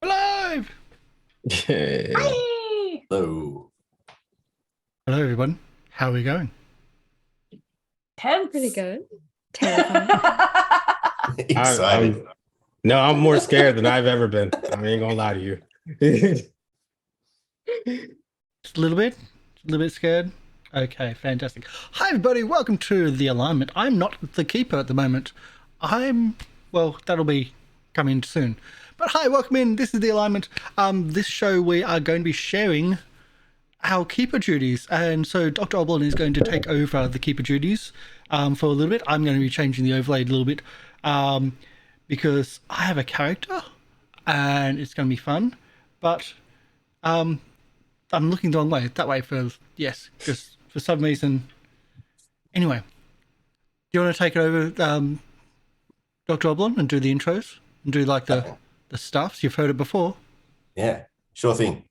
Alive! Yeah. Hi! Hello. Hello, everyone. How are we going? Tense. Pretty good. Terrifying. Excited. I'm more scared than I've ever been. I ain't gonna lie to you. Just a little bit scared. Okay, fantastic. Hi, everybody. Welcome to the Alignment. I'm not the keeper at the moment. That'll be coming soon. But hi, welcome in. This is the Alignment. This show we are going to be sharing our keeper duties, and so Dr. Oblong is going to take over the keeper duties for a little bit. I'm going to be changing the overlay a little bit because I have a character and it's going to be fun, but I'm looking the wrong way. That way just for some reason. Anyway, do you want to take it over, Dr. Oblong, and do the intros and do like the stuffs? You've heard it before. Yeah, sure thing.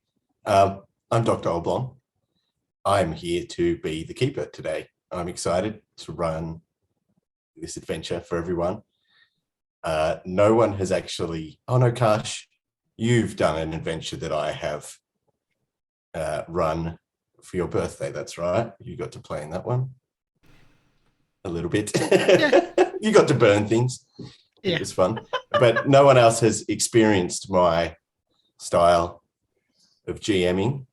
I'm Dr. Oblong. I'm here to be the keeper today. I'm excited to run this adventure for everyone. No one has actually... Oh no, Karsh, you've done an adventure that I have run for your birthday. That's right. You got to play in that one. A little bit. Yeah. You got to burn things. Yeah. It was fun. But no one else has experienced my style of GMing.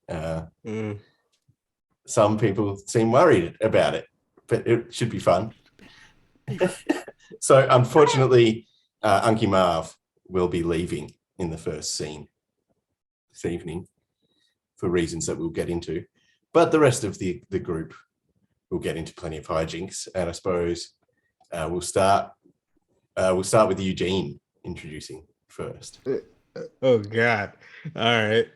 Some people seem worried about it, but it should be fun. So unfortunately, Unky Marv will be leaving in the first scene this evening for reasons that we'll get into. But the rest of the group will get into plenty of hijinks. And I suppose we'll start with Eugene introducing first. Oh God. All right.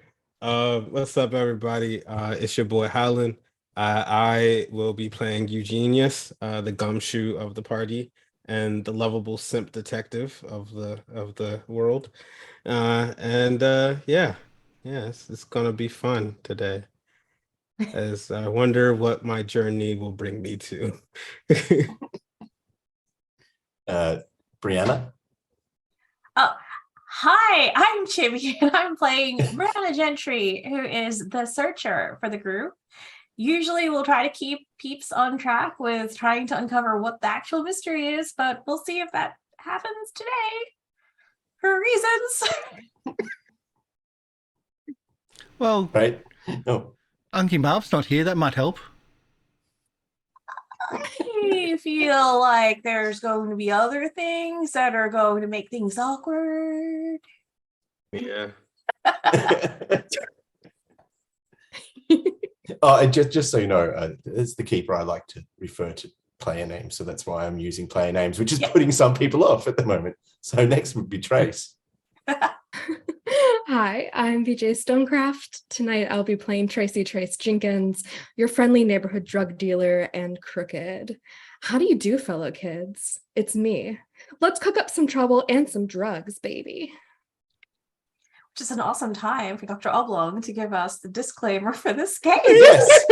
What's up, everybody? It's your boy Howln. I will be playing Eugenius, the gumshoe of the party and the lovable simp detective of the world. It's gonna be fun today. As I wonder what my journey will bring me to. Brianna? Oh, hi, I'm Chibi, and I'm playing Brianna Gentry, who is the searcher for the group. Usually we'll try to keep peeps on track with trying to uncover what the actual mystery is, but we'll see if that happens today for reasons. Well, Right? No. Unky Marv's not here. That might help. I feel like there's going to be other things that are going to make things awkward. Yeah. Oh, and just so you know, as the keeper, I like to refer to player names, so that's why I'm using player names, which is putting some people off at the moment. So next would be Trace. Hi, I'm VJ Stonecraft. Tonight I'll be playing Tracy Trace Jenkins, your friendly neighborhood drug dealer and crooked. How do you do, fellow kids? It's me. Let's cook up some trouble and some drugs, baby. Which is an awesome time for Dr. Oblong to give us the disclaimer for this game. Yes.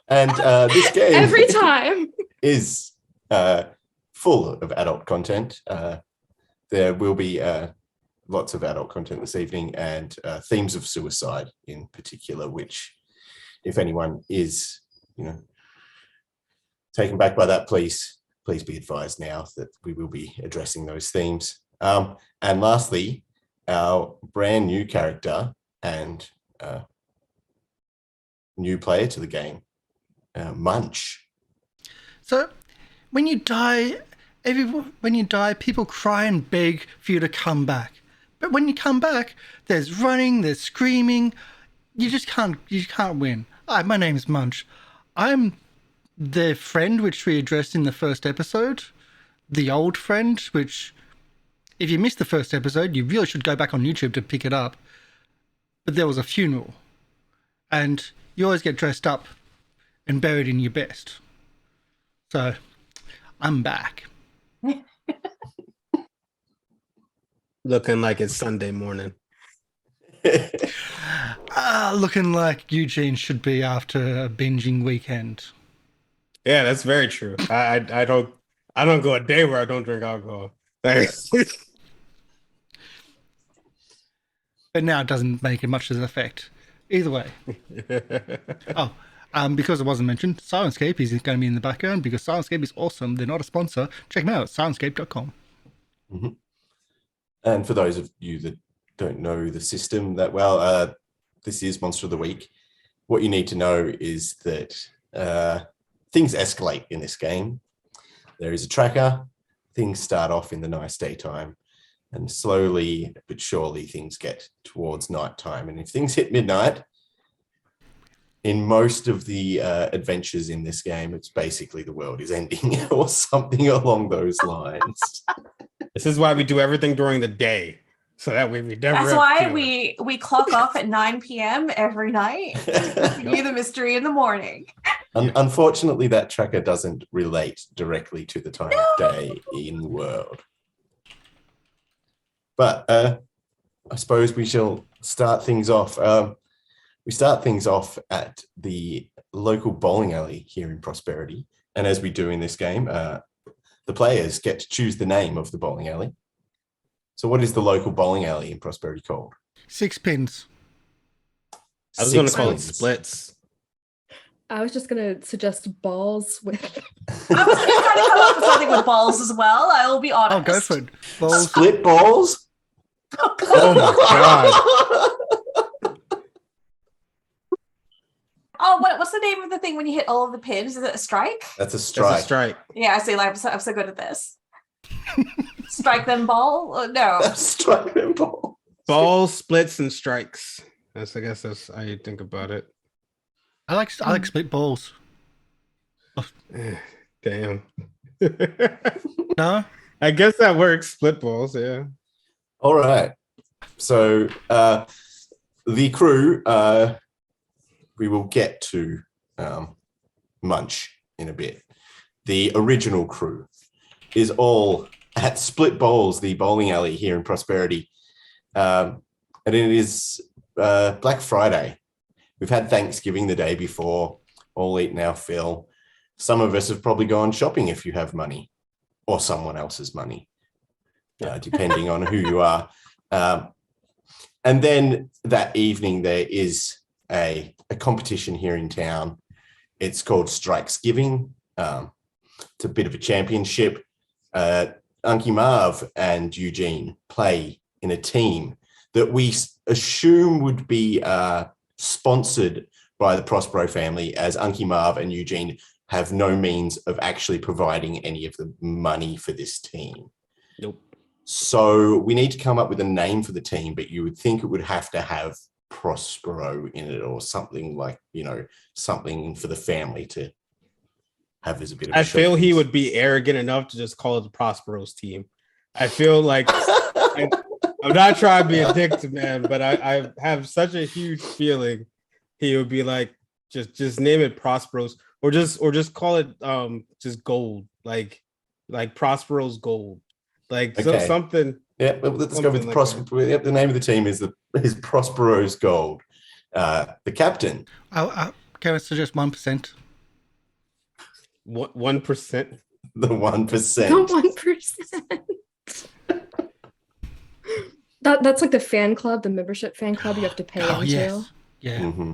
And this game Every time is full of adult content. There will be lots of adult content this evening, and themes of suicide in particular, which if anyone is, taken back by that, please be advised now that we will be addressing those themes. And lastly, our brand new character and new player to the game, Munch. So, when you die, people cry and beg for you to come back. But when you come back, there's running, there's screaming. You can't win. Hi, my name is Munch. I'm the friend which we addressed in the first episode, the old friend, which, if you missed the first episode, you really should go back on YouTube to pick it up. But there was a funeral, and you always get dressed up and buried in your best. So, I'm back. Looking like it's Sunday morning. Looking like Eugene should be after a binging weekend. Yeah, that's very true. I don't go a day where I don't drink alcohol. But now it doesn't make much of an effect. Either way. Oh, because it wasn't mentioned, Sirenscape is going to be in the background because Sirenscape is awesome. They're not a sponsor. Check them out at sirenscape.com. Mm-hmm. And for those of you that don't know the system that well, this is Monster of the Week. What you need to know is that things escalate in this game. There is a tracker. Things start off in the nice daytime, and slowly but surely things get towards nighttime. And if things hit midnight, in most of the adventures in this game, it's basically the world is ending or something along those lines. This is why we do everything during the day, so that way we never. That's why we clock off at 9 p.m. every night to continue the mystery in the morning. Unfortunately, that tracker doesn't relate directly to the time of day in world. But I suppose we shall start things off. We start things off at the local bowling alley here in Prosperity. And as we do in this game, the players get to choose the name of the bowling alley. So what is the local bowling alley in Prosperity called? Six Pins. I was going to call it Splits. I was just going to suggest balls with... I was going to try to come up with something with balls as well. I will be honest. Oh, go for it. Balls. Split balls? Oh my God. Oh, what's the name of the thing when you hit all of the pins? Is it a strike? That's a strike. That's a strike. Yeah, I see. Like, I'm so good at this. Strike them ball? No. Strike them ball. Balls, splits, and strikes. I guess that's how you think about it. I like split balls. Damn. No? I guess that works. Split balls, yeah. All right. So the crew, we will get to Munch in a bit. The original crew is all at Split Bowls, the bowling alley here in Prosperity. And it is Black Friday. We've had Thanksgiving the day before, all eaten our fill. Some of us have probably gone shopping if you have money, or someone else's money, depending on who you are. And then that evening, there is a competition here in town. It's called Strikesgiving. It's a bit of a championship. Unky Marv and Eugene play in a team that we assume would be sponsored by the Prospero family, as Unky Marv and Eugene have no means of actually providing any of the money for this team. Nope. So we need to come up with a name for the team, but you would think it would have to have Prospero in it or something like, something for the family to have as a bit of I feel he would be arrogant enough to just call it the Prospero's team. I feel like I'm not trying to be a dick to man, but I have such a huge feeling he would be like, just name it Prospero's, or just call it just gold, like Prospero's gold, like okay. Something. Yeah, let's go with Prospero. Yep, the name of the team is Prospero's Gold. The captain. Can I suggest 1%? What 1%? The 1%. The 1%. That's like the fan club, the membership fan club you have to pay into. Yes. Yeah. Mm-hmm.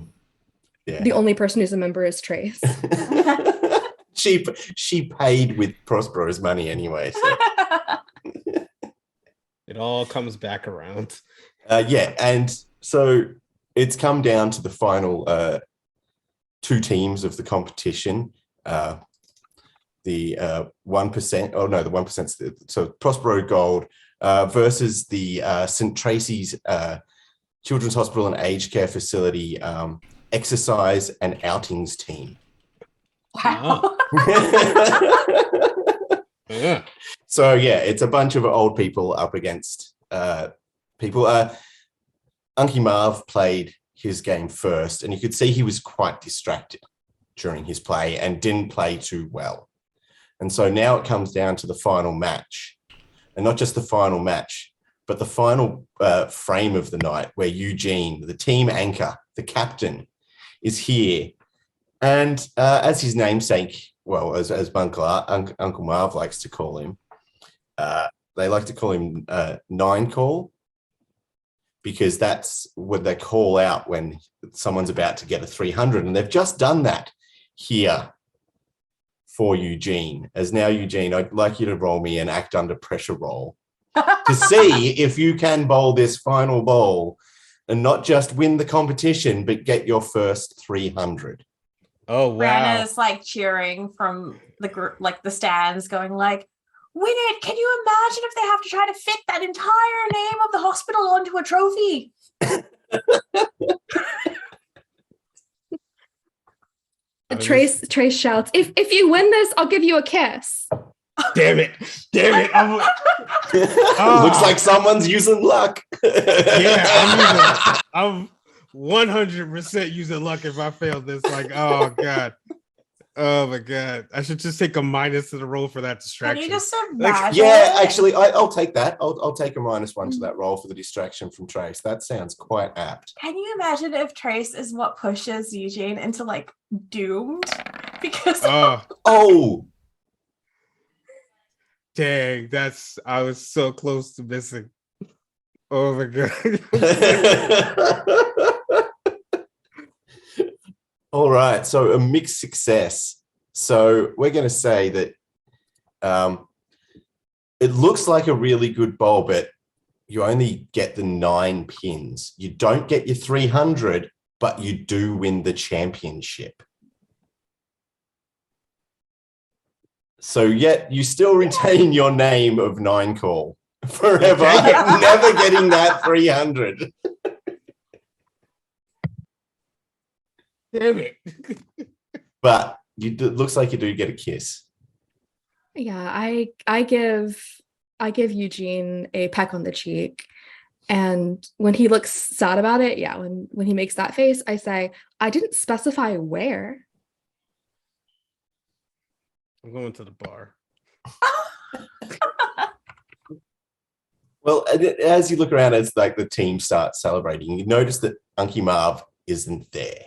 Yeah. The only person who's a member is Trace. She paid with Prospero's money anyway. So. It all comes back around. Yeah, and so it's come down to the final two teams of the competition. The 1%, oh no, the 1%, so Prospero Gold versus the St. Tracy's Children's Hospital and Aged Care Facility exercise and outings team. Wow. Yeah. So yeah, it's a bunch of old people up against people. Unky Marv played his game first, and you could see he was quite distracted during his play and didn't play too well. And so now it comes down to the final match, and not just the final match, but the final frame of the night, where Eugene, the team anchor, the captain, is here. And as his namesake, well, as Uncle Marv likes to call him, they like to call him Nine Call, because that's what they call out when someone's about to get a 300. And they've just done that here for Eugene. As now, Eugene, I'd like you to roll me an act under pressure roll to see if you can bowl this final bowl and not just win the competition, but get your first 300. Oh, wow. Brianna is like cheering from the group, like the stands, going like, win it. Can you imagine if they have to try to fit that entire name of the hospital onto a trophy? Trace shouts, if you win this, I'll give you a kiss. Damn it. Looks like someone's using luck. Yeah, I'm 100% using luck if I fail this. Like, oh God. Oh my God. I should just take a minus to the roll for that distraction. Can you just imagine? Yeah, actually, I'll take that. I'll take a -1 to that roll for the distraction from Trace. That sounds quite apt. Can you imagine if Trace is what pushes Eugene into like doomed? Because Oh, dang, I was so close to missing. Oh my God. all right. So a mixed success. So we're going to say that it looks like a really good bowl, but you only get the 9 pins. You don't get your 300, but you do win the championship. So yet you still retain your name of 9 call forever, never getting that 300. Damn it. But it looks like you do get a kiss. Yeah, I give Eugene a peck on the cheek, and when he looks sad about it, yeah, when he makes that face, I say, I didn't specify where. I'm going to the bar. Well, as you look around, as like the team starts celebrating, you notice that Unky Marv isn't there,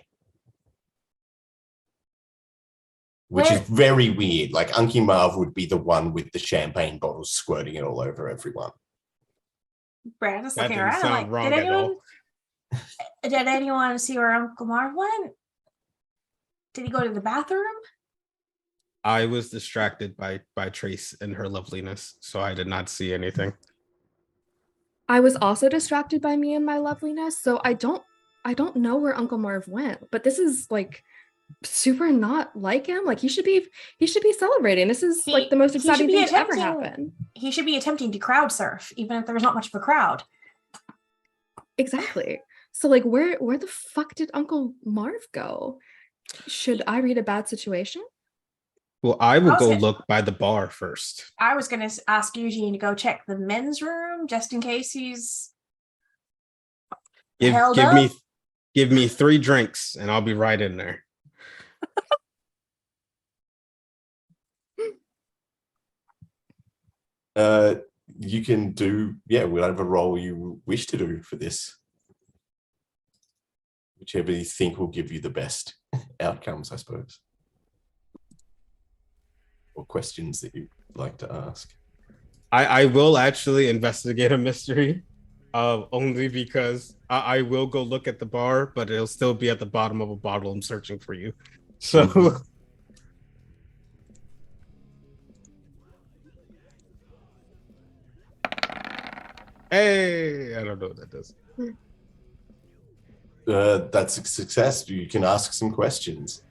which is very weird. Like Unky Marv would be the one with the champagne bottles squirting it all over everyone. Brandon's That looking didn't around sound like, wrong did anyone see where Uncle Marv went? Did he go to the bathroom? I was distracted by Trace and her loveliness, so I did not see anything. I was also distracted by me and my loveliness, so I don't know where Uncle Marv went. But this is like super not like him. Like he should be celebrating. This is like the most exciting thing to ever happen. He should be attempting to crowd surf, even if there's not much of a crowd. Exactly. So like where the fuck did Uncle Marv go? Should I read a bad situation? Well, I will go look by the bar first. I was going to ask Eugene to go check the men's room just in case he's held up. Give me 3 drinks and I'll be right in there. You can do, whatever role you wish to do for this. Whichever you think will give you the best outcomes, I suppose. Or questions that you'd like to ask. I will actually investigate a mystery, only because I will go look at the bar, but it'll still be at the bottom of a bottle. I'm searching for you. So... Hey, I don't know what that does. That's a success. You can ask some questions.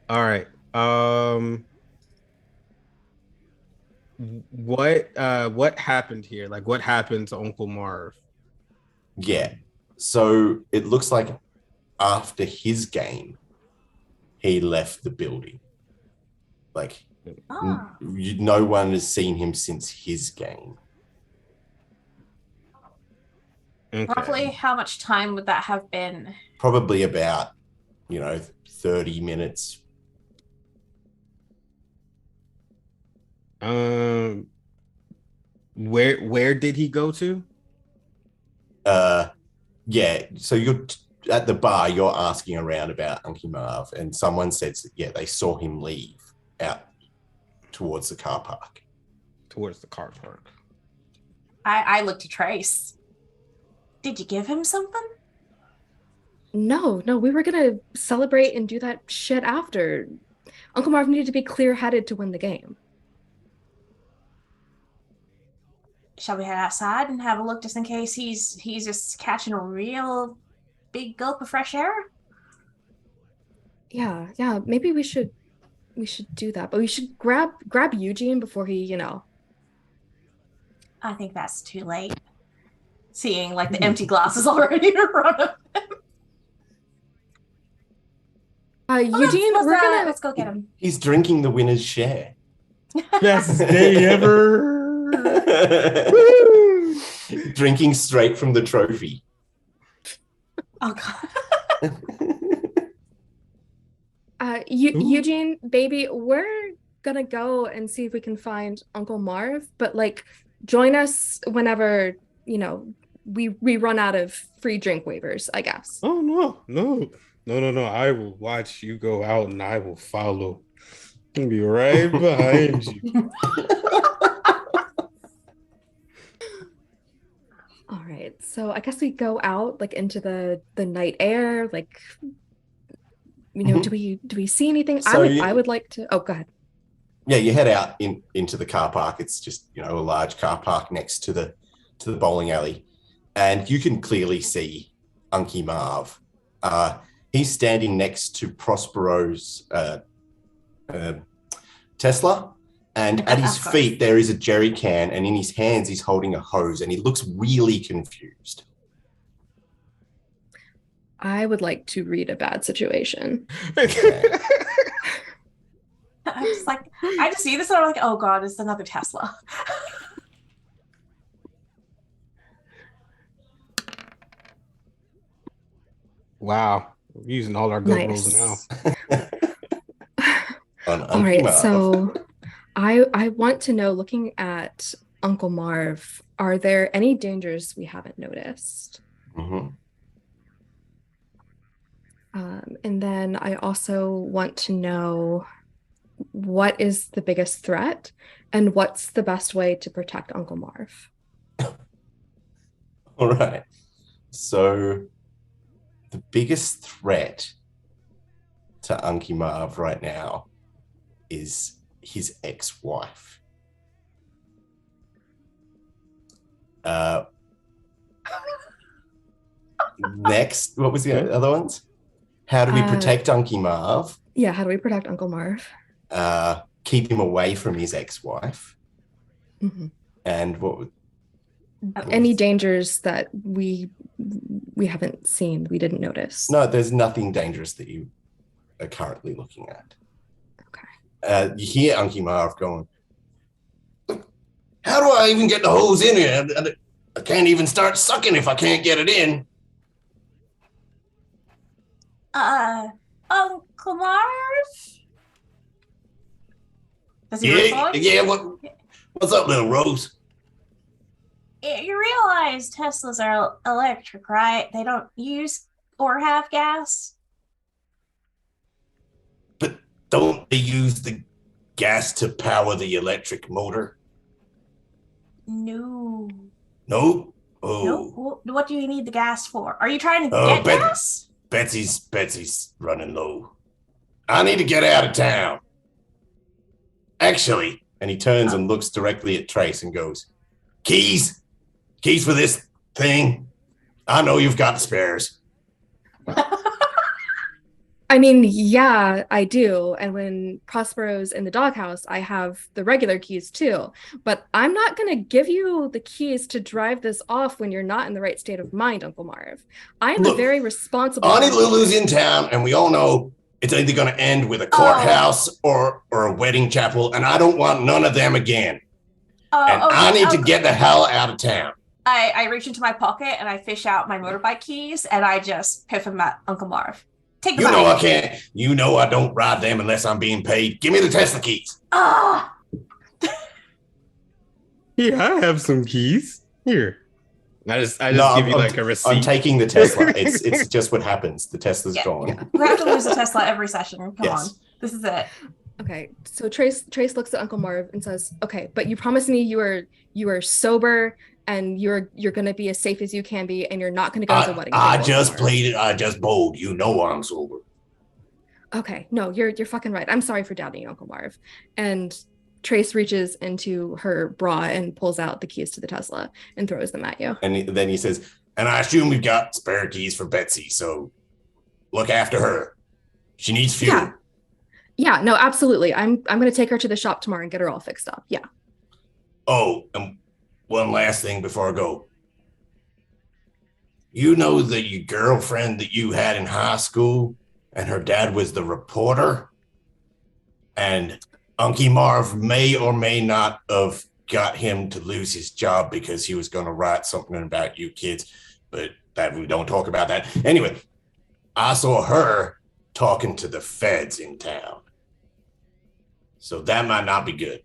All right. What happened here? Like, what happened to Uncle Marv? Yeah. So it looks like after his game, he left the building. Like, no one has seen him since his game. Okay. Roughly how much time would that have been? Probably about, 30 minutes. Where did he go to? Yeah. So you're at the bar, you're asking around about Unky Marv, and someone says that, they saw him leave out towards the car park. Towards the car park. I looked to Trace. Did you give him something? No, we were gonna celebrate and do that shit after. Uncle Marv needed to be clear-headed to win the game. Shall we head outside and have a look just in case he's just catching a real big gulp of fresh air? Yeah, maybe we should do that, but we should grab Eugene before he, I think that's too late. Seeing like the empty glasses already in front of him. Eugene, let's go get him. He's drinking the winner's share. Best day ever. Drinking straight from the trophy. Oh god. Eugene, baby, we're gonna go and see if we can find Uncle Marv, but like join us whenever, we run out of free drink waivers, I guess. Oh no. I will watch you go out and I will follow. I'll be right behind you. All right, so I guess we go out like into the night air, like do we see anything? So I would like to. Oh, go ahead. Yeah, you head out into the car park. It's just a large car park next to the bowling alley, and you can clearly see Unky Marv. He's standing next to Prospero's Tesla, and at his feet there is a jerry can, and in his hands he's holding a hose, and he looks really confused. I would like to read a bad situation. Okay. I just see this and I'm like, oh god, it's another Tesla. Wow, we're using all our good rolls now. All right, so I want to know, looking at Uncle Marv, are there any dangers we haven't noticed? Mm-hmm. And then I also want to know, what is the biggest threat and what's the best way to protect Uncle Marv? All right. So the biggest threat to Unky Marv right now is his ex-wife. Next, what was the other ones? How do we protect Unky Marv? Yeah, how do we protect Uncle Marv? Keep him away from his ex-wife. Mm-hmm. And what any dangers that we haven't seen, we didn't notice? No, there's nothing dangerous that you are currently looking at. Okay. You hear Unky Marv going, how do I even get the hose in here? I can't even start sucking if I can't get it in. Uncle Marv? Does he respond? Yeah, what's up, little Rose? You realize Teslas are electric, right? They don't use or have gas? But don't they use the gas to power the electric motor? No. No? Oh. No. What do you need the gas for? Are you trying to get gas? Betsy's running low. I need to get out of town. Actually, and he turns and looks directly at Trace and goes, Keys for this thing. I know you've got spares. I mean, yeah, I do. And when Prospero's in the doghouse, I have the regular keys too. But I'm not going to give you the keys to drive this off when you're not in the right state of mind, Uncle Marv. I am a very responsible... Auntie Lulu's in town, and we all know it's either going to end with a courthouse or a wedding chapel, and I don't want none of them again. I need to get the hell out of town. I reach into my pocket and I fish out my motorbike keys and I just piff them at Uncle Marv. Take the bike. I can't. You know I don't ride them unless I'm being paid. Give me the Tesla keys. Ah. Yeah, I have some keys. Here. I just give you like a receipt. I'm taking the Tesla. It's just what happens. The Tesla's gone. Yeah. We have to lose a Tesla every session. Come on. This is it. Okay, so Trace looks at Uncle Marv and says, "Okay, but you promised me you are sober and you're gonna be as safe as you can be, and you're not gonna go to the wedding." I table, just Uncle Marv." played it. I just bowled. You know I'm sober. Okay, no, you're fucking right. I'm sorry for doubting you, Uncle Marv. And Trace reaches into her bra and pulls out the keys to the Tesla and throws them at you. And then he says, and I assume we've got spare keys for Betsy, so look after her. She needs fuel. Yeah. Yeah, no, absolutely. I'm gonna take her to the shop tomorrow and get her all fixed up. Yeah. Oh, and one last thing before I go. You know that your girlfriend that you had in high school and her dad was the reporter? And Unky Marv may or may not have got him to lose his job because he was going to write something about you kids, but that we don't talk about that. Anyway, I saw her talking to the feds in town. So that might not be good.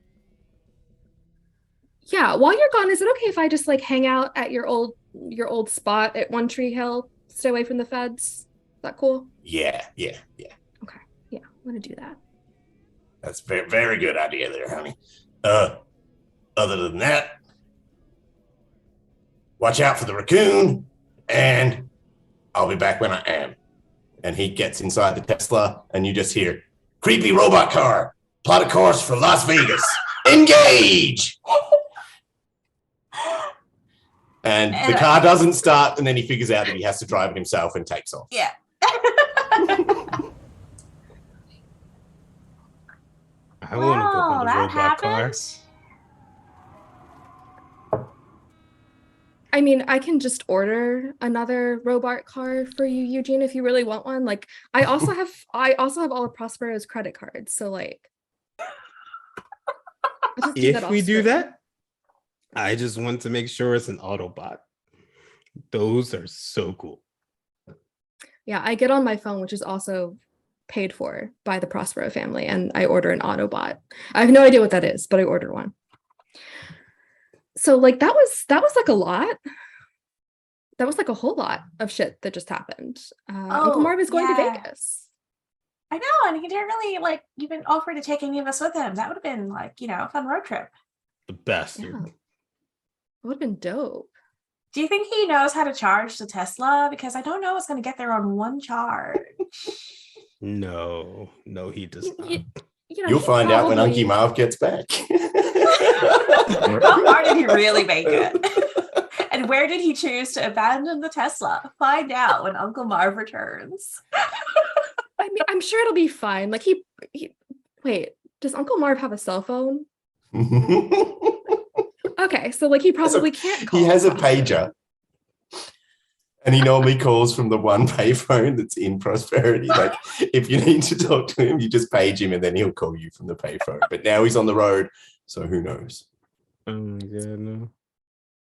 Yeah, while you're gone, is it okay if I just like hang out at your old spot at One Tree Hill? Stay away from the feds? Is that cool? Yeah. Okay. Yeah, I'm gonna do that. That's very, very good idea there, honey. Other than that, watch out for the raccoon, and I'll be back when I am. And he gets inside the Tesla, and you just hear, creepy robot car, plot a course for Las Vegas. Engage! And the car doesn't start, and then he figures out that he has to drive it himself and takes off. Yeah. I want to go in the that robot car. happens. I mean, I can just order another robot car for you, Eugene, if you really want one. Like, I also have all of Prospero's credit cards, so like, I'll just do that If off we do screen. that, I just want to make sure it's an Autobot. Those are so cool. Yeah, I get on my phone, which is also paid for by the Prospero family, and I order an Autobot. I have no idea what that is, but I ordered one. So like that was like a lot. That was like a whole lot of shit that just happened. Uncle Marv is going to Vegas. I know, and he didn't really like even offer to take any of us with him. That would have been like, a fun road trip. The best. Yeah. It would have been dope. Do you think he knows how to charge the Tesla? Because I don't know it's going to get there on one charge. No, he does not. You'll find out when Unky Marv gets back. How far did he really make it? And where did he choose to abandon the Tesla? Find out when Uncle Marv returns. I mean, I'm sure it'll be fine. Like he wait, does Uncle Marv have a cell phone? Okay, so like he probably can't call. He has a pager. And he normally calls from the one payphone that's in Prosperity. Like, if you need to talk to him, you just page him and then he'll call you from the payphone. But now he's on the road, so who knows? Oh my god, no.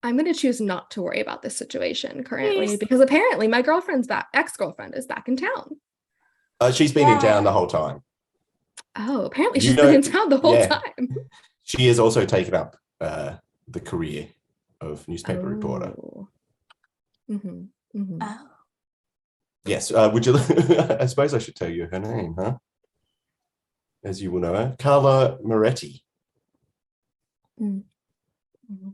I'm going to choose not to worry about this situation currently because apparently my ex-girlfriend is back in town. She's been in town the whole time. Oh, apparently she's been in town the whole time. She has also taken up the career of newspaper reporter. Mm-hmm. Mm-hmm. Oh. Yes. Would you? I suppose I should tell you her name, huh? As you will know her, Carla Moretti. Mm-hmm.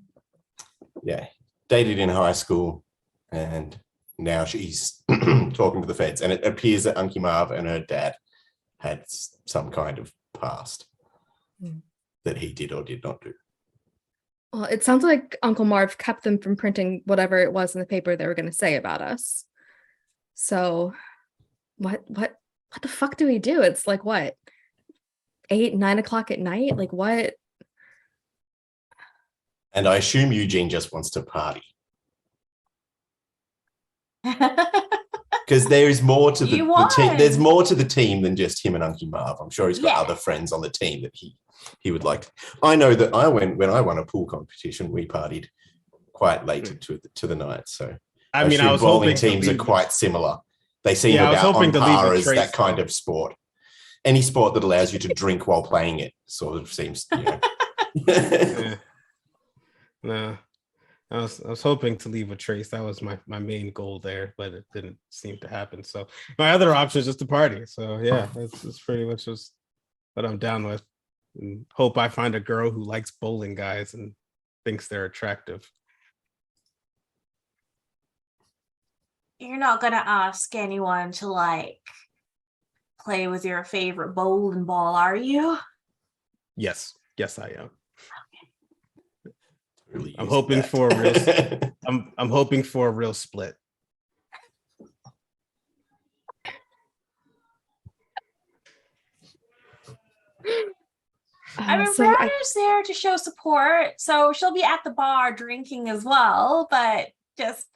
Yeah, dated in high school, and now she's talking to the feds. And it appears that Unky Marv and her dad had some kind of past that he did or did not do. Well, it sounds like Uncle Marv kept them from printing whatever it was in the paper they were going to say about us. So what the fuck do we do? It's like what, 8, 9 o'clock at night? Like what? And I assume Eugene just wants to party. Because there is more to the team. There's more to the team than just him and Unky Marv. I'm sure he's got other friends on the team that he would like. I know that when I won a pool competition, we partied quite late to the night. So I was bowling teams are quite similar. They seem about on par as that kind of sport. Any sport that allows you to drink while playing it sort of seems, No, I was hoping to leave a trace. That was my main goal there, but it didn't seem to happen. So my other option is just to party. So yeah, that's pretty much just what I'm down with. And hope I find a girl who likes bowling guys and thinks they're attractive. You're not gonna ask anyone to like play with your favorite bowling ball, are you? Yes, I am. Really I'm use hoping that. for a real. I'm hoping for a real split. I mean, So Brianna's there to show support, so she'll be at the bar drinking as well, but just.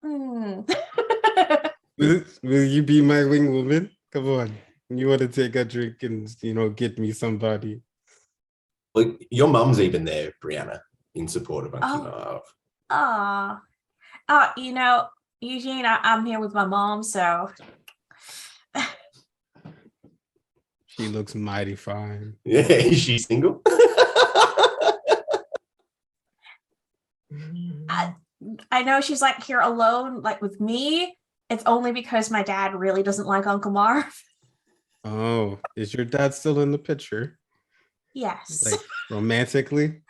Will you be my wing woman? Come on. You want to take a drink and, get me somebody. Look, your mum's even there, Brianna, in support of Monkey Love. Eugene, I'm here with my mom, so. She looks mighty fine. Yeah, is she single? I know she's like here alone, like with me. It's only because my dad really doesn't like Uncle Marv. Oh, is your dad still in the picture? Yes. Like romantically?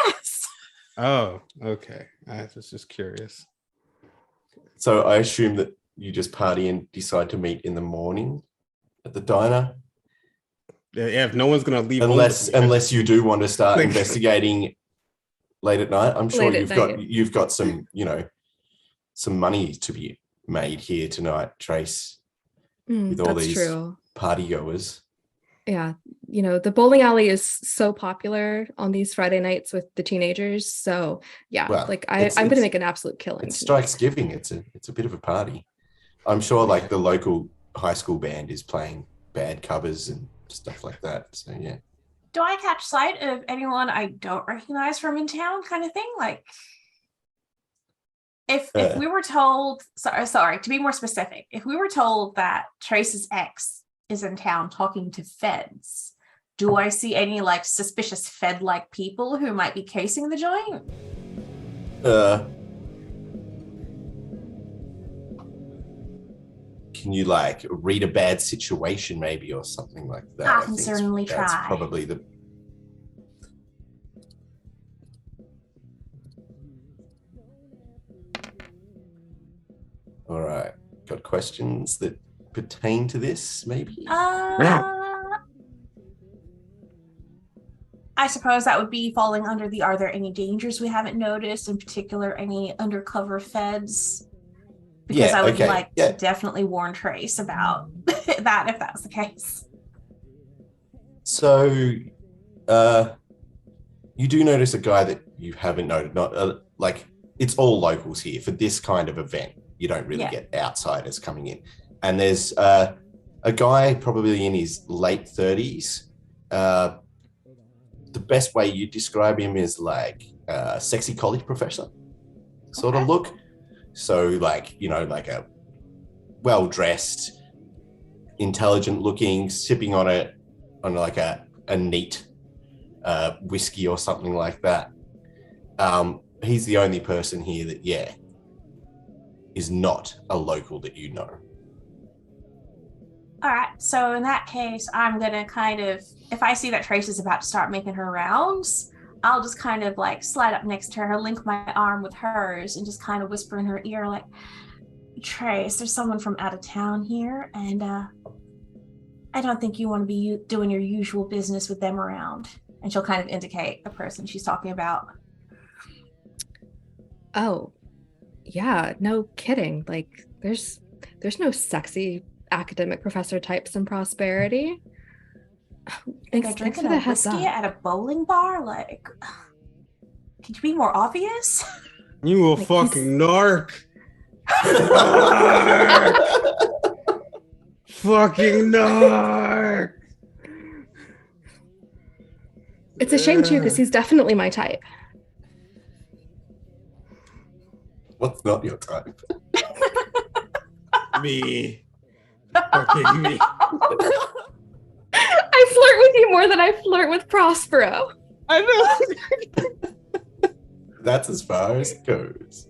Yes. Oh, okay. I was just curious. So I assume that you just party and decide to meet in the morning at the diner? Yeah, if no one's gonna leave, unless you do want to start investigating late at night. I'm sure you've got some, some money to be made here tonight, Trace, with all these party goers. Yeah, the bowling alley is so popular on these Friday nights with the teenagers. So yeah, I'm going to make an absolute killing. It strikes giving. It's a bit of a party. I'm sure like the local high school band is playing bad covers and stuff like that. So yeah. Do I catch sight of anyone I don't recognize from in town, kind of thing? Like, if we were told, sorry, to be more specific, if we were told that Trace's ex is in town talking to feds, do I see any like suspicious Fed-like people who might be casing the joint? Can you like read a bad situation maybe or something like that? I can certainly try. That's probably the. All right, got questions that pertain to this maybe? I suppose that would be falling under the are there any dangers we haven't noticed, in particular any undercover feds? Because I would to definitely warn Trace about that if that was the case. So you do notice a guy that you haven't noted, not like it's all locals here for this kind of event. You don't really get outsiders coming in. And there's a guy probably in his late 30s. The best way you describe him is like a sexy college professor sort of look. So like, like a well-dressed, intelligent looking, sipping on like a neat whiskey or something like that. He's the only person here that, is not a local that you know. All right, so in that case, I'm gonna kind of, if I see that Trace is about to start making her rounds, I'll just kind of like slide up next to her, link my arm with hers, and just kind of whisper in her ear like, Trace, there's someone from out of town here, and I don't think you want to be doing your usual business with them around. And she'll kind of indicate the person she's talking about. Oh, yeah, no kidding. Like, there's no sexy academic professor types in Prosperity. They're drinking a whiskey at a bowling bar? Like, could you be more obvious? You a fucking narc. Fucking narc. It's a shame too, because he's definitely my type. What's not your type? Me. Fucking me. I flirt with you more than I flirt with Prospero. I know. That's as far as it goes.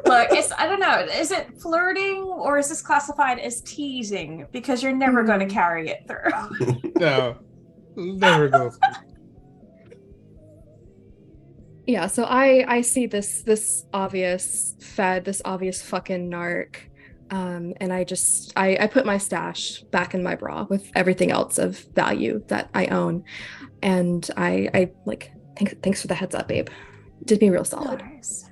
Look, I don't know. Is it flirting or is this classified as teasing? Because you're never going to carry it through. No, never go. Yeah, so I see this obvious fed, this obvious fucking narc. And I put my stash back in my bra with everything else of value that I own. And I like, thanks for the heads up, babe. Did me real solid. Nice.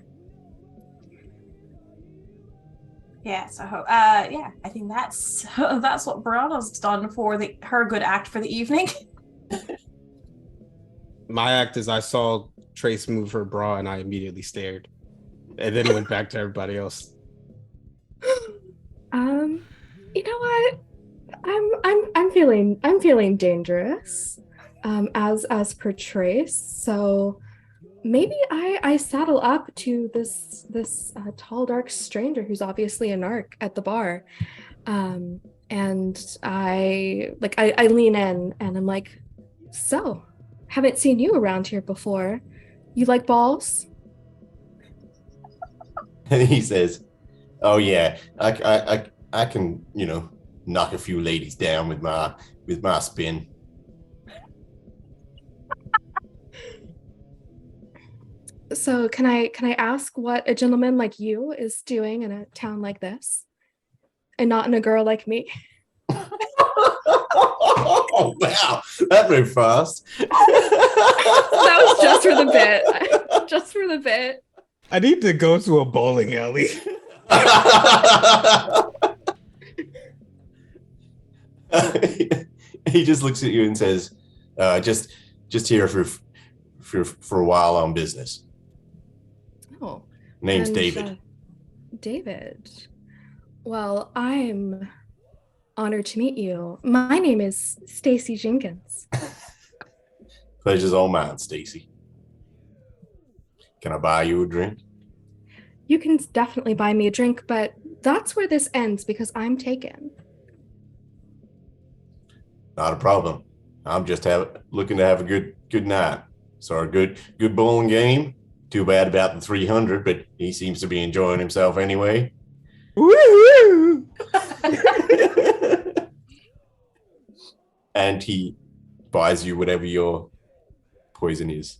Yeah, so yeah, I think that's what Brianna's done for her good act for the evening. My act is I saw Trace move her bra and I immediately stared, and then went back to everybody else. You know what? I'm feeling dangerous, as per Trace. So maybe I saddle up to this tall dark stranger who's obviously a narc at the bar, and I lean in and I'm like, so haven't seen you around here before. You like balls? And he says, "Oh yeah, I can, knock a few ladies down with my spin." So can I ask what a gentleman like you is doing in a town like this, and not in a girl like me? Oh wow, that moved fast. That was just for the bit. Just for the bit. I need to go to a bowling alley. He just looks at you and says, just here for a while on business. Oh. Name's David. David. Well, I'm honored to meet you. My name is Stacy Jenkins. Pleasure's all mine, Stacy. Can I buy you a drink? You can definitely buy me a drink, but that's where this ends because I'm taken. Not a problem. I'm just looking to have a good night. So a good bowling game. Too bad about the 300, but he seems to be enjoying himself anyway. Woo-hoo! And he buys you whatever your poison is.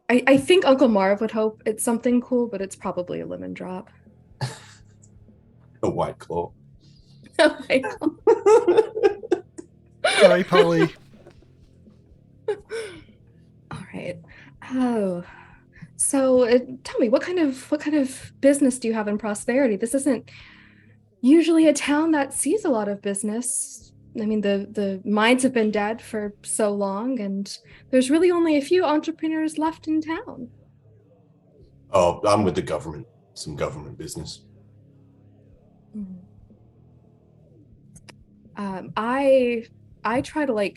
I think Uncle Marv would hope it's something cool, but it's probably a lemon drop. A White Claw. Sorry, Polly. All right. Oh, so tell me, what kind of business do you have in Prosperity? This isn't usually a town that sees a lot of business. I mean, the mines have been dead for so long, and there's really only a few entrepreneurs left in town. Oh, I'm with the government. Some government business. I try to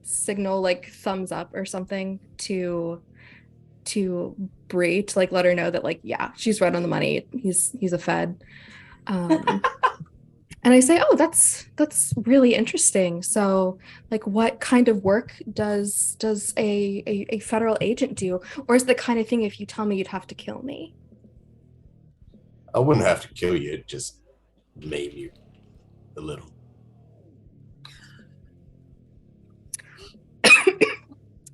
signal thumbs up or something to Bree to let her know that yeah, she's right on the money. He's a Fed. And I say, oh, that's really interesting. So what kind of work does a federal agent do? Or is it the kind of thing if you tell me you'd have to kill me? I wouldn't have to kill you, just maim you a little.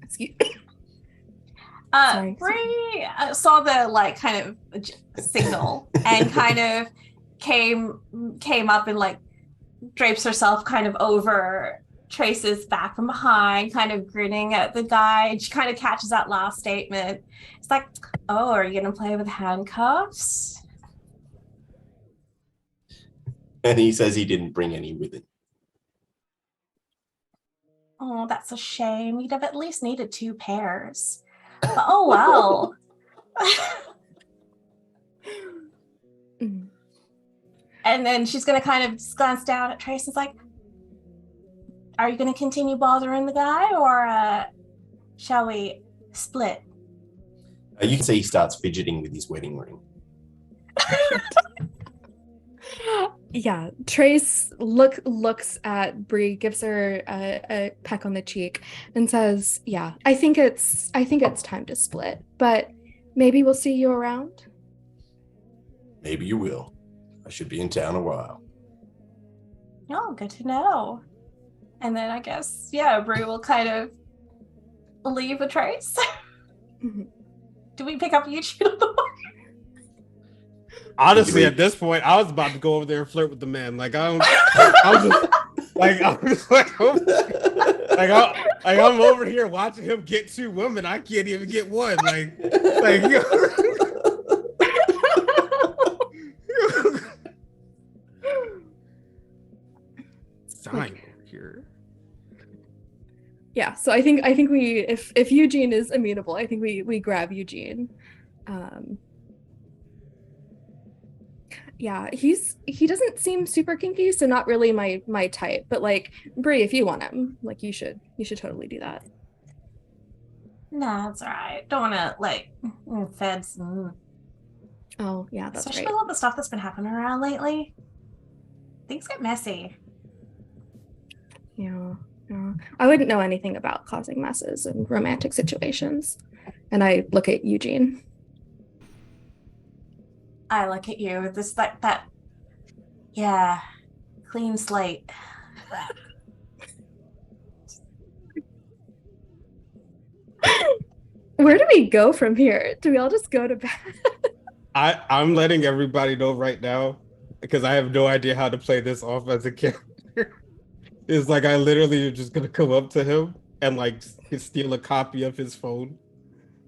Excuse me. Bree saw the kind of signal and kind of came up and drapes herself kind of over Trace's back from behind, kind of grinning at the guy, and she kind of catches that last statement. It's like, oh, are you gonna play with handcuffs? And he says he didn't bring any with him. Oh, that's a shame. You'd have at least needed 2 pairs. But oh well. And then she's going to kind of glance down at Trace and is like, are you going to continue bothering the guy, or shall we split? You can see he starts fidgeting with his wedding ring. Yeah, Trace looks at Bree, gives her a peck on the cheek, and says, "Yeah, I think it's time to split. But Maybe we'll see you around. Maybe you will. I should be in town a while. Oh, good to know. And then I guess, yeah, Brie will kind of leave a trace. Do we pick up Eugene on the way? Honestly, at this point, I was about to go over there and flirt with the man. Like I'm over here watching him get 2 women. I can't even get one. Like Sign over here. Yeah, so I think we if Eugene is amenable, I think we grab Eugene. Yeah, he doesn't seem super kinky, so not really my type. But like Brie, if you want him, like you should totally do that. Nah, that's all right. Don't want to like feds. Oh yeah, that's Especially right. with all the stuff that's been happening around lately. Things get messy. Yeah. I wouldn't know anything about causing messes in romantic situations. And I look at Eugene. I look at you with this that yeah, clean slate. Where do we go from here? Do we all just go to bed? I'm letting everybody know right now because I have no idea how to play this off as a character. It's like I literally am just gonna come up to him and like steal a copy of his phone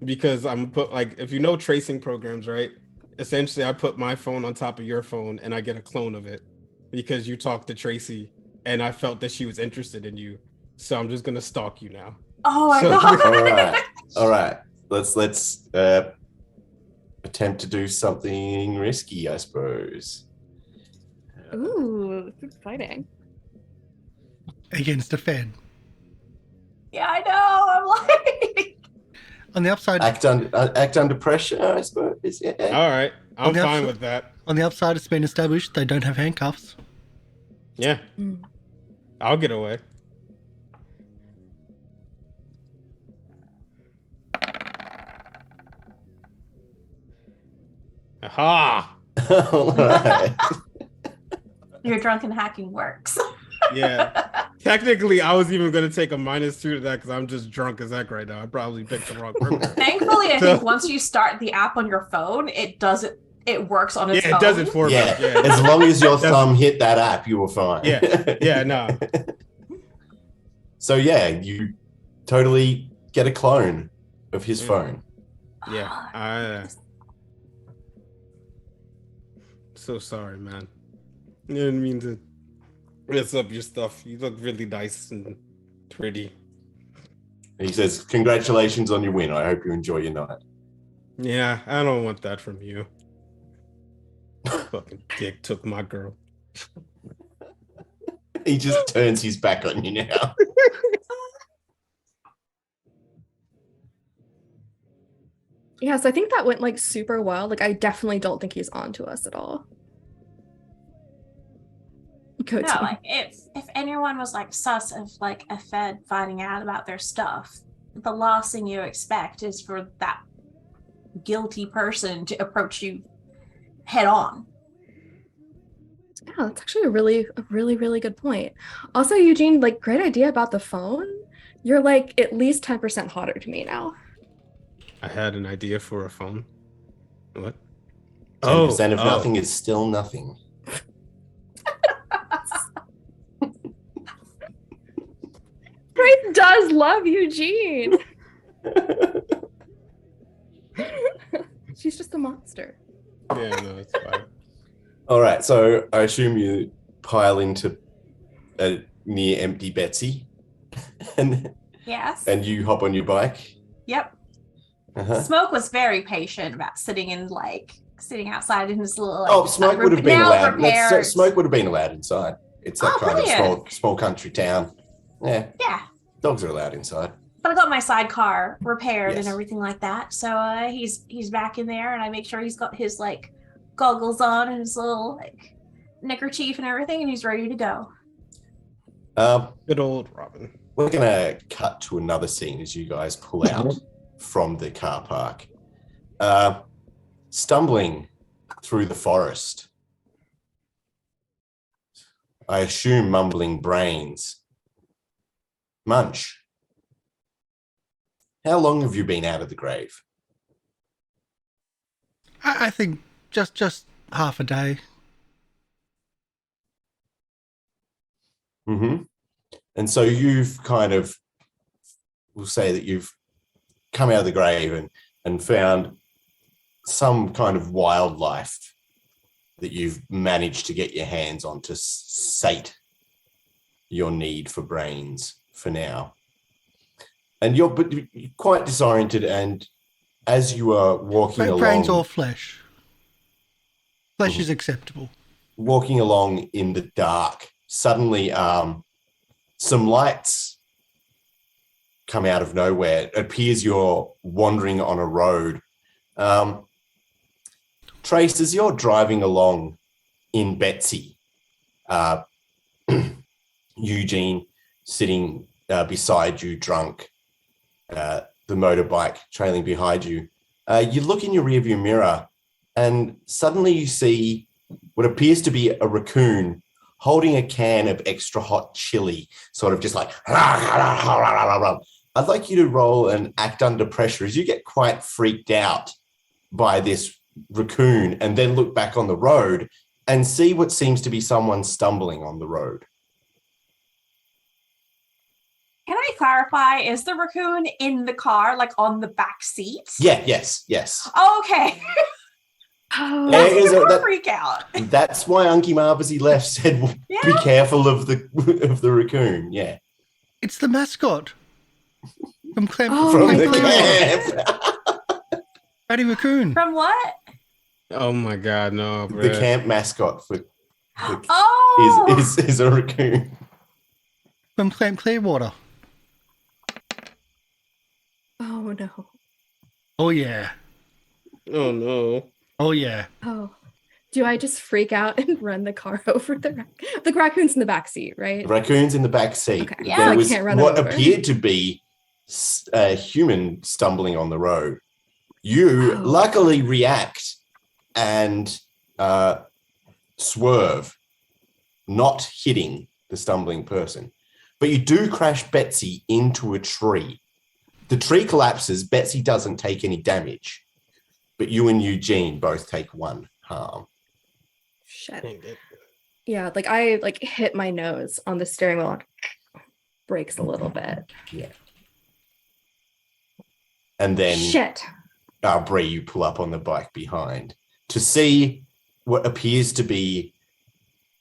because I'm put like if you know tracing programs, right? Essentially, I put my phone on top of your phone and I get a clone of it because you talked to Tracy and I felt that she was interested in you. So I'm just gonna stalk you now. Oh my god! All right. Let's attempt to do something risky, I suppose. Ooh, it's exciting. Against a Fed. Yeah, I know. I'm like. On the upside, Act under pressure, I suppose. Yeah. All right, I'm the fine upside- with that. on the upside, it's been established they don't have handcuffs. Yeah, I'll get away. Aha! All right. Your drunken hacking works. Yeah. Technically, I was even going to take a -2 to that because I'm just drunk as heck right now. I probably picked the wrong program. Thankfully, I think once you start the app on your phone, it does it. It works on its own. Yeah, it does it for me. Yeah. Yeah. As long as your thumb hit that app, you were fine. Yeah, no. So yeah, you totally get a clone of his phone. Yeah. So sorry, man. I didn't mean to mess up your stuff. You look really nice and pretty. He says, "Congratulations on your win. I hope you enjoy your night." Yeah, I don't want that from you. Fucking dick took my girl. He just turns his back on you now. Yeah, so I think that went like super well. Like I definitely don't think he's on to us at all. No, like if anyone was like sus of like a Fed finding out about their stuff, the last thing you expect is for that guilty person to approach you head on. Yeah, that's actually a really good point. Also, Eugene, like great idea about the phone. You're like at least 10% hotter to me now. I had an idea for a phone. What? 10% of nothing is still nothing. Grace does love Eugene. She's just a monster. Yeah, no, it's fine. All right, so I assume you pile into a near empty Betsy, and Yes. you hop on your bike. Yep. Uh-huh. Smoke was very patient about sitting outside in his little. Like, Smoke would have been now allowed. repaired. Smoke would have been allowed inside. It's that kind brilliant. of small country town. Yeah, Yeah. dogs are allowed inside. But I got my sidecar repaired Yes. and everything like that. So he's back in there, and I make sure he's got his like goggles on and his little like neckerchief and everything, and he's ready to go. Good old Robin. We're gonna cut to another scene as you guys pull out from the car park. stumbling through the forest. I assume mumbling brains. Munch, how long have you been out of the grave? I think just half a day. Mm-hmm. And so you've kind of, we'll say that you've come out of the grave and found some kind of wildlife that you've managed to get your hands on to sate your need for brains for now. And you're quite disoriented, and as you are walking along... Brains or flesh? Flesh is acceptable. Walking along in the dark, suddenly some lights come out of nowhere. It appears you're wandering on a road. Trace, as you're driving along in Betsy, Eugene sitting beside you drunk, the motorbike trailing behind you, you look in your rearview mirror and suddenly you see what appears to be a raccoon holding a can of extra hot chili, sort of just like, I'd like you to roll and act under pressure as you get quite freaked out by this raccoon and then look back on the road and see what seems to be someone stumbling on the road. Can I clarify? Is the raccoon in the car, like on the back seat? Yeah, yes. Okay. Oh, That's a freak out. That's why Unky Marbazy left said, be careful of the raccoon. Yeah. It's the mascot from Clem. Oh From my the God. camp. Paddy Raccoon. From what? Oh my God, no, bro. The camp mascot for Oh! is a raccoon. From Clem Clearwater. Oh no. Oh yeah. Oh no. Oh yeah. Oh. Do I just freak out and run the car over the raccoon's in the back seat, right? The raccoon's in the back seat. Okay. Yeah. There So I was can't run what over. appeared to be a human stumbling on the road. You Wow. luckily react and swerve, not hitting the stumbling person. But you do crash Betsy into a tree. The tree collapses. Betsy doesn't take any damage, but you and Eugene both take one harm. Shit. Dang it. Yeah, like I hit my nose on the steering wheel. Breaks a little bit. Yeah. And then, Shit. Bree, you pull up on the bike behind to see what appears to be,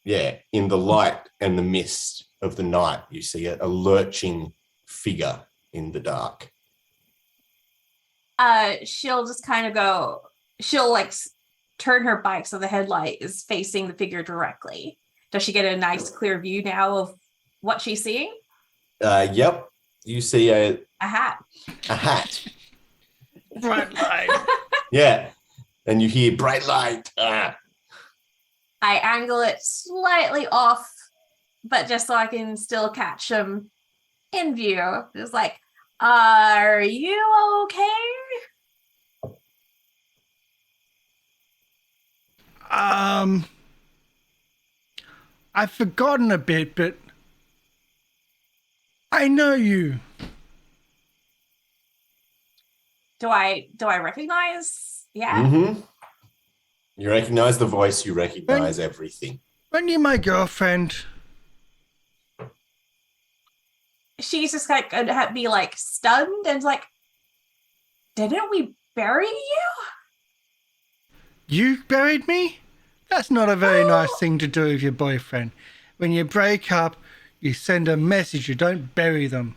in the light and the mist of the night, you see a lurching figure in the dark. She'll just kind of go, she'll like turn her bike so the headlight is facing the figure directly. Does she get a nice clear view now of what she's seeing? Yep. You see a hat. hat. Bright light. Yeah. And you hear bright light. I angle it slightly off, but just so I can still catch them in view. Just like, are you okay? I've forgotten a bit, but I know you. Do I recognize? Yeah. Mm-hmm. You recognize the voice, you recognize everything. Weren't you my girlfriend? She's just like gonna be like stunned and like, didn't we bury you? You buried me? That's not a very nice thing to do with your boyfriend. When you break up, you send a message, you don't bury them.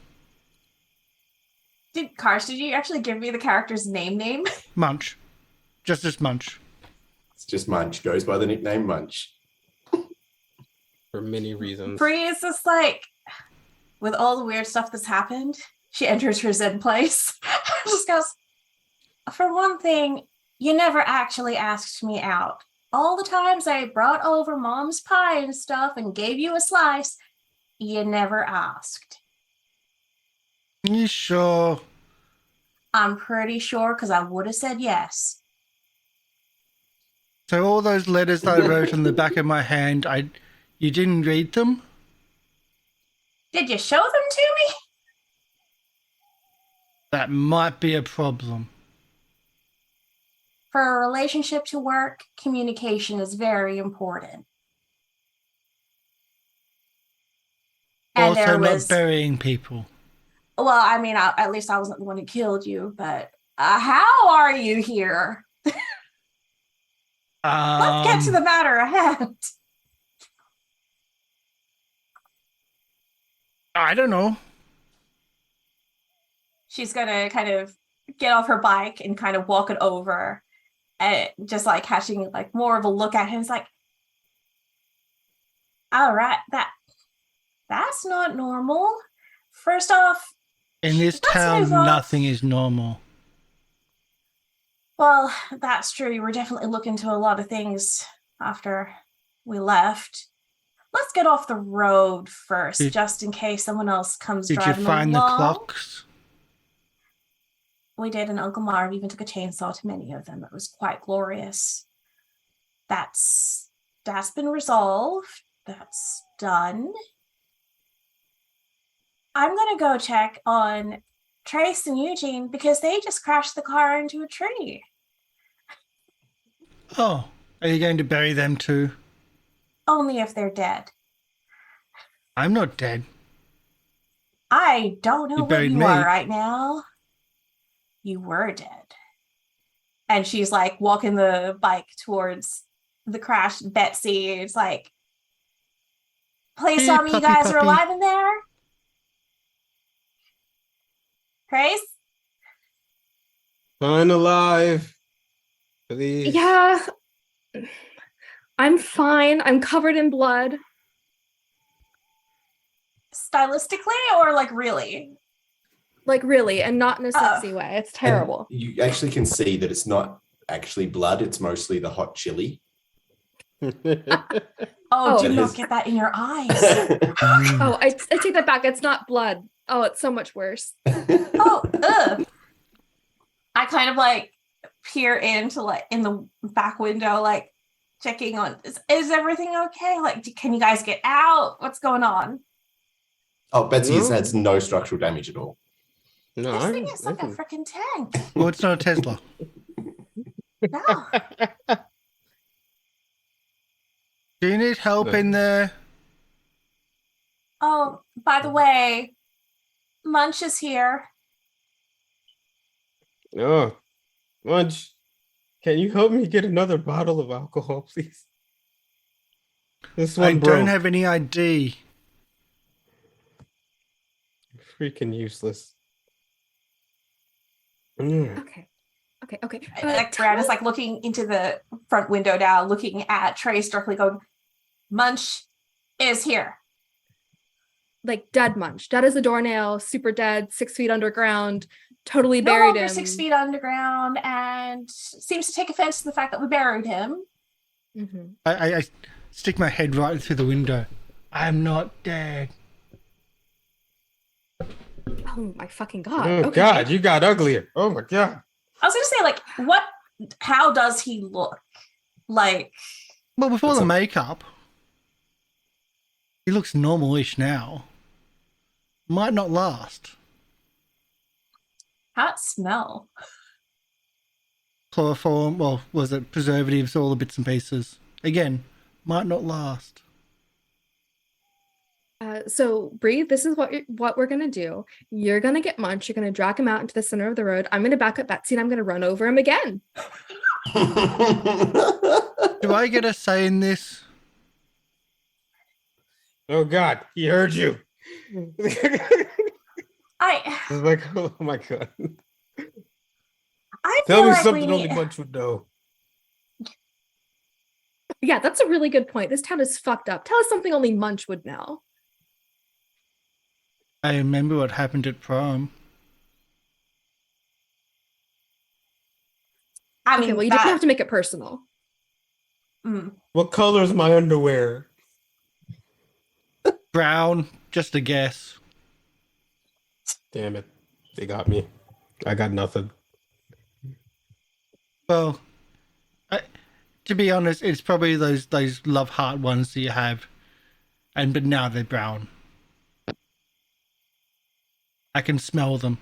Karsh, did you actually give me the character's name? Munch. Just as Munch. It's just Munch. Goes by the nickname Munch. For many reasons. Bree is just like, with all the weird stuff that's happened, she enters her Zen place. Just goes, for one thing, you never actually asked me out. All the times I brought over mom's pie and stuff and gave you a slice, you never asked. You sure? I'm pretty sure because I would have said yes. So all those letters that I wrote on the back of my hand, you didn't read them? Did you show them to me? That might be a problem. For a relationship to work, communication is very important. And Also, there was, not burying people. well, I mean, at least I wasn't the one who killed you, but how are you here? Let's get to the matter at hand. I don't know. She's gonna kind of get off her bike and kind of walk it over, and just like catching like more of a look at him. It's like, all right, that's not normal. First off, In this let's town, move on. nothing is normal. Well, that's true. You were definitely looking to a lot of things after we left. Let's get off the road first, just in case someone else comes Did you driving find along. the clocks? We did, and Uncle Marv even took a chainsaw to many of them. It was quite glorious. That's been resolved. That's done. I'm gonna go check on Trace and Eugene because they just crashed the car into a tree. Oh, are you going to bury them too? Only if they're dead. I'm not dead. I don't know You what buried you me. are right now. You were dead. And she's like walking the bike towards the crashed Betsy. It's like, please Hey, tell me you puppy, guys are puppy. alive in there. Trace? Fine alive. Please. Yeah, I'm fine. I'm covered in blood. Stylistically or like really? Like really, and not in a sexy way. It's And terrible. you actually can see that it's not actually blood, it's mostly the hot chili. Oh, Oh. do That not has- get that in your eyes. Oh, I take that back. It's not blood. Oh, it's so much worse. Oh, ugh. I kind of like peer into like in the back window, like checking on, is everything okay? Like, can you guys get out? What's going on? Oh, Betsy No. has no structural damage at all. No, This I thing is like a can- freaking tank. Well, it's not a Tesla. No. Do you need help in there? Oh, by the way, Munch is here. Oh, Munch, can you help me get another bottle of alcohol, please? This one I broke. don't have any ID. Freaking useless. Mm. Okay. Okay. Like Brad is like looking into the front window now, looking at Trace directly, going, Munch is here. Like dead Munch. Dead as a doornail, super dead, 6 feet underground, totally No buried longer him. 6 feet underground, and seems to take offense to the fact that we buried him. Mhm. I stick my head right through the window. I'm not dead. Oh my fucking god. Oh Okay. God, you got uglier. Oh my God. I was gonna say, like, how does he look? Like, Well, before It's the a- makeup, he looks normal-ish now. Might not last. how'd it smell? Chloroform, well, was it preservatives, all the bits and pieces. Again, might not last. So Bree, this is what we're gonna do. You're gonna get Munch. You're gonna drag him out into the center of the road. I'm gonna back up Betsy, and I'm gonna run over him again. Do I get a say in this? Oh God, he heard you. I Like, oh my God. I Tell feel me like something we only need, Munch would know. Yeah, that's a really good point. This town is fucked up. Tell us something only Munch would know. I remember what happened at prom. I Okay, mean, well, you that, didn't have to make it personal. What color is my underwear? Brown, just a guess. Damn it, they got me. I got nothing. Well, to be honest, it's probably those love heart ones that you have, but now they're brown. I can smell them.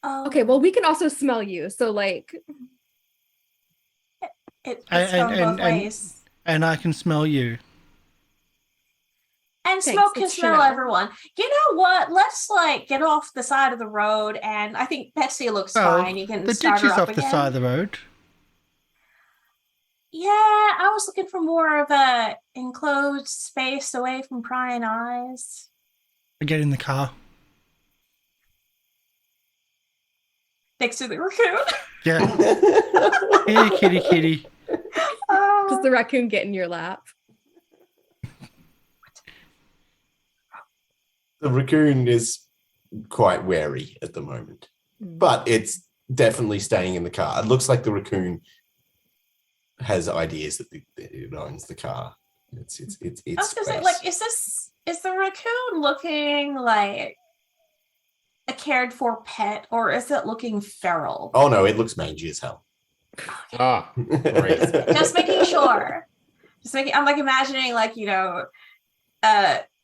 Oh, Okay, well, we can also smell you. So, like, it's and- from both ways. And I can smell you. And Thanks, smoke can that's smell Chanel. everyone. You know what? Let's like get off the side of the road, and I think Betsy looks fine. You can the start ditch her is up off again. the side of the road. Yeah, I was looking for more of a enclosed space away from prying eyes. I get in the car. Next to the raccoon. Yeah. Here, kitty, kitty. does the raccoon get in your lap? The raccoon is quite wary at the moment, but it's definitely staying in the car. It looks like the raccoon has ideas that it owns the car. It's I was gonna say, like, is the raccoon looking like a cared for pet, or is it looking feral? Oh no, it looks mangy as hell. Ah, great. Just making sure. I'm like imagining, like,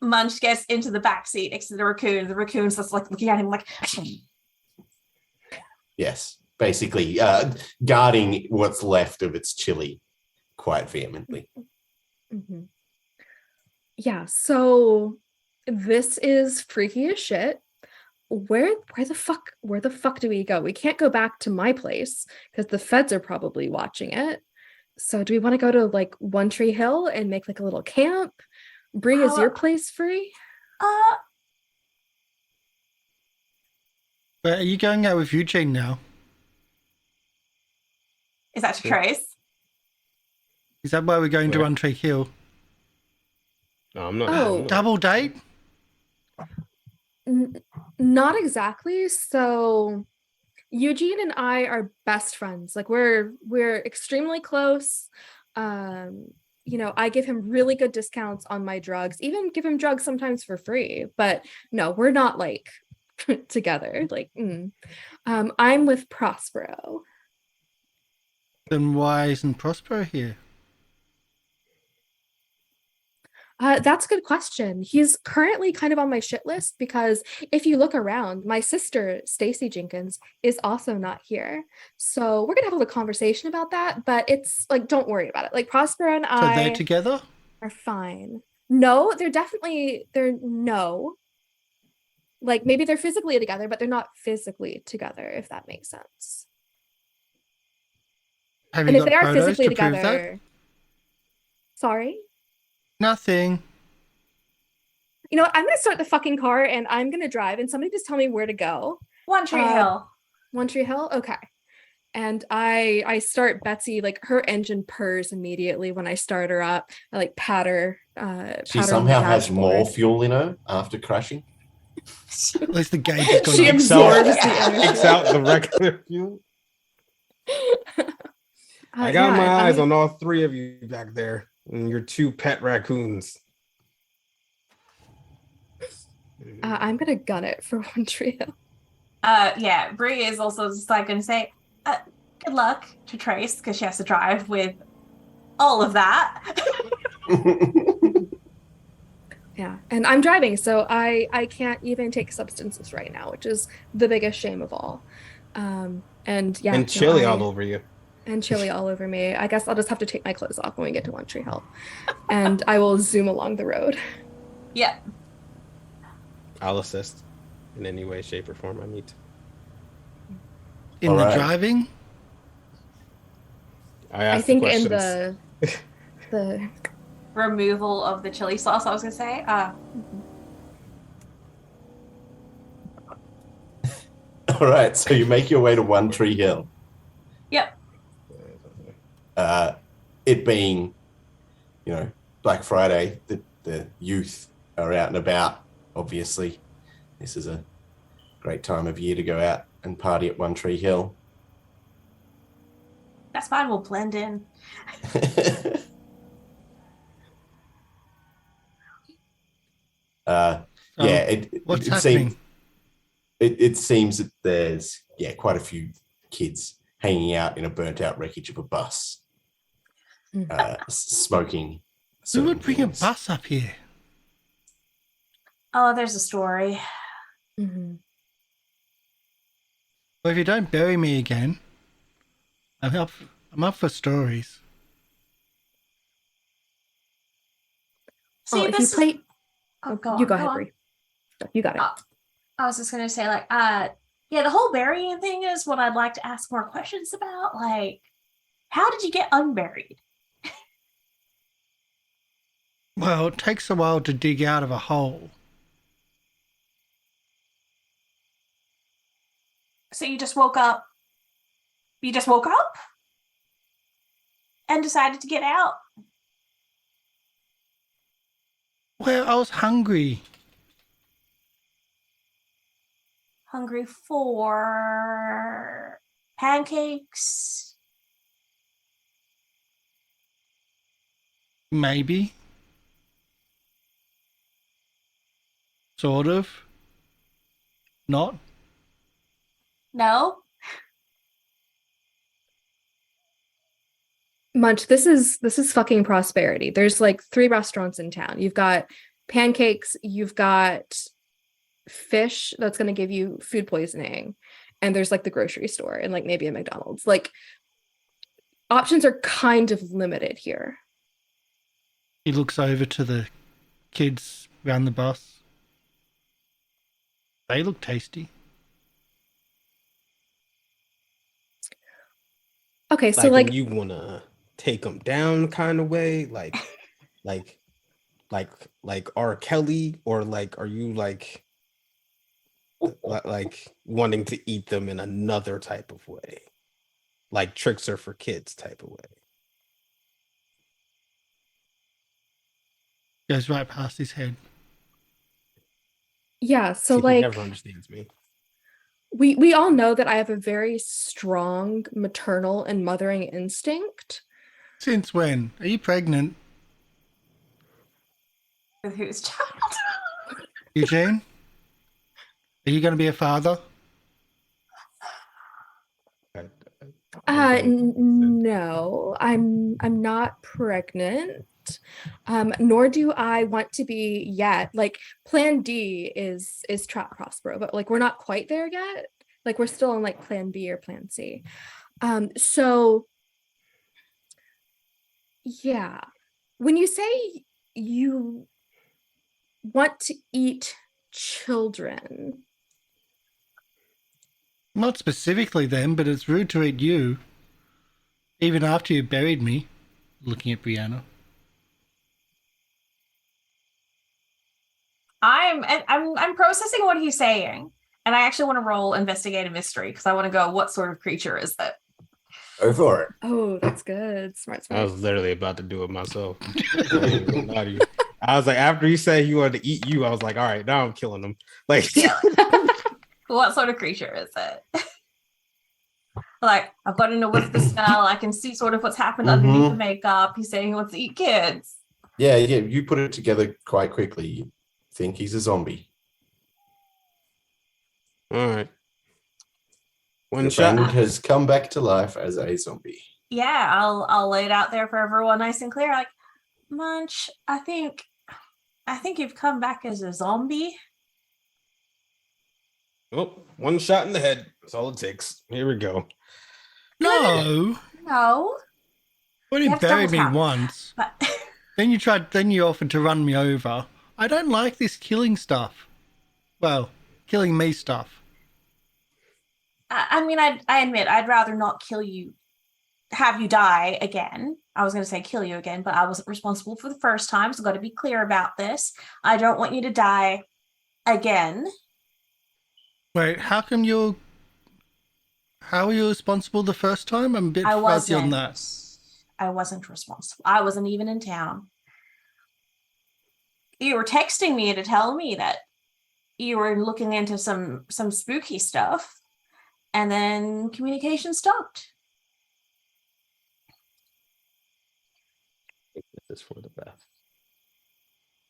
Munch gets into the back seat next to the raccoon. The raccoon's just like looking at him like, Yes, basically guarding what's left of its chili quite vehemently. Mm-hmm. Yeah, so this is freaky as shit. Where the fuck do we go? We can't go back to my place because the feds are probably watching it. So do we want to go to like One Tree Hill and make like a little camp? Bree, is your place free? But are you going out with Eugene now? is that to Trace? Is that why we're going to Where? One Tree Hill? No, I'm not. Oh. I'm not. Double date? Not exactly. So Eugene and I are best friends. Like we're extremely close. I give him really good discounts on my drugs, even give him drugs sometimes for free. But no, we're not like together. Like, I'm with Prospero. Then why isn't Prospero here? That's a good question. He's currently kind of on my shit list because if you look around, my sister, Stacy Jenkins, is also not here. So we're going to have a little conversation about that, but it's like, don't worry about it. Like Prospero and So I they're together? are fine. No, no. Like maybe they're physically together, but they're not physically together, if that makes sense. Have And you if they got are photos physically to prove that? together, sorry. Nothing. You know what? I'm going to start the fucking car and I'm going to drive and somebody just tell me where to go. One Tree Hill. One Tree Hill? Okay. And I start Betsy, like her engine purrs immediately when I start her up. I like pat her. She pat her on the somehow has dashboard. more fuel in her after crashing. At least the gauge has gone She up. absorbs the Takes energy. out the regular fuel. I got my eyes on all three of you back there, and your two pet raccoons. I'm gonna gun it for One Tree Hill. Yeah, Bree is also just like going to say, good luck to Trace because she has to drive with all of that. Yeah, and I'm driving, so I can't even take substances right now, which is the biggest shame of all. And yeah, And chili all over you. And chili all over me. I guess I'll just have to take my clothes off when we get to One Tree Hill, and I will zoom along the road. Yeah. I'll assist in any way, shape, or form I need to. In All the right. driving? I think the in questions. the Removal of the chili sauce, I was going to say. All right, so you make your way to One Tree Hill. Yep. It being, Black Friday, the youth are out and about, obviously. This is a great time of year to go out and party at One Tree Hill. That's fine. We'll blend in. Yeah, What's it happening? it seems that there's quite a few kids hanging out in a burnt out wreckage of a bus, smoking. Who would bring things. a bus up here? Oh, there's a story. Mhm. Well, if you don't bury me again, I'm up for stories. See, If you this play, Oh, you go ahead, on. Bree. You got it. I was just gonna say, like, yeah, the whole burying thing is what I'd like to ask more questions about. Like, how did you get unburied? Well, it takes a while to dig out of a hole. So you just woke up. You just woke up and decided to get out. Well, I was hungry. Hungry for pancakes. Maybe. Sort of. Not. No. Munch, this is fucking prosperity. There's like 3 restaurants in town. You've got pancakes, you've got fish that's going to give you food poisoning, and there's like the grocery store and like maybe a McDonald's. Like, options are kind of limited here. He looks over to the kids around the bus. They look tasty. Okay, so like like you wanna take them down kind of way, like R. Kelly, or like are you like wanting to eat them in another type of way, like tricks are for kids type of way? Goes right past his head. yeah, so See, he like never understands me. we all know that I have a very strong maternal and mothering instinct. Since when? Are you pregnant, With whose child? Eugene? Are you going to be a father? No, I'm not pregnant. Nor do I want to be yet. Like, plan D is Trap Prospero, but like we're not quite there yet. Like, we're still on like plan B or plan C. So yeah, when you say you want to eat children, Not specifically them, but it's rude to eat you. Even after you buried me. Looking at Brianna. I'm processing what he's saying, and I actually want to roll investigate a mystery because I want to go, what sort of creature is that? Go for it. oh, that's good. Smart. I was literally about to do it myself. I ain't gonna lie to you. I was like, after you said he wanted to eat you, I was like, all right, now I'm killing him. Like, What sort of creature is it? Like, I've got to know what's the smell. I can see sort of what's happened underneath the makeup. He's saying he wants to eat kids. Yeah, you put it together quite quickly. You think he's a zombie. all right. One Your shot. friend has come back to life as a zombie. Yeah, I'll lay it out there for everyone nice and clear. Like, Munch, I think you've come back as a zombie. Oh, one shot in the head. That's all it takes. Here we go. No! No. Well, You you have to buried me double tap. once. But Then you offered to run me over. I don't like this killing stuff. Well, killing me stuff. I mean, I admit I'd rather not kill you, have you die again. I was going to say kill you again, but I wasn't responsible for the first time, so I've got to be clear about this. I don't want you to die again. Wait, how were you responsible the first time? I'm a bit I fuzzy on wasn't. that. I wasn't responsible. I wasn't even in town. You were texting me to tell me that you were looking into some spooky stuff, and then communication stopped. This is for the best.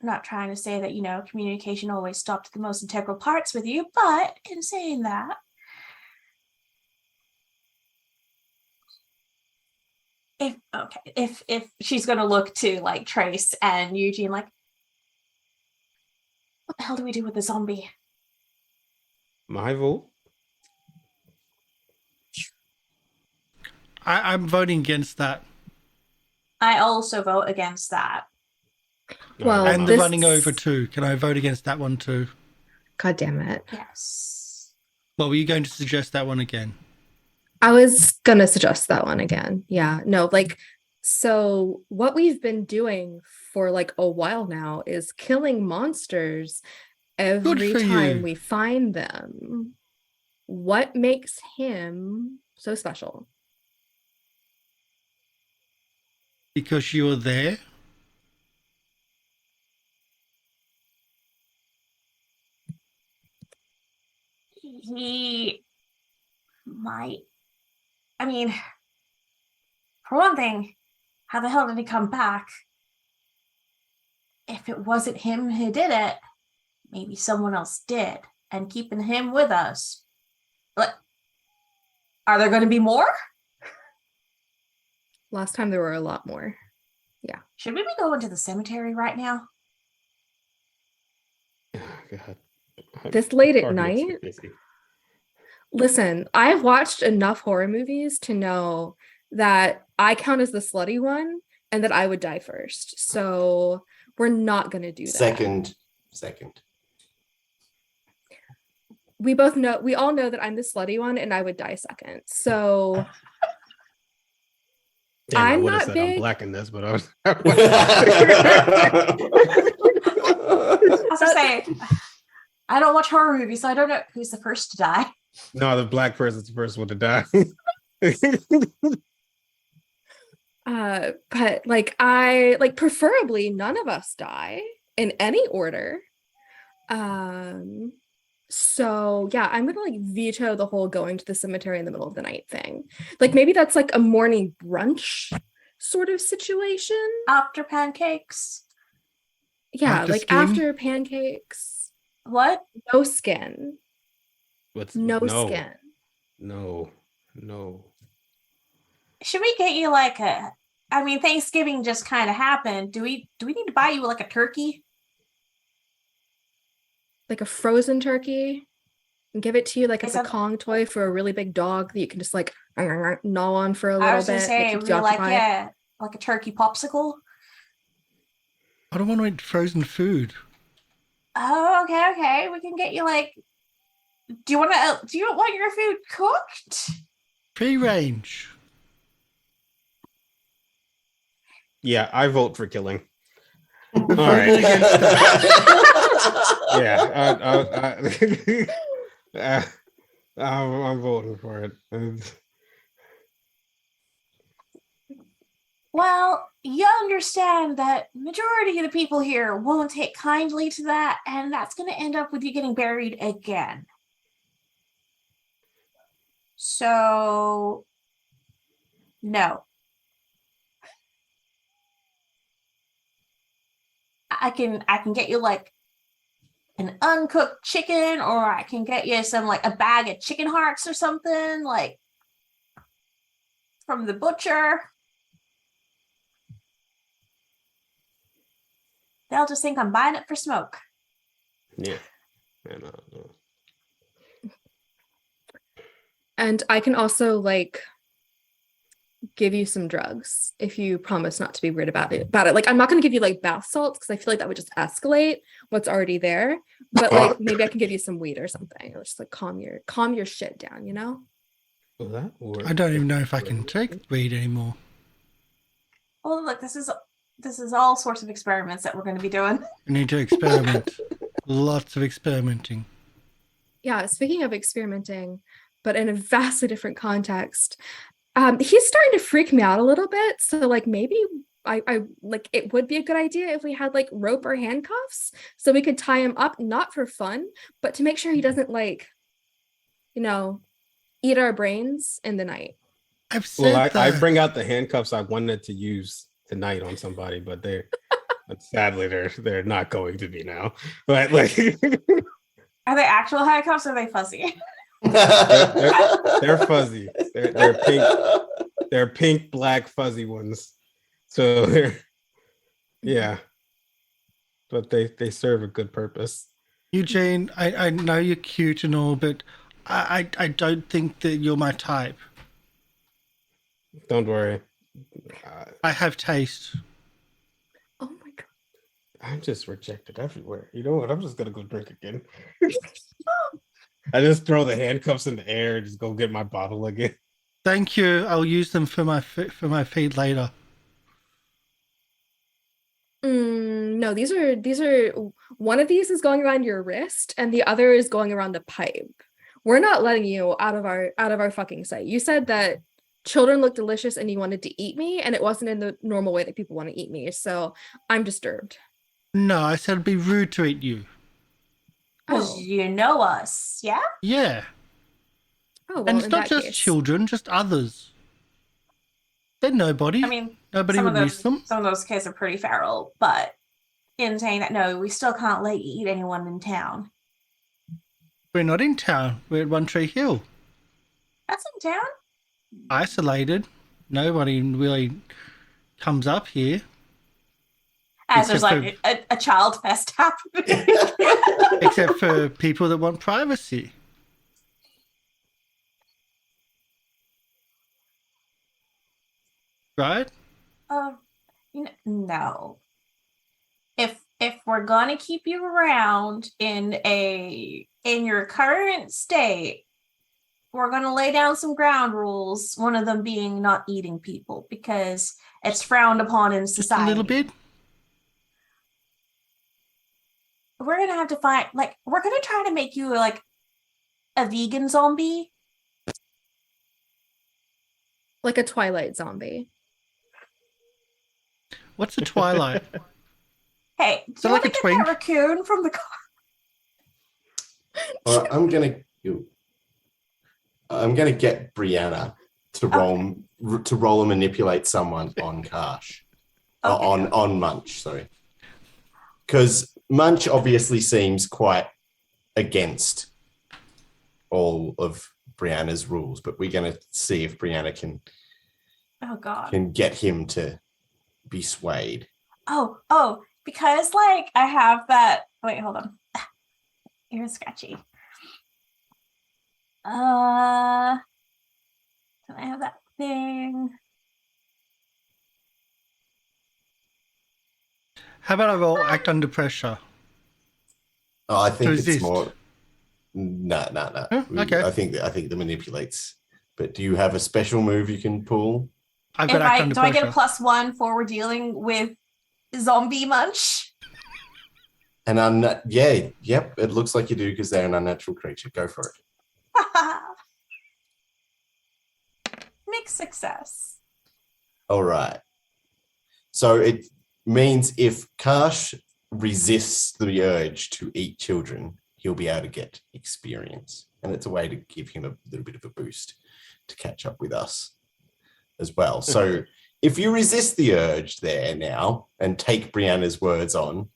not trying to say that, communication always stopped at the most integral parts with you, but in saying that, if she's gonna look to like Trace and Eugene, like, what the hell do we do with the zombie? My vote. I'm voting against that. I also vote against that. Well, And the this- running over too. Can I vote against that one too? God damn it. Yes. Well, were you going to suggest that one again? I was gonna suggest that one again. Yeah, no, like, so what we've been doing for like a while now is killing monsters every for time you. we find them. What makes him so special? Because you were there? He might. I mean, for one thing, how the hell did he come back? If it wasn't him who did it, maybe someone else did, and keeping him with us. But are there going to be more? Last time there were a lot more. Should we be going to the cemetery right now? God. This late at Hard to night? get busy. Listen, I've watched enough horror movies to know that I count as the slutty one and that I would die first. So we're not going to do that. Second. We all know that I'm the slutty one and I would die second. So Damn, I I'm would have not said big. I'm black in this, but I was. I was gonna say, I don't watch horror movies, so I don't know who's the first to die. No, the black person's the first one to die. But like I like preferably none of us die in any order. So yeah, I'm gonna like veto the whole going to the cemetery in the middle of the night thing. Like maybe that's like a morning brunch sort of situation. After pancakes. Yeah, After like skin? after pancakes, What? no skin, What's no no, skin. no. Should we get you like Thanksgiving just kind of happened. Do we need to buy you like a turkey? Like a frozen turkey and give it to you like it's a Is that- Kong toy for a really big dog that you can just like gnaw on for a I little was gonna bit. say, That keeps we you like occupied. like a turkey popsicle. I don't want to eat frozen food. Oh, okay. We can get you like. Do you want your food cooked? Free range. Yeah, I vote for killing. I'm All voting right. against that. Yeah, I'm voting for it. Well, you understand that majority of the people here won't take kindly to that, and that's going to end up with you getting buried again. So, no. I can get you like an uncooked chicken, or I can get you some like a bag of chicken hearts or something like from the butcher. They'll just think I'm buying it for smoke. Yeah. No. And I can also like give you some drugs if you promise not to be weird about it. Like I'm not going to give you like bath salts because I feel like that would just escalate what's already there. But like maybe I can give you some weed or something. It'll just like calm your shit down, you know? Will that work? I don't even know if I can take weed anymore. Oh, look, this is all sorts of experiments that we're going to be doing. We need to experiment. Lots of experimenting. Yeah, speaking of experimenting, but in a vastly different context, he's starting to freak me out a little bit. So like maybe I like it would be a good idea if we had like rope or handcuffs so we could tie him up, not for fun, but to make sure he doesn't like, eat our brains in the night. I've said Well, I that. bring out the handcuffs I wanted to use tonight on somebody, but But sadly, they're not going to be now. But like, Are they actual handcuffs or are they fuzzy? they're fuzzy. They're pink. They're pink, black, fuzzy ones. So they're yeah, but they serve a good purpose. Eugene, I know you're cute and all, but I don't think that you're my type. Don't worry. I have taste. Oh my god. I'm just rejected everywhere. You know what? I'm just gonna go drink again. I just throw the handcuffs in the air and just go get my bottle again. Thank you. I'll use them for my feet later. No, these are one of these is going around your wrist and the other is going around the pipe. We're not letting you out of our fucking sight. You said that children look delicious and you wanted to eat me, and it wasn't in the normal way that people want to eat me. So I'm disturbed. No, I said it'd be rude to eat you. Because Oh. you know us, yeah? Yeah. Oh, well, And it's in not that just case. children, just others. They're nobody. I mean, Nobody some would of miss them. some of those kids are pretty feral, but in saying that, no, we still can't let you eat anyone in town. We're not in town. We're at One Tree Hill. That's in town. Isolated. Nobody really comes up here. As there's Except like a child fest happening. Except for people that want privacy. Right? No. If we're gonna keep you around in your current state, we're gonna lay down some ground rules. One of them being not eating people because it's frowned upon in Just society. a little bit. We're gonna have to find we're gonna try to make you like a vegan zombie. Like a Twilight zombie. What's a twilight? Hey, do So you like want a to get that twink? raccoon from the car? All right, I'm gonna get Brianna to roll and manipulate someone on Karsh. Okay. On Munch, sorry. Because Munch obviously seems quite against all of Brianna's rules, but we're gonna see if Brianna Oh God. can get him to be swayed. Oh, because like I have that. Wait, hold on. You're scratchy. Can I have that thing? How about I roll act under pressure? Oh, I think To it's resist. more. No. Huh? Okay. I think the manipulates. But do you have a special move you can pull? I've got act under Do I pressure. get a +1 for we're dealing with zombie Munch? Yep. It looks like you do because they're an unnatural creature. Go for it. Mixed success. All right. So it means if Karsh resists the urge to eat children, he'll be able to get experience. And it's a way to give him a little bit of a boost to catch up with us as well. So if you resist the urge there now and take Brianna's words on,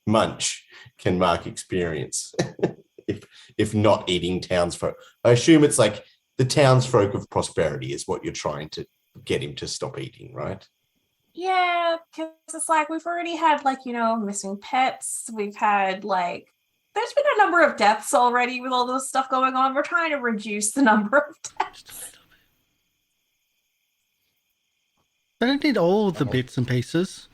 Munch can mark experience. if not eating townsfolk. I assume it's like the townsfolk of prosperity is what you're trying to get him to stop eating, right? Yeah, because it's like we've already had missing pets. We've had there's been a number of deaths already with all this stuff going on. We're trying to reduce the number of deaths. I don't need all the bits and pieces.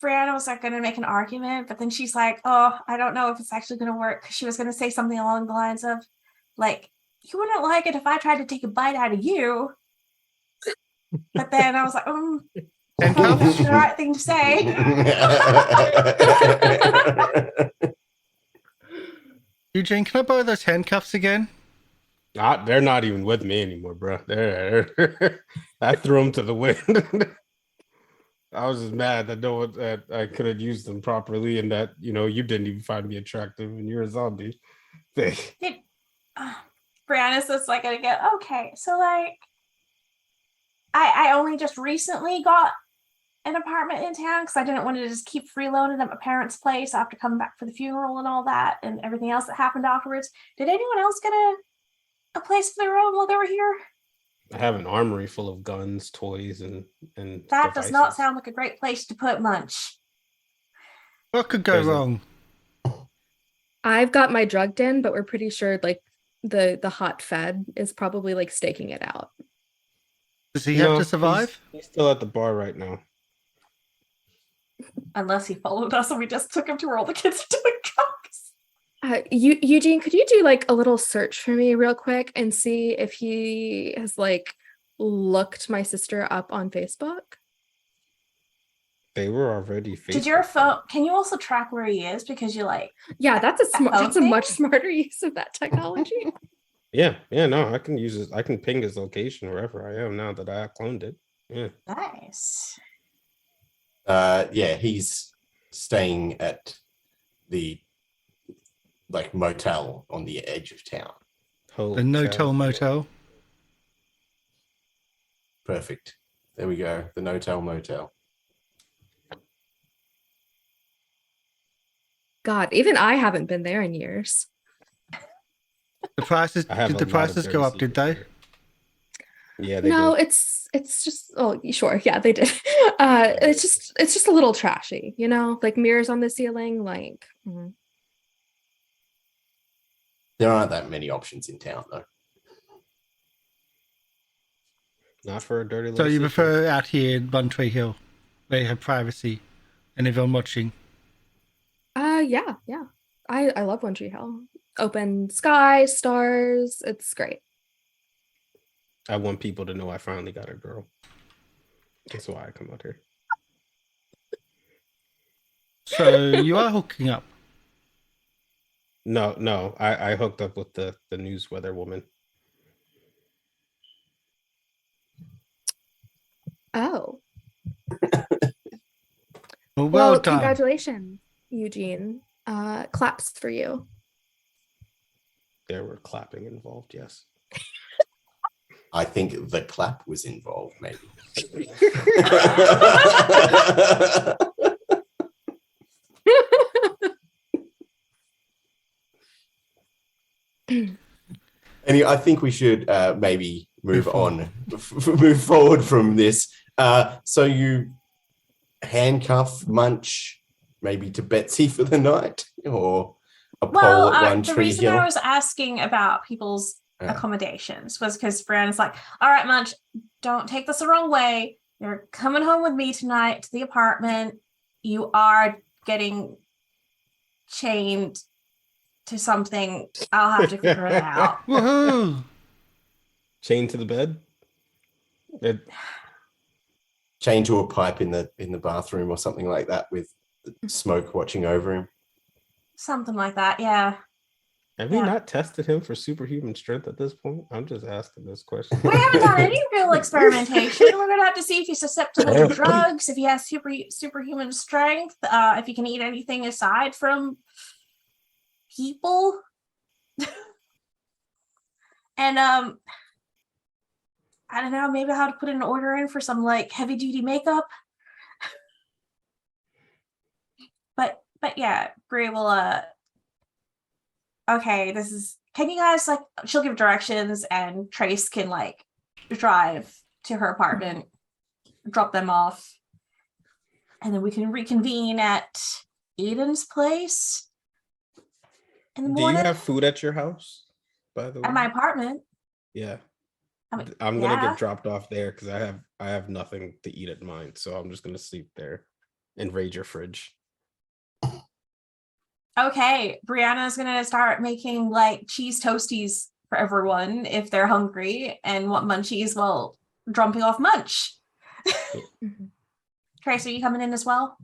Brianna was going to make an argument, but then she's like, oh, I don't know if it's actually going to work. She was going to say something along the lines of, you wouldn't like it if I tried to take a bite out of you. But then I was like, I don't know if that's the right thing to say. Eugene, can I borrow those handcuffs again? They're not even with me anymore, bro. I threw them to the wind. I was just mad that I could have used them properly, and that you didn't even find me attractive, and you're a zombie. Brianna, Brianna's just like gonna go, okay, so like I only just recently got an apartment in town because I didn't want to just keep freeloading at my parents' place after coming back for the funeral and all that and everything else that happened afterwards. Did anyone else get a place of their own while they were here? I have an armory full of guns, toys, and That does not devices. sound like a great place to put Munch. What could go There's a- wrong? I've got my drug den, but we're pretty sure like the hot fed is probably like staking it out. Does he No, have to survive? He's still at the bar right now. Unless he followed us and we just took him to where all the kids are doing drugs. Eugene, could you do like a little search for me real quick and see if he has like looked my sister up on Facebook? They were already Did your Facebook phone? Can you also track where he is because you like? Yeah, that's a phone much thing? smarter use of that technology. Yeah, no, I can use it. I can ping his location wherever I am now that I cloned it. Yeah. Nice. Yeah, he's staying at the like motel on the edge of town. The no-tell motel. Perfect. There we go. The no-tell motel. God, even I haven't been there in years. The prices I have did a the lot prices of go dirty up? Did they? secrets there. Yeah, they No, did. it's just sure, yeah, they did. It's just a little trashy, you know, like mirrors on the ceiling, like There aren't that many options in town, though. Not for a dirty So little you secret. prefer out here in One Tree Hill, where you have privacy and everyone watching? yeah. I love One Tree Hill. Open sky, stars, it's great. I want people to know I finally got a girl. That's why I come out here. So you are hooking up. No, I hooked up with the news weather woman. Oh. Well done. Congratulations, Eugene. Claps for you. There were clapping involved, yes. I think the clap was involved, maybe. Anyway, I think we should maybe move forward from this. So you handcuff Munch maybe to Betsy for the night, or a pole at One The Tree reason Hill? I was asking about people's accommodations was because Brianna's like, all right, Munch, don't take this the wrong way. You're coming home with me tonight to the apartment. You are getting chained to something. I'll have to figure it out. Woohoo! Chained to the bed? Chained to a pipe in the bathroom or something like that, with the smoke watching over him. Something like that, yeah. Have we not tested him for superhuman strength at this point? I'm just asking this question. We haven't done any real experimentation. We're gonna have to see if he's susceptible to drugs, if he has superhuman strength, if he can eat anything aside from people. And I don't know, maybe how to put an order in for some like heavy duty makeup. But yeah, Brie will okay, can you guys like, she'll give directions and Trace can like drive to her apartment, drop them off, and then we can reconvene at Eden's place in the Do morning. you have food at your house, by the way? At my apartment. Yeah. I mean, I'm gonna yeah. get dropped off there because I have nothing to eat at mine, so I'm just gonna sleep there and raid your fridge. Okay, Brianna's gonna start making like cheese toasties for everyone if they're hungry and want munchies while dropping off Munch. Trace, are you coming in as well?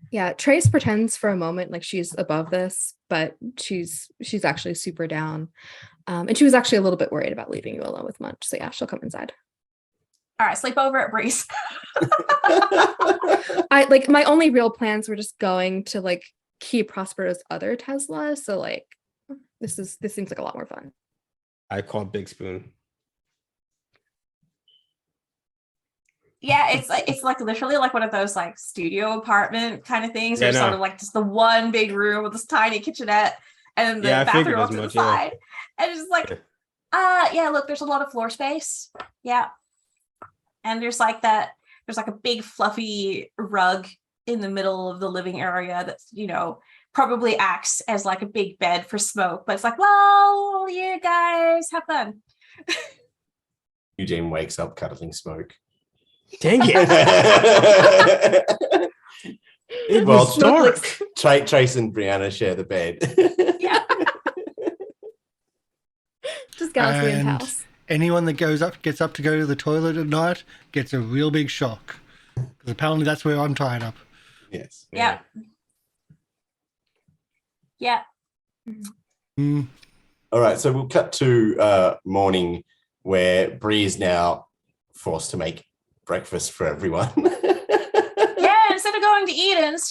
Yeah, Trace pretends for a moment like she's above this, but she's actually super down. And she was actually a little bit worried about leaving you alone with Munch. So yeah, she'll come inside. All right, sleep over at Bree's. I like, my only real plans were just going to like Key Prospero's other Tesla. So like this seems like a lot more fun. I call Big Spoon. Yeah, it's like literally like one of those like studio apartment kind of things, Yeah, or sort no. of like just the one big room with this tiny kitchenette and the Yeah, I figured bathroom as off to the much, yeah. side. And it's just like, yeah, look, there's a lot of floor space. Yeah. And there's like a big fluffy rug in the middle of the living area that's, you know, probably acts as like a big bed for smoke, but it's like, well, you guys have fun. Eugene wakes up cuddling smoke. Dang it. It Well, was dark. Trace and Brianna share the bed. Yeah. Just Galaxy and And Pals. anyone that gets up to go to the toilet at night gets a real big shock. Because apparently that's where I'm tied up. Yes. Yeah. Yeah. Mm. All right, so we'll cut to morning where Bree is now forced to make breakfast for everyone. Yeah, instead of going to Eden's,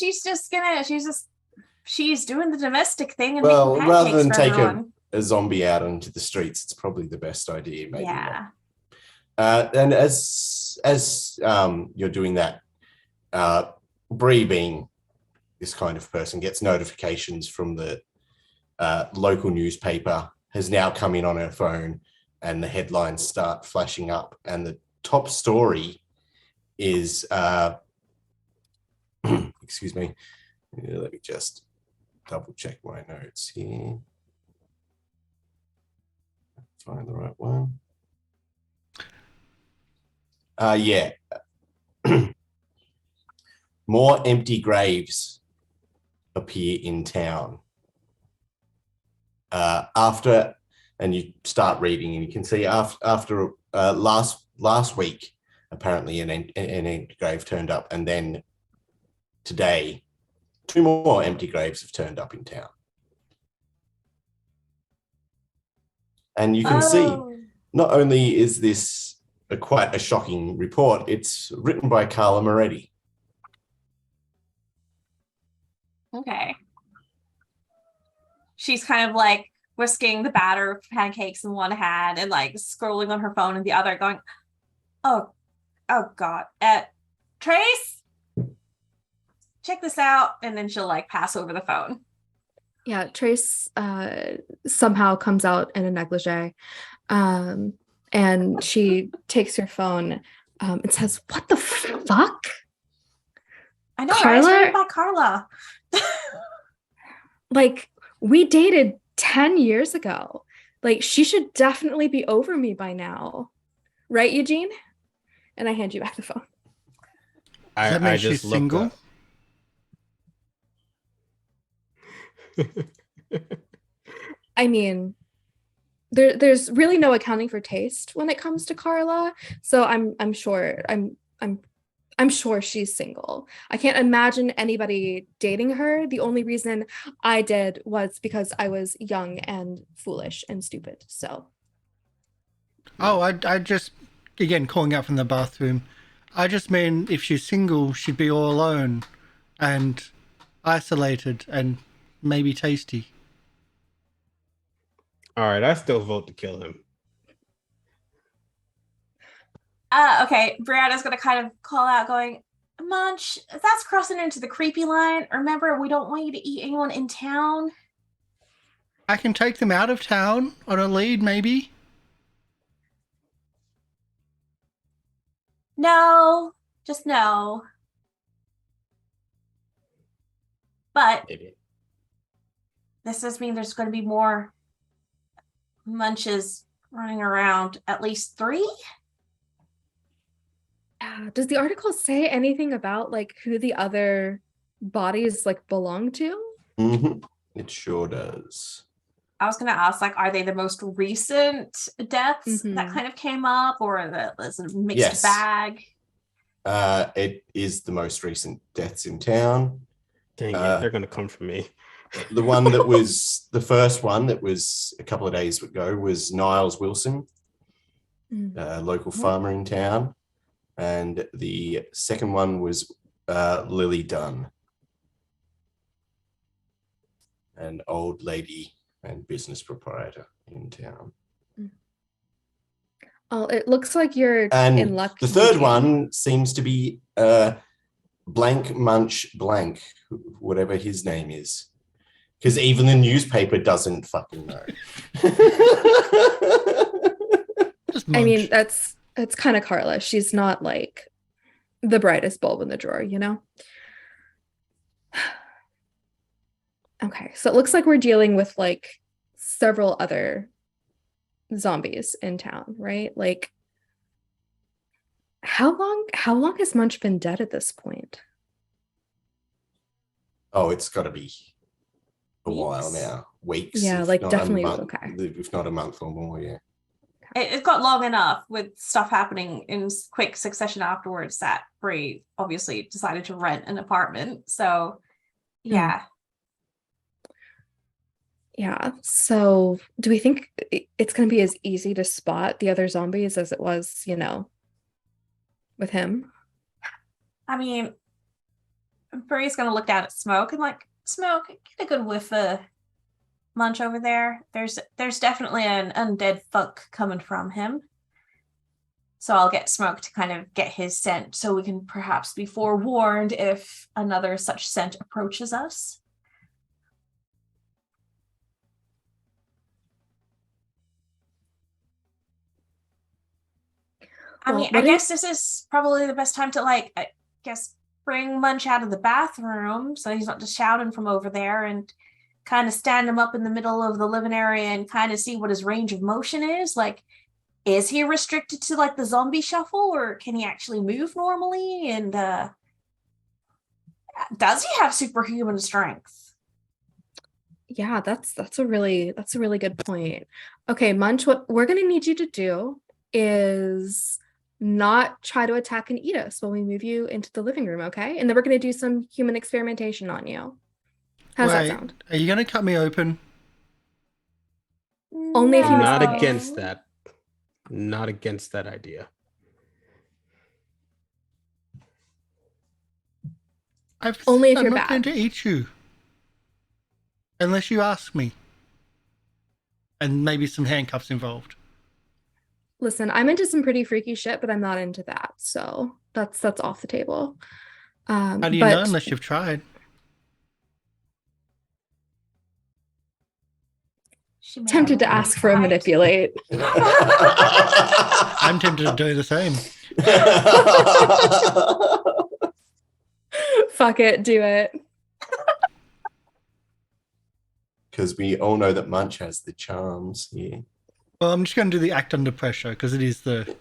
she's doing the domestic thing and Well, making rather pancakes than for take everyone. a zombie out into the streets, it's probably the best idea. Maybe. Yeah. And as you're doing that, Bree, being this kind of person, gets notifications from the local newspaper, has now come in on her phone, and the headlines start flashing up. And the top story is, excuse me, let me just double check my notes here. Find the right one. Yeah. More empty graves appear in town. After, and you start reading, and you can see after last week, apparently an empty grave turned up, and then today, 2 more empty graves have turned up in town. And you can see, not only is this quite a shocking report, it's written by Carla Moretti. Okay. She's kind of like whisking the batter of pancakes in one hand and like scrolling on her phone in the other, going, oh God. Trace, check this out. And then she'll like pass over the phone. Yeah, Trace somehow comes out in a negligee, and she takes her phone and says, "What the fuck?" I know, Carla? right? It's written by Carla. Like, we dated 10 years ago. Like, she should definitely be over me by now. Right, Eugene? And I hand you back the phone. Does that mean I she's just looked single? up. I mean, there's really no accounting for taste when it comes to Carla. So I'm sure she's single. I can't imagine anybody dating her. The only reason I did was because I was young and foolish and stupid. So. Oh, I just, again, calling out from the bathroom. I just mean if she's single, she'd be all alone and isolated and maybe tasty. All right, I still vote to kill him. Okay, Brianna's gonna kind of call out, going, Munch, that's crossing into the creepy line. Remember, we don't want you to eat anyone in town. I can take them out of town on a lead, maybe. No, just no. But Maybe. this does mean there's going to be more Munches running around, at least 3. Does the article say anything about like who the other bodies like belong to? Mm-hmm. It sure does. I was going to ask, like, are they the most recent deaths that kind of came up, or is it a mixed bag? It is the most recent deaths in town. Dang it, they're gonna come for me. The one that was the first one that was a couple of days ago was Niles Wilson, a local farmer in town. And the second one was Lily Dunn, an old lady and business proprietor in town. Oh, it looks like you're And in luck. the third Eugene. one seems to be blank Munch blank, whatever his name is. Because even the newspaper doesn't fucking know. Just I mean, Munch. that's kind of Carla. She's not like the brightest bulb in the drawer, you know? Okay, so it looks like we're dealing with like several other zombies in town, right? Like how long has Munch been dead at this point? Oh, it's got to be a while Weeks? now. Weeks. Yeah, if like not definitely a month, okay. if not a month or more, yeah. It got long enough with stuff happening in quick succession afterwards that Bree obviously decided to rent an apartment. So, yeah. Yeah. So do we think it's going to be as easy to spot the other zombies as it was, you know, with him? I mean, Bree's gonna look down at Smoke and like, Smoke, get a good whiff of Munch over there. There's definitely an undead fuck coming from him. So I'll get Smoke to kind of get his scent so we can perhaps be forewarned if another such scent approaches us. I mean, I guess this is probably the best time to like, I guess, bring Munch out of the bathroom so he's not just shouting from over there, and kind of stand him up in the middle of the living area and kind of see what his range of motion is. Like, is he restricted to like the zombie shuffle, or can he actually move normally? And does he have superhuman strength? Yeah, that's a really good point. Okay, Munch, what we're gonna need you to do is not try to attack and eat us when we move you into the living room, okay? And then we're gonna do some human experimentation on you. How's that sound? Are you going to cut me open? Only if you Not misbehave. against that. Not against that idea. Only if I'm you're not bad. going to eat you. Unless you ask me. And maybe some handcuffs involved. Listen, I'm into some pretty freaky shit, but I'm not into that. So that's off the table. How do you know unless you've tried? Tempted to ask for a manipulate. I'm tempted to do the same. Fuck it, do it. Because we all know that Munch has the charms here. Well, I'm just going to do the act under pressure because it is the...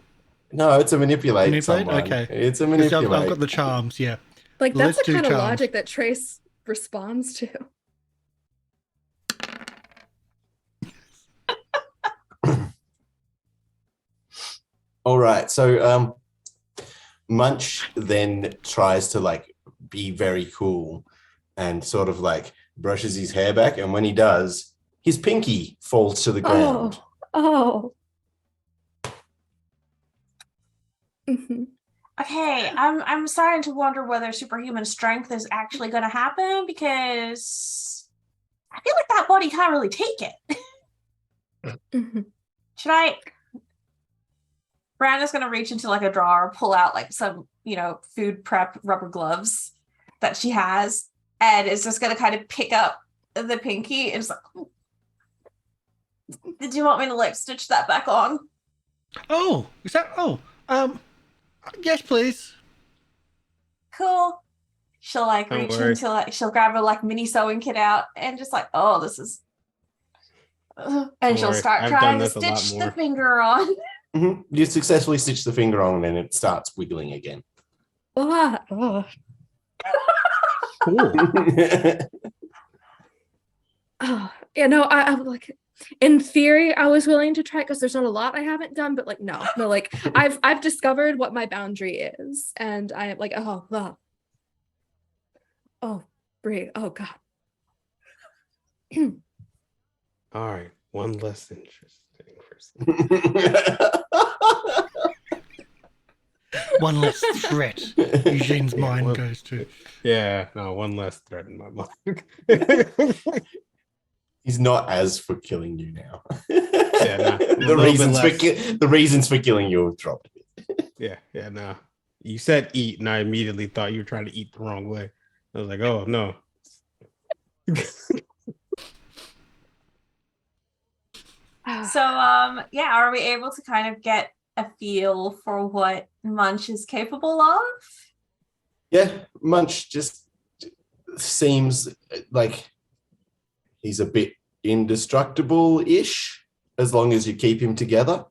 No, it's a manipulate. Manipulate? Someone. Okay. It's a manipulate. I've got the charms, yeah. Like, that's Let's the do kind of charms. logic that Trace responds to. All right. So Munch then tries to like be very cool and sort of like brushes his hair back. And when he does, his pinky falls to the ground. Oh. Mm-hmm. Okay, I'm starting to wonder whether superhuman strength is actually going to happen, because I feel like that body can't really take it. Mm-hmm. Should I? Brandon's going to reach into like a drawer, pull out like some, food prep rubber gloves that she has, and is just going to kind of pick up the pinky and just like, did you want me to like stitch that back on? Oh, is that... Oh, yes, please. Cool. She'll like Don't reach worry. into like, she'll grab her like mini sewing kit out and just like, oh, this is, and Don't she'll worry. start I've trying done to this a lot stitch more. the finger on. Mhm. You successfully stitch the finger on and it starts wiggling again. Oh. Cool. Oh. Yeah, no, I'm like, in theory, I was willing to try because there's not a lot I haven't done, but like, no, like I've discovered what my boundary is, and I'm like, oh, Brie, oh God. All right. One less interesting person. One less threat Eugene's Yeah, mind well- goes to. Yeah, no, one less threat in my mind. He's not as for killing you now. Yeah, nah. The reasons for killing you have dropped. Yeah, no. You said eat, and I immediately thought you were trying to eat the wrong way. I was like, oh no. So, yeah, are we able to kind of get a feel for what Munch is capable of? Yeah, Munch just seems like he's a bit indestructible-ish as long as you keep him together.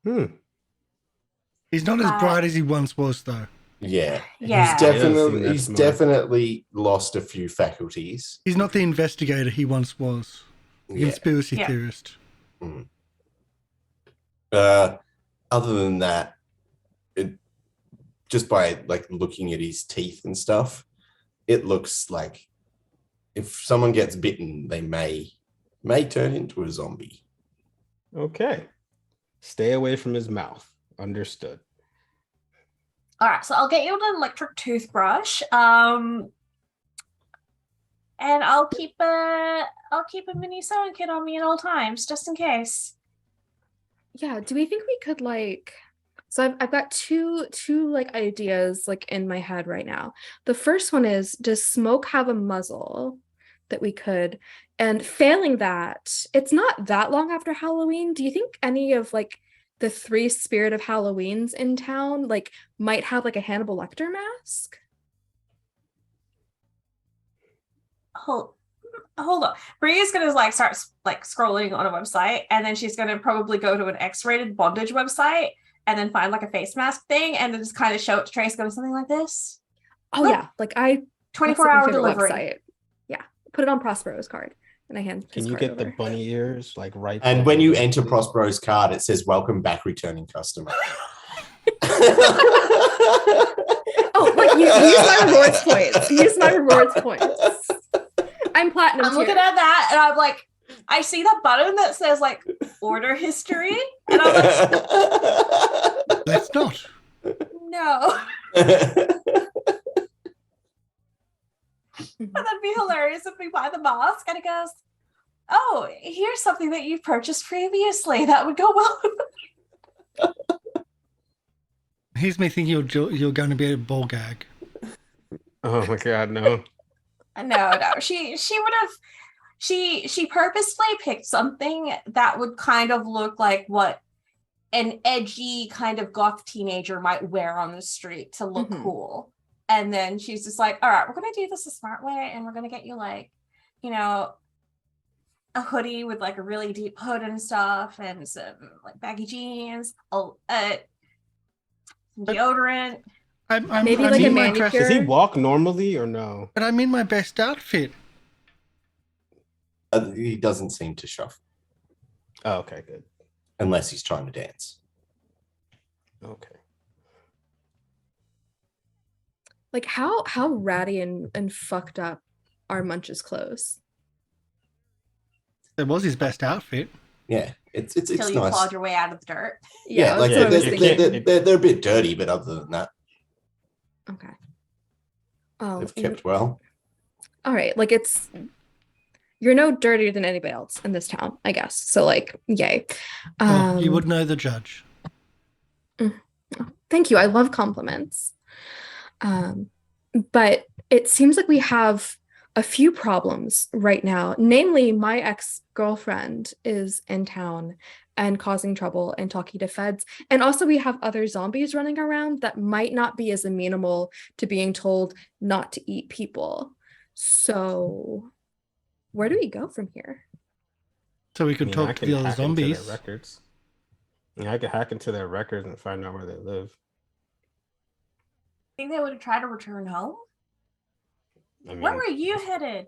He's not as bright as he once was, though. Yeah. Yeah. He's definitely lost a few faculties. He's not the investigator he once was. The conspiracy theorist. Other than that, just by like looking at his teeth and stuff, it looks like if someone gets bitten, they may turn into a zombie. Okay. Stay away from his mouth. Understood. All right, so I'll get you an electric toothbrush. And I'll keep a mini sewing kit on me at all times, just in case. Yeah, do we think we could like, so I've got two like ideas like in my head right now. The first one is, does smoke have a muzzle that we could, and failing that, it's not that long after Halloween. Do you think any of like the 3 Spirit of Halloweens in town like might have like a Hannibal Lecter mask? Hold on. Bria's gonna like start like scrolling on a website, and then she's gonna probably go to an X-rated bondage website and then find like a face mask thing and then just kind of show it to Trace, going something like this. Oh yeah, like 24-hour delivery. Website. Yeah, put it on Prospero's card and I hand. Can you get the bunny ears like right? And when you enter Prospero's card, it says "Welcome back, returning customer." Oh, like you use my rewards points. Use my rewards points. I'm platinum. I'm looking at that and I'm like, I see that button that says like order history, and I'm like, Let's not. no. And that'd be hilarious if we buy the mask and it goes, oh, here's something that you've purchased previously that would go well. Here's me thinking you're going to be a ball gag. Oh my god, no. No. She would have. She purposefully picked something that would kind of look like what an edgy kind of goth teenager might wear on the street to look cool. And then she's just like, all right, we're going to do this a smart way. And we're going to get you like, a hoodie with like a really deep hood and stuff, and some like baggy jeans, deodorant. Maybe like a manicure. Does he walk normally or no? But I'm in my best outfit. He doesn't seem to shuffle. Oh, okay, good. Unless he's trying to dance. Okay. Like how ratty and fucked up are Munch's clothes? It was his best outfit. Yeah, it's Till you nice. clawed your way out of the dirt. Yeah, like they're a bit dirty, but other than that, okay. Oh, they've kept well. All right, like you're no dirtier than anybody else in this town, I guess. So like, yay. Well, you would know the judge. Thank you. I love compliments. But it seems like we have a few problems right now. Namely, my ex-girlfriend is in town and causing trouble and talking to feds. And also we have other zombies running around that might not be as amenable to being told not to eat people. So where do we go from here? So we could talk to the other zombies. Records. Yeah, I could hack into their records and find out where they live. Think they would have tried to return home? I mean, Where were you headed,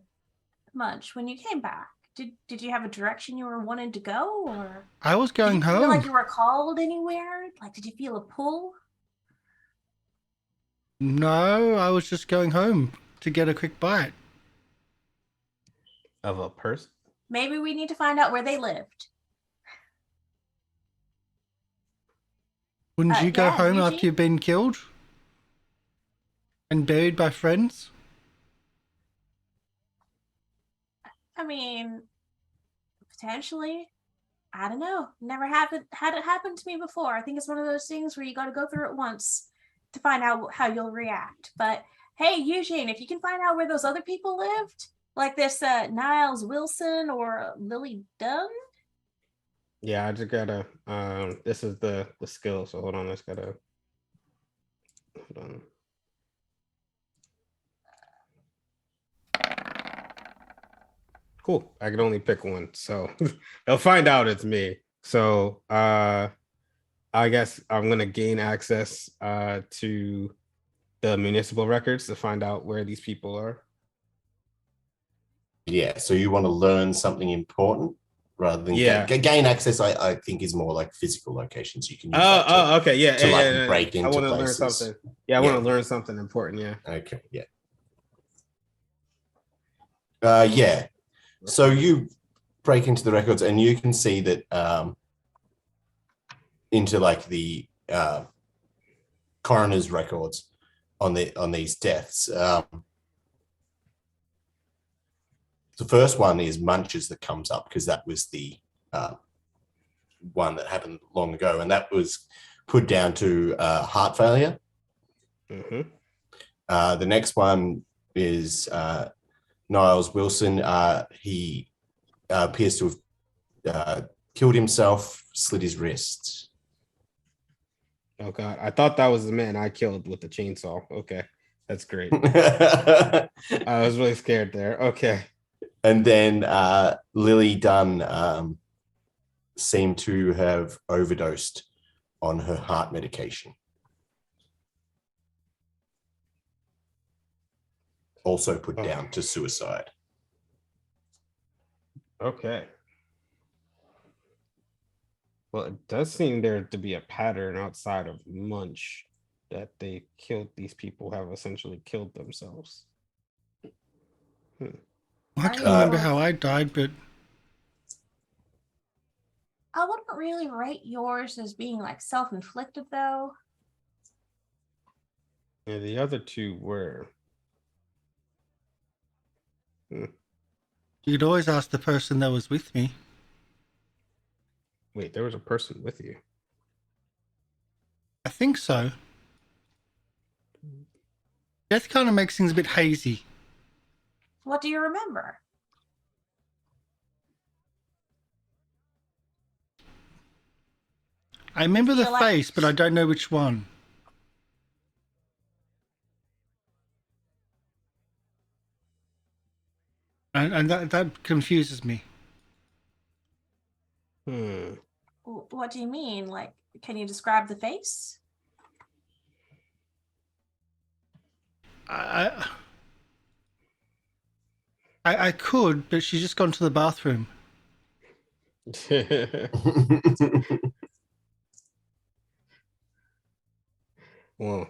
Munch, when you came back? Did you have a direction you were wanting to go, or I was going did you home. feel like you were called anywhere? Like, did you feel a pull? No, I was just going home to get a quick bite. Of a person? Maybe we need to find out where they lived. Wouldn't you go home Eugene? after you've been killed? And buried by friends? I mean, potentially. I don't know. Never had it happen to me before. I think it's one of those things where you got to go through it once to find out how you'll react. But hey, Eugene, if you can find out where those other people lived, like this Niles Wilson or Lily Dunn. Yeah, I just gotta. This is the skill. So hold on, I just gotta. Hold on. Cool. I can only pick one, so they'll find out it's me. So I guess I'm gonna gain access to the municipal records to find out where these people are. Yeah, so you want to learn something important rather than gain access. I think is more like physical locations. You can use that to, okay, yeah, break into I want to learn places. something. Yeah, I want to learn something important. Yeah. Okay. Yeah. Yeah. So you break into the records, and you can see that into like the coroner's records on these deaths. The first one is Munch's that comes up because that was the one that happened long ago, and that was put down to heart failure. Mm-hmm. The next one is Niles Wilson. He appears to have killed himself, slit his wrists. Oh God, I thought that was the man I killed with the chainsaw. Okay, that's great. I was really scared there. Okay. And then Lily Dunn seemed to have overdosed on her heart medication. Also put down to suicide. Okay. Well, it does seem there to be a pattern outside of Munch that these people have essentially killed themselves. I can't remember how I died, but I wouldn't really rate yours as being like self-inflicted though. Yeah, the other two were. You could always ask the person that was with me. Wait, there was a person with you. I think so. Death kind of makes things a bit hazy. What do you remember? I remember the face, but I don't know which one. And that confuses me. What do you mean? Like, can you describe the face? I could, but she's just gone to the bathroom. Well,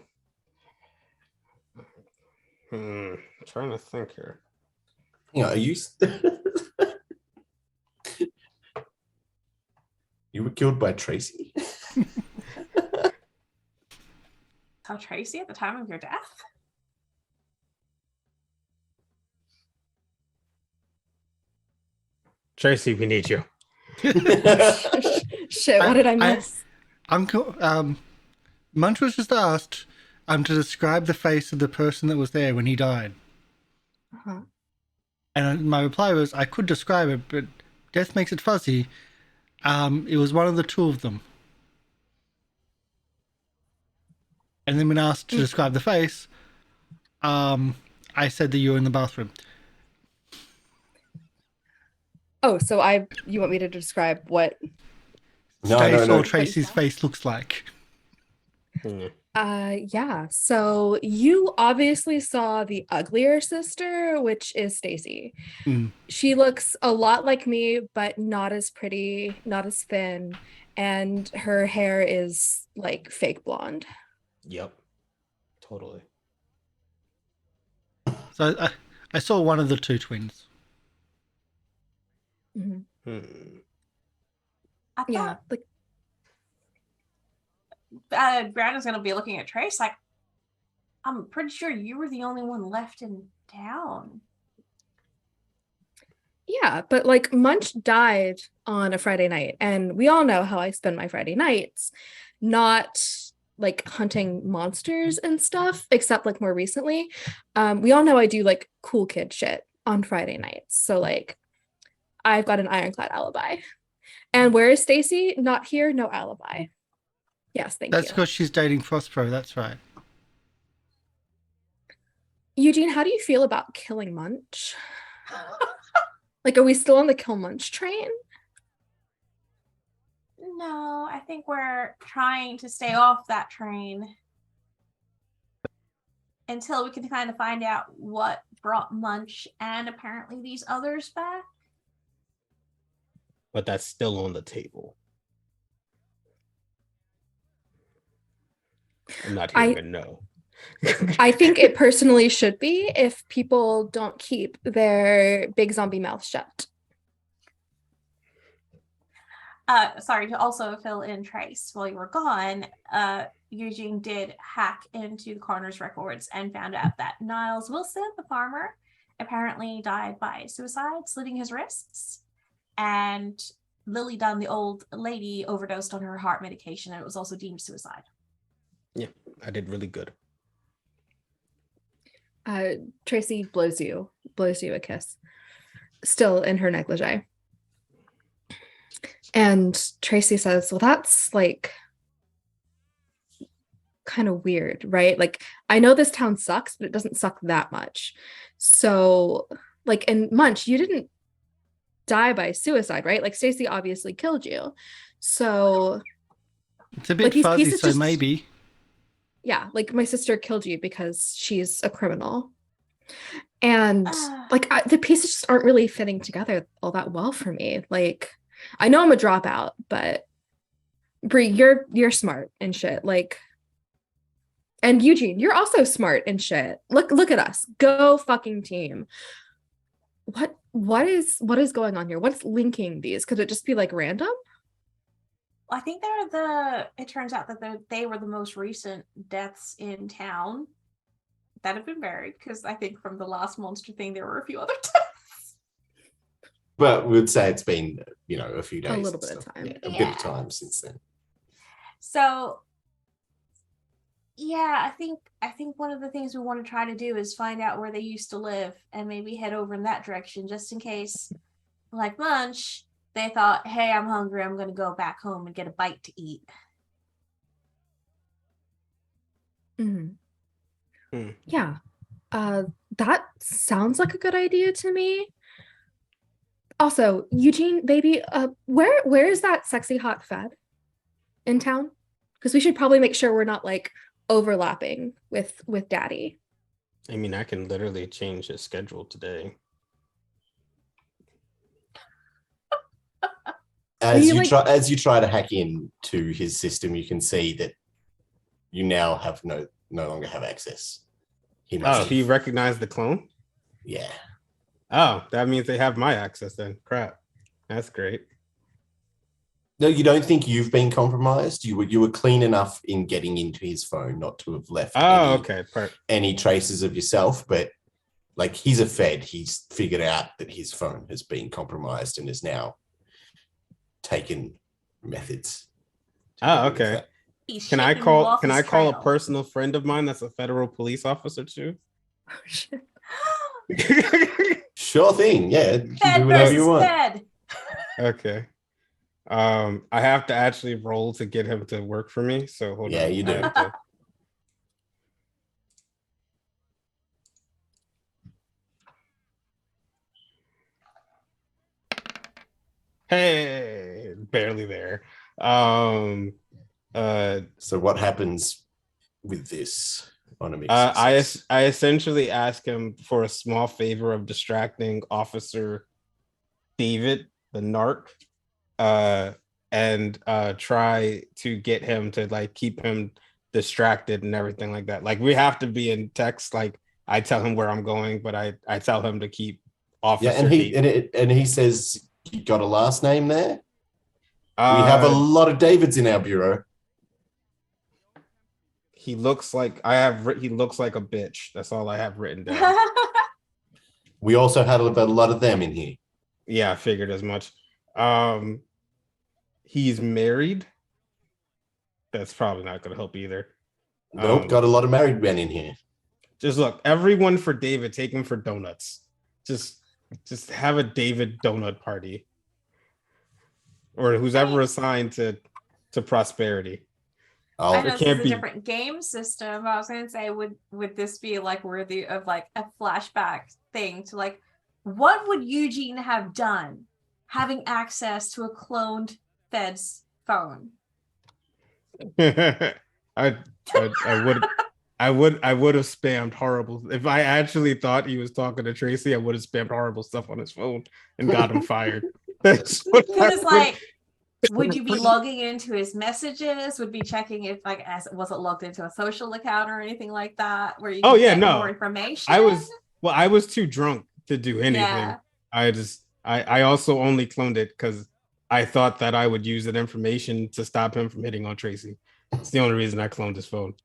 trying to think here. Yeah, are you? You were killed by Tracy. Tell Tracy at the time of your death? Tracy, we need you. Shit, what did I miss? Uncle, Munch was just asked to describe the face of the person that was there when he died. Uh-huh. And my reply was, I could describe it, but death makes it fuzzy. It was one of the two of them. And then when asked to describe the face, I said that you were in the bathroom. Oh, so you want me to describe what Tracy's face looks like. Yeah. So you obviously saw the uglier sister, which is Stacy. She looks a lot like me, but not as pretty, not as thin, and her hair is like fake blonde. Yep. Totally. So I saw one of the two twins. Mm-hmm. I Yeah. thought Brandon's going to be looking at Trace like, I'm pretty sure you were the only one left in town. Yeah, but like Munch died on a Friday night, and we all know how I spend my Friday nights, not like hunting monsters and stuff, except like more recently. We all know I do like cool kid shit on Friday nights. So like I've got an ironclad alibi. And where is Stacy? Not here, no alibi. Yes, thank That's you. because she's dating Frostpro. That's right. Eugene, how do you feel about killing Munch? Like, are we still on the kill Munch train? No, I think we're trying to stay off that train until we can kind of find out what brought Munch and apparently these others back. But that's still on the table. I'm not hearing a no. I think it personally should be if people don't keep their big zombie mouth shut. Sorry, to also fill in Trace while you were gone, Eugene did hack into the coroner's records and found out that Niles Wilson, the farmer, apparently died by suicide, slitting his wrists. And Lily Dunn, the old lady, overdosed on her heart medication, and it was also deemed suicide. Yeah, I did really good. Tracy blows you a kiss, still in her negligee. And Tracy says, well, that's like kind of weird, right? Like, I know this town sucks, but it doesn't suck that much. So, like, in Munch, you didn't die by suicide, right? Like, Stacy obviously killed you. So it's a bit fuzzy, so just, maybe. Yeah, like my sister killed you because she's a criminal. And like the pieces just aren't really fitting together all that well for me. Like, I know I'm a dropout, but Brie, you're smart and shit. Like, and Eugene, you're also smart and shit. Look at us. Go fucking team. What is going on here? What's linking these? Could it just be like random? I think it turns out that they were the most recent deaths in town that have been buried, because I think from the last monster thing there were a few other deaths. But we'd say it's been, a few days. A little bit of time. Yeah, a bit of time since then. So yeah, I think one of the things we want to try to do is find out where they used to live and maybe head over in that direction, just in case, like Munch, they thought, hey, I'm hungry, I'm going to go back home and get a bite to eat. Mm-hmm. Yeah. That sounds like a good idea to me. Also, Eugene, baby, where is that sexy hot fed in town? Because we should probably make sure we're not like overlapping with Daddy. I mean, I can literally change his schedule today. As you try to hack into his system, you can see that you now have no longer have access. He recognized the clone? Yeah. Oh, that means they have my access then. Crap. That's great. No, you don't think you've been compromised? You were clean enough in getting into his phone not to have left any traces of yourself, but like, he's a Fed. He's figured out that his phone has been compromised and is now taken methods. Oh, okay. Can I call a personal friend of mine that's a federal police officer too? Oh shit. Sure thing. Yeah. Do whatever you want. Okay. I have to actually roll to get him to work for me. So hold on. Yeah, you do. Hey, barely there. So what happens with this on a mix? I essentially ask him for a small favor of distracting Officer David, the narc, and try to get him to like keep him distracted and everything like that. Like, we have to be in text. Like, I tell him where I'm going, but I tell him to keep Officer. Yeah, and he says, you got a last name there? We have a lot of Davids in our bureau. He looks like he looks like a bitch. That's all I have written down. We also had a lot of them in here. Yeah, I figured as much. He's married. That's probably not going to help either. Nope, got a lot of married men in here. Just look, everyone for David, take him for donuts. Just have a David donut party, or who's ever assigned to prosperity. I know It this is can't a be. different game system. I was going to say, would this be like worthy of like a flashback thing to like, what would Eugene have done having access to a cloned Fed's phone? I would have spammed horrible. If I actually thought he was talking to Tracy, I would have spammed horrible stuff on his phone and got him fired. That's what Because it's like, would you be logging into his messages? Would be checking if like as it wasn't logged into a social account or anything like that, where you could get more information? I was too drunk to do anything. Yeah. I also only cloned it because I thought that I would use that information to stop him from hitting on Tracy. It's the only reason I cloned his phone.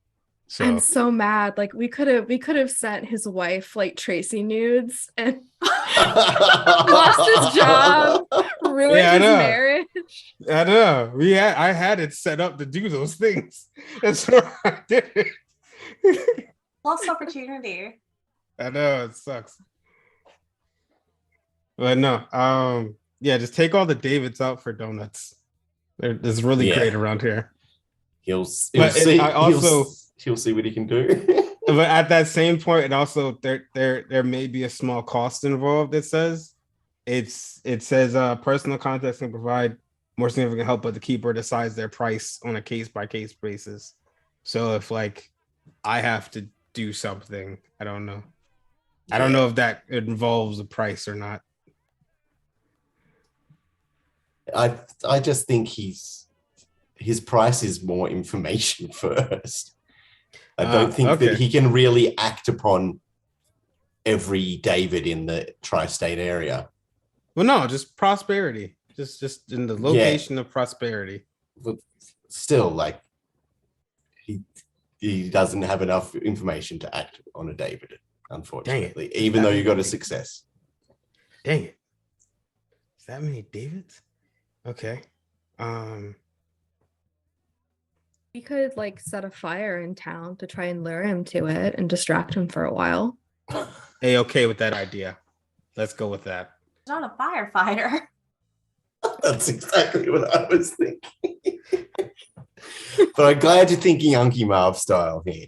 So I'm so mad. Like we could have sent his wife like Tracy nudes and lost his job, ruined his marriage. I know. I had it set up to do those things. That's what I did. Lost opportunity. I know, it sucks. But no, yeah, just take all the Davids out for donuts. It's really great around here. He'll see what he can do. But at that same point, it also there may be a small cost involved. It says personal contacts can provide more significant help, but the keeper decides their price on a case-by-case basis. So if like I have to do something, I don't know. I don't know if that involves a price or not. I just think his price is more information first. I don't think that he can really act upon every David in the tri-state area. Well, no, just prosperity. Just in the location of prosperity. But still, like he doesn't have enough information to act on a David, unfortunately, even though you got a success. Dang it. Is that many Davids? Okay. We could like set a fire in town to try and lure him to it and distract him for a while. Hey, okay with that idea. Let's go with that. Not a firefighter. That's exactly what I was thinking. But I'm glad you're thinking Unky Marv style here.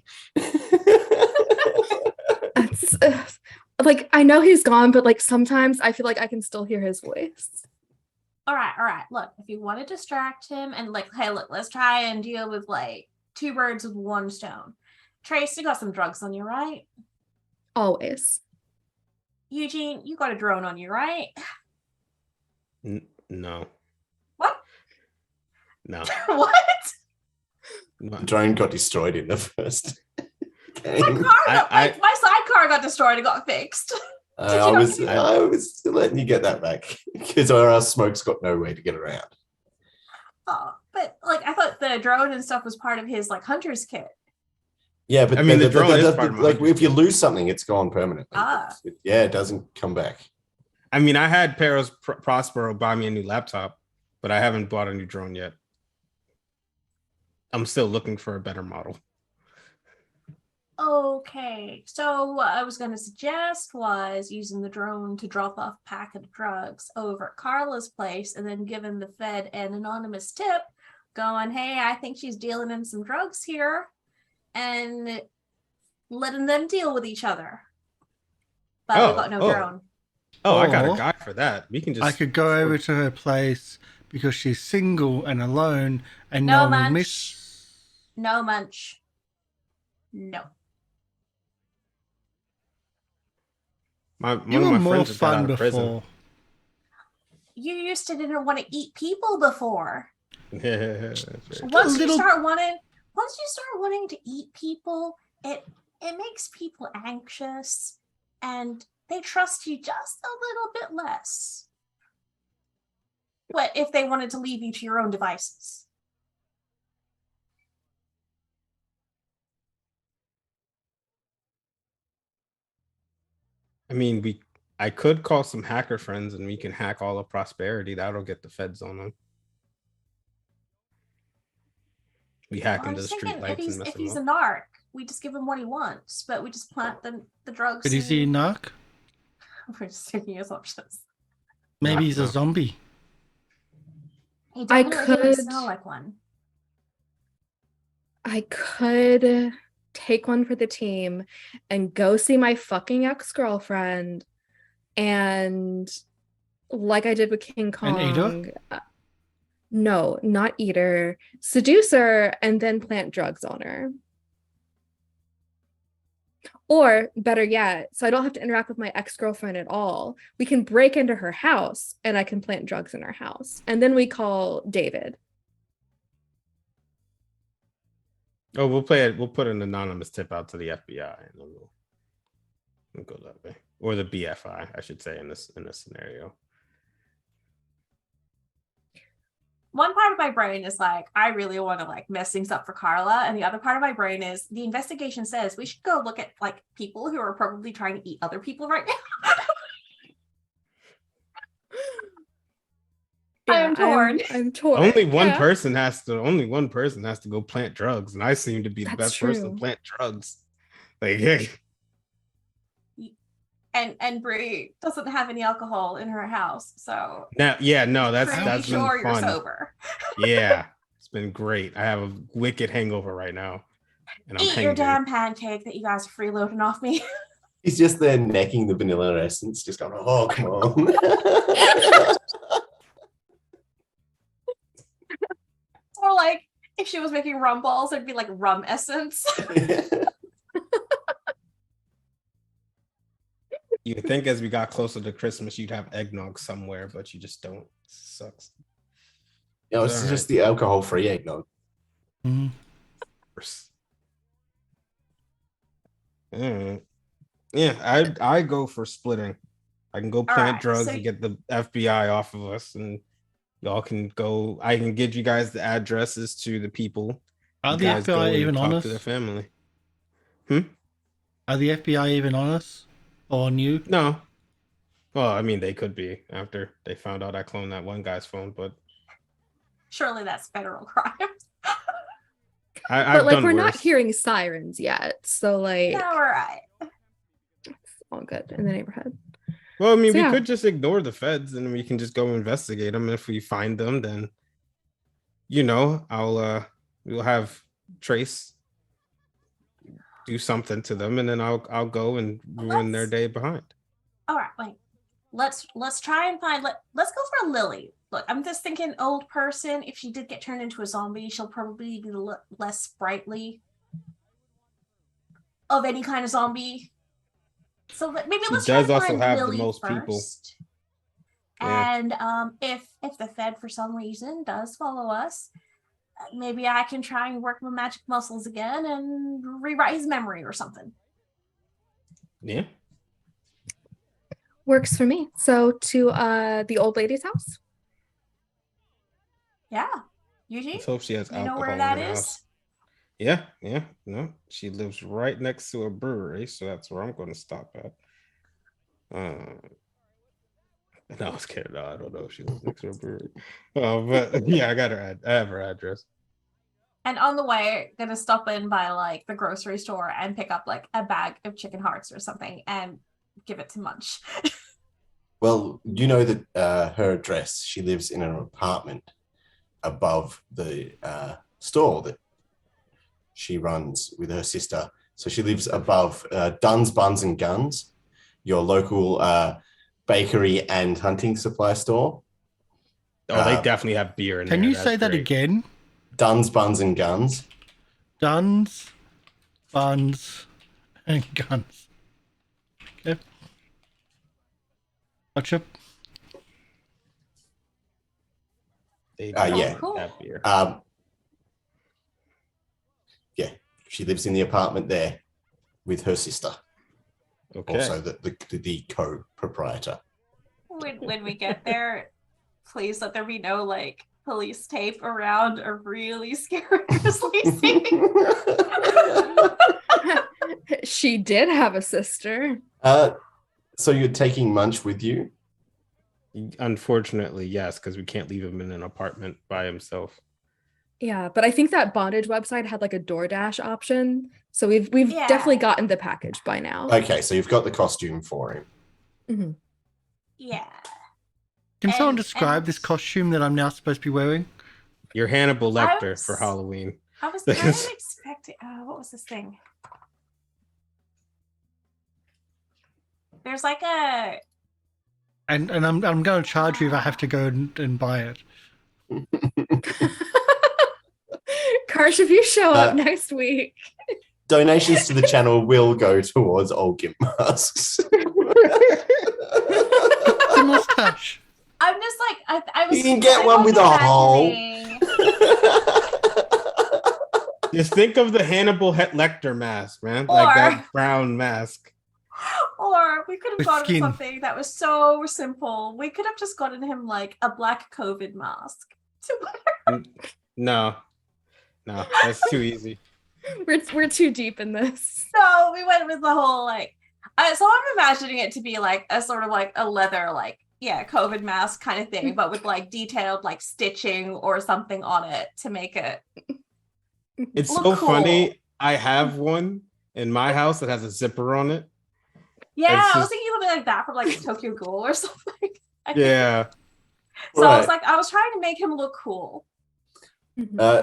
Like I know he's gone, but like sometimes I feel like I can still hear his voice. All right. Look, if you want to distract him and like, hey, look, let's try and deal with like two birds with one stone. Trace, you got some drugs on you, right? Always. Eugene, you got a drone on you, right? No. What? No. What? The drone got destroyed in the first game. My sidecar got destroyed and got fixed. I was letting you get that back because our smoke's got no way to get around. Oh, but like I thought the drone and stuff was part of his like hunter's kit. Yeah, but I mean the drone is part of like if you lose something, it's gone permanently. It doesn't come back. I mean, I had Peros Prospero buy me a new laptop, but I haven't bought a new drone yet. I'm still looking for a better model. Okay, so what I was going to suggest was using the drone to drop off a packet of drugs over at Carla's place and then giving the Fed an anonymous tip going, hey, I think she's dealing in some drugs here, and letting them deal with each other. But we got no drone. I got a guy for that. We can just. I could go over to her place because she's single and alone and No, no one will Munch. miss. No, Munch. No. You were more fun before. You used to didn't want to eat people before. Yeah, Once you start wanting to eat people, it makes people anxious and they trust you just a little bit less. What if they wanted to leave you to your own devices? I mean, I could call some hacker friends and we can hack all of Prosperity. That'll get the feds on them. We hack Well, I'm into the just thinking street lights and mess if them he's a up. narc, we just give him what he wants, but we just plant the drugs. Could he see a narc? We're just taking assumptions. Maybe Nah, he's no. a zombie. He definitely didn't smell like one. I could take one for the team and go see my fucking ex-girlfriend, and like I did with King Kong. And eat her? No, not eat her. Seduce her and then plant drugs on her. Or better yet, so I don't have to interact with my ex-girlfriend at all. We can break into her house and I can plant drugs in her house. And then we call David. Oh, we'll play it. We'll put an anonymous tip out to the FBI and then we'll go that way. Or the BFI, I should say, in this scenario. One part of my brain is like, I really want to like mess things up for Carla. And the other part of my brain is the investigation says we should go look at like people who are probably trying to eat other people right now. I'm torn. I'm torn. Only one person has to go plant drugs, and I seem to be the best person to plant drugs. Like, yeah. And Brie doesn't have any alcohol in her house, so Now, yeah, no, that's pretty sure been you're fun. sober. Yeah, it's been great. I have a wicked hangover right now, and I'm Eat your hangry. damn pancake that you guys are freeloading off me. He's just there necking the vanilla essence, just going, oh, come on. Or like if she was making rum balls, it'd be like rum essence. You would think as we got closer to Christmas, you'd have eggnog somewhere, but you just don't. Sucks. No, it's just the alcohol-free eggnog. Mm-hmm. Yeah, I go for splitting. I can go plant right, drugs so and get the FBI off of us, and y'all can go. I can give you guys the addresses to the people. Are You the guys go FBI and even on talk us? to their family. Are the FBI even on us? Or on you? No. Well, I mean, they could be after they found out I cloned that one guy's phone, but Surely that's federal crime. I've But like done we're worse. not hearing sirens yet, so like Yeah, all right. it's all good in the neighborhood. Well, I mean, So, we yeah. could just ignore the feds and we can just go investigate them. And if we find them, then we'll have Trace do something to them, and then I'll go and ruin their day behind. All right, wait. Let's try and find. Let's go for Lily. Look, I'm just thinking, old person. If she did get turned into a zombie, she'll probably be less sprightly of any kind of zombie. So maybe She let's try does and also find have the Lily most first. people. Yeah. And if the Fed for some reason does follow us, maybe I can try and work my magic muscles again and rewrite his memory or something. Yeah. Works for me. So to the old lady's house. Yeah. Eugene, Let's hope she has you alcohol know where in that her is? house. Yeah. No, she lives right next to a brewery, so that's where I'm going to stop at. No, I was kidding. No, I don't know if she lives next to a brewery. But yeah, I have her address. And on the way, gonna stop in by like the grocery store and pick up like a bag of chicken hearts or something and give it to Munch. Well, you know that her address, she lives in an apartment above the store that she runs with her sister. So she lives above Dunn's Buns and Guns, your local bakery and hunting supply store. Oh, they definitely have beer in there. Can you That's say that great. again? Dunn's Buns and Guns. Duns, buns, and guns. Okay. Gotcha. They Yeah. definitely Cool. have beer. Yeah, she lives in the apartment there with her sister, Okay. also the co-proprietor. When we get there, please let there be no like police tape around a really scary scene. She did have a sister. So you're taking Munch with you? Unfortunately, yes, because we can't leave him in an apartment by himself. Yeah, but I think that bondage website had like a DoorDash option. So we've Yeah. definitely gotten the package by now. Okay, so you've got the costume for him. Mhm. Yeah. Can someone And- describe and- this costume that I'm now supposed to be wearing? You're Hannibal I Lecter was- for Halloween. I was kind of expecting. What was this thing? There's like a. And I'm going to charge you if I have to go and buy it. Karsh, if you show up next week. Donations to the channel will go towards old gimp masks. The mustache. I'm just like I was. You can get one with a hole. imagining- Just think of the Hannibal Lecter mask, man. Like Or- that brown mask. Or we could have With gotten skin. something that was so simple. We could have just gotten him like a black COVID mask to wear. No, that's too easy. We're too deep in this. So we went with the whole like. So I'm imagining it to be like a sort of like a leather like COVID mask kind of thing, but with like detailed like stitching or something on it to make it. It's Look so cool. funny. I have one in my house that has a zipper on it. Yeah, It's I was just- thinking something like that from like Tokyo Ghoul or something. Yeah. So I was Right. like, I was trying to make him look cool.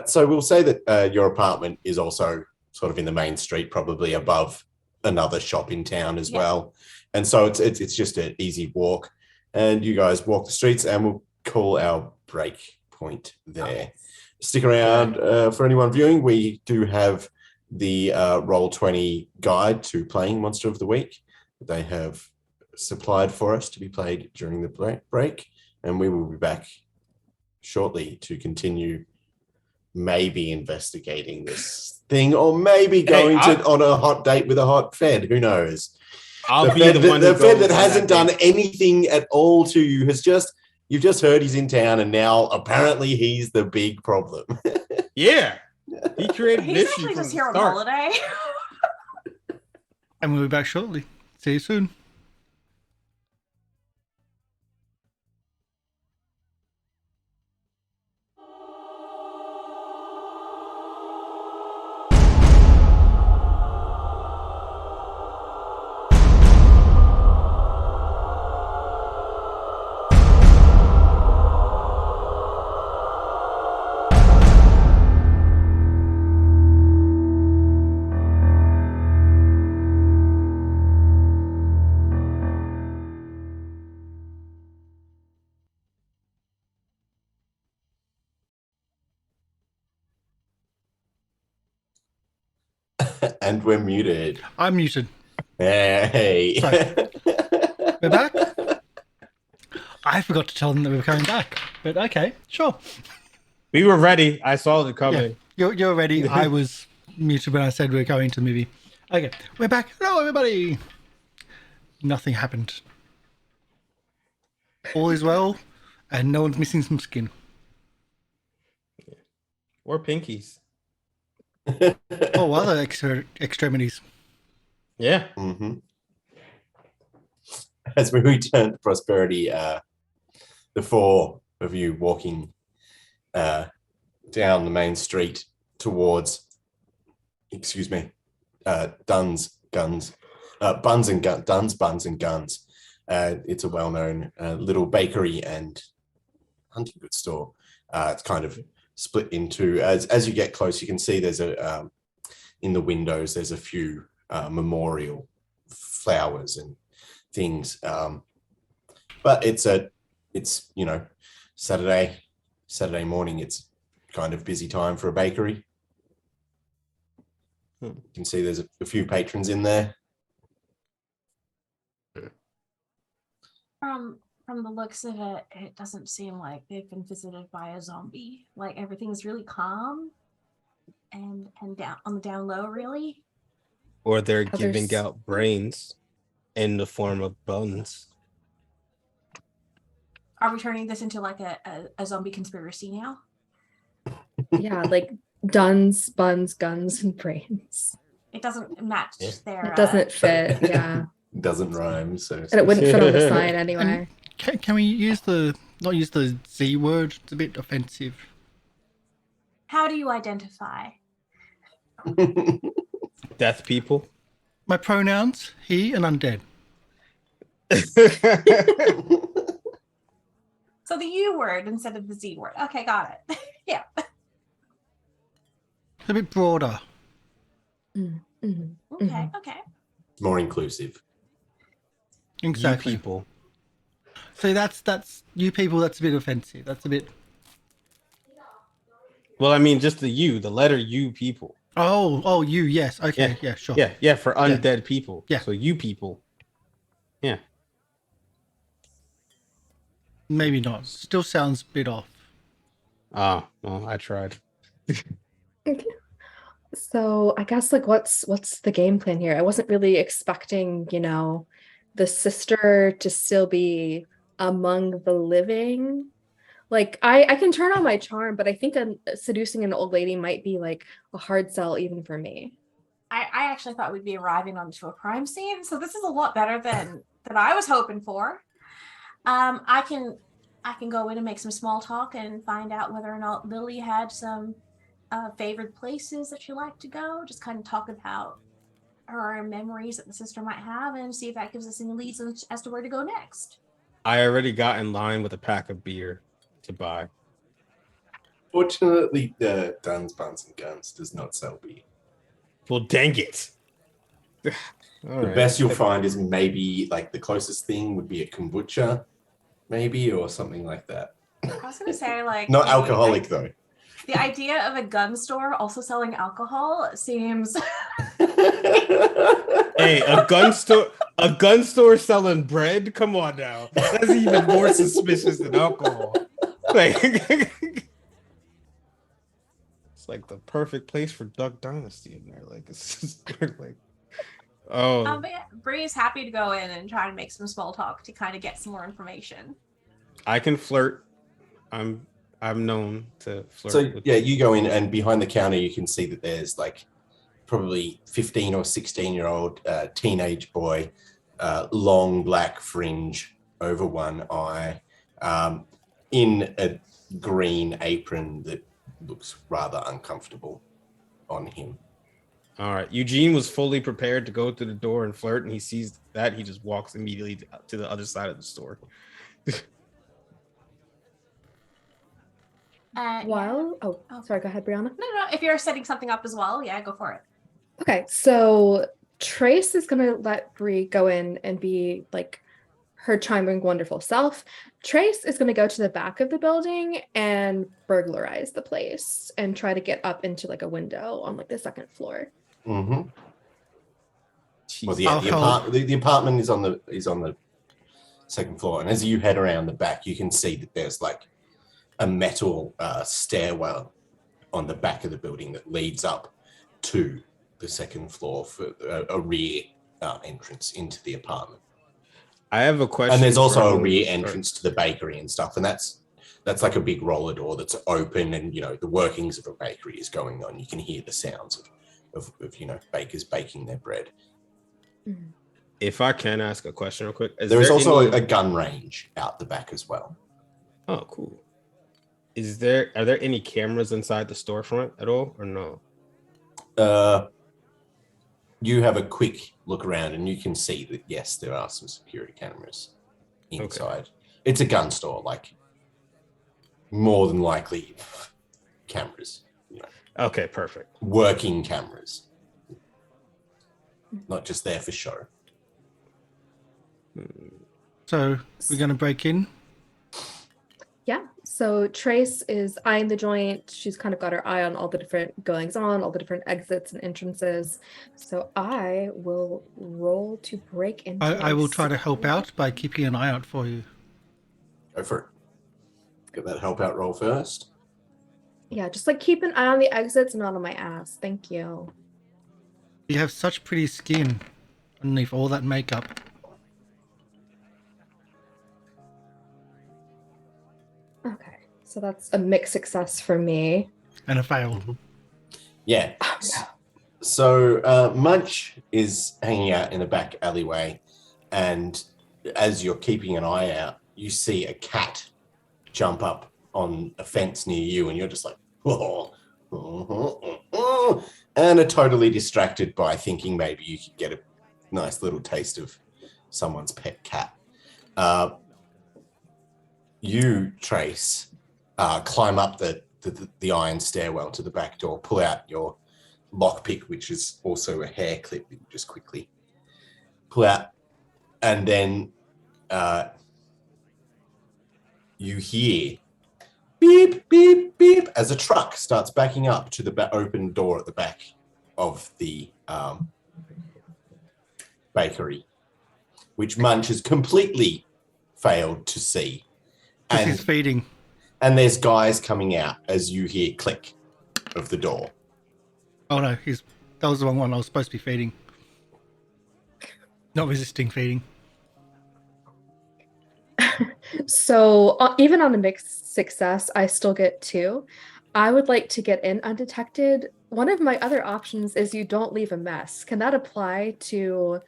So we'll say that your apartment is also sort of in the main street, probably above another shop in town as Yeah. well. And so it's just an easy walk. And you guys walk the streets and we'll call our break point there. Stick around for anyone viewing. We do have the Roll20 guide to playing Monster of the Week. They have supplied for us to be played during the break. And we will be back shortly to continue maybe investigating this thing or maybe going on a hot date with a hot Fed. Who knows? I'll be Fed, the one. the who Fed goes that on hasn't date. done anything at all to you you've just heard he's in town and now apparently he's the big problem. Yeah. He created He's this actually from just the here on start. holiday. And we'll be back shortly. See you soon. And we're muted. I'm muted. Hey. Sorry. We're back? I forgot to tell them that we were coming back. But okay, sure. We were ready. I saw it coming. You're ready. I was muted when I said we were going to the movie. Okay, we're back. Hello, everybody. Nothing happened. All is well, and no one's missing some skin. Or pinkies. Oh, other extremities. Yeah. Mm-hmm. As we return to Prosperity, the four of you walking down the main street towards, Buns and Guns. It's a well-known little bakery and hunting goods store. It's kind of split into, as you get close, you can see there's a in the windows there's a few memorial flowers and things. But it's Saturday morning. It's kind of busy time for a bakery. You can see there's a few patrons in there. From the looks of it, it doesn't seem like they've been visited by a zombie. Like everything's really calm and down on the down low, really. Or they're giving Others- out brains in the form of buns. Are we turning this into like a zombie conspiracy now? Yeah, like duns, buns, guns, and brains. It doesn't match Yeah. their. It doesn't fit. Yeah. Doesn't rhyme, so And it wouldn't fit on the sign anyway. Can we use not use the Z word? It's a bit offensive. How do you identify? Death people. My pronouns, he and undead. So the U word instead of the Z word. Okay, got it. Yeah. A bit broader. Okay, okay. More inclusive. Exactly. You people. So that's you people. That's a bit offensive. That's a bit. Well, I mean, just the letter U people. Oh, you. Yes. Okay. Yeah. Sure. Yeah, for undead people. Yeah. So you people. Yeah. Maybe not. Still sounds a bit off. Oh, well, I tried. So I guess like what's the game plan here? I wasn't really expecting, the sister to still be among the living. Like I can turn on my charm, but I think seducing an old lady might be like a hard sell even for me. I actually thought we'd be arriving onto a crime scene, so this is a lot better than I was hoping for. I can go in and make some small talk and find out whether or not Lily had some favorite places that she liked to go. Just kind of talk about her memories that the sister might have, and see if that gives us any leads as to where to go next. I already got in line with a pack of beer to buy. Fortunately, the Duns, Buns, and Guns does not sell beer. Well, dang it. The best you'll find is maybe like the closest thing would be a kombucha, maybe, or something like that. I was gonna say like Not alcoholic though. The idea of a gun store also selling alcohol seems. Hey, a gun store selling bread? Come on now. That's even more suspicious than alcohol. Like, it's like the perfect place for Duck Dynasty in there. Like, it's just like, oh. But yeah, Bree is happy to go in and try and make some small talk to kind of get some more information. I can flirt. I'm known to flirt. So with yeah, you go in and behind the counter you can see that there's like probably 15 or 16-year-old teenage boy, long black fringe over one eye, in a green apron that looks rather uncomfortable on him. All right. Eugene was fully prepared to go through the door and flirt, and he sees that he just walks immediately to the other side of the store. Sorry, go ahead, Brianna. No, if you're setting something up as well, yeah, go for it. Okay, so Trace is gonna let Bree go in and be like her charming, wonderful self. Trace is gonna go to the back of the building and burglarize the place and try to get up into like a window on like the second floor. Mm-hmm. Well, yeah, the apartment is on the second floor, and as you head around the back, you can see that there's like a metal stairwell on the back of the building that leads up to the second floor for a rear entrance into the apartment. I have a question. And there's also a rear entrance to the bakery and stuff, and that's like a big roller door that's open, and the workings of a bakery is going on. You can hear the sounds of bakers baking their bread. If I can ask a question real quick, there is also a gun range out the back as well. Oh, cool. Are there any cameras inside the storefront at all, or no? You have a quick look around and you can see that, yes, there are some security cameras inside. Okay. It's a gun store, like more than likely cameras. Okay, perfect. Working cameras. Not just there for show. So we're going to break in? Yeah. So Trace is eyeing the joint. She's kind of got her eye on all the different goings on, all the different exits and entrances. So I will roll to break into. I will try to help out by keeping an eye out for you. Go for it. Get that help out roll first. Yeah, just like keep an eye on the exits and not on my ass. Thank you. You have such pretty skin underneath all that makeup. Okay, so that's a mixed success for me. And a fail. Yeah. Oh, no. So Munch is hanging out in the back alleyway. and as you're keeping an eye out, you see a cat jump up on a fence near you, and you're just like, oh, and are totally distracted by thinking maybe you could get a nice little taste of someone's pet cat. You, Trace, climb up the iron stairwell to the back door, pull out your lockpick, which is also a hair clip that you just quickly pull out, and then you hear beep, beep, beep as a truck starts backing up to the open door at the back of the bakery, which Munch has completely failed to see. Because he's feeding. And there's guys coming out as you hear click of the door. Oh no, that was the wrong one. I was supposed to be feeding. Not resisting feeding. So even on a mixed success, I still get 2. I would like to get in undetected. One of my other options is you don't leave a mess. Can that apply to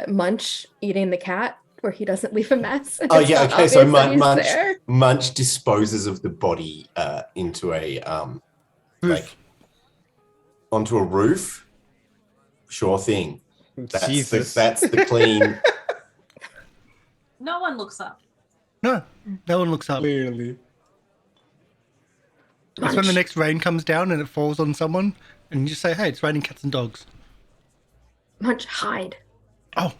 Munch eating the cat, where he doesn't leave a mess? Oh yeah, okay. So Munch disposes of the body into a onto a roof. Sure thing. That's the clean. No one looks up. No one looks up. Clearly. That's when the next rain comes down and it falls on someone, and you just say, "Hey, it's raining cats and dogs." Munch, hide. Oh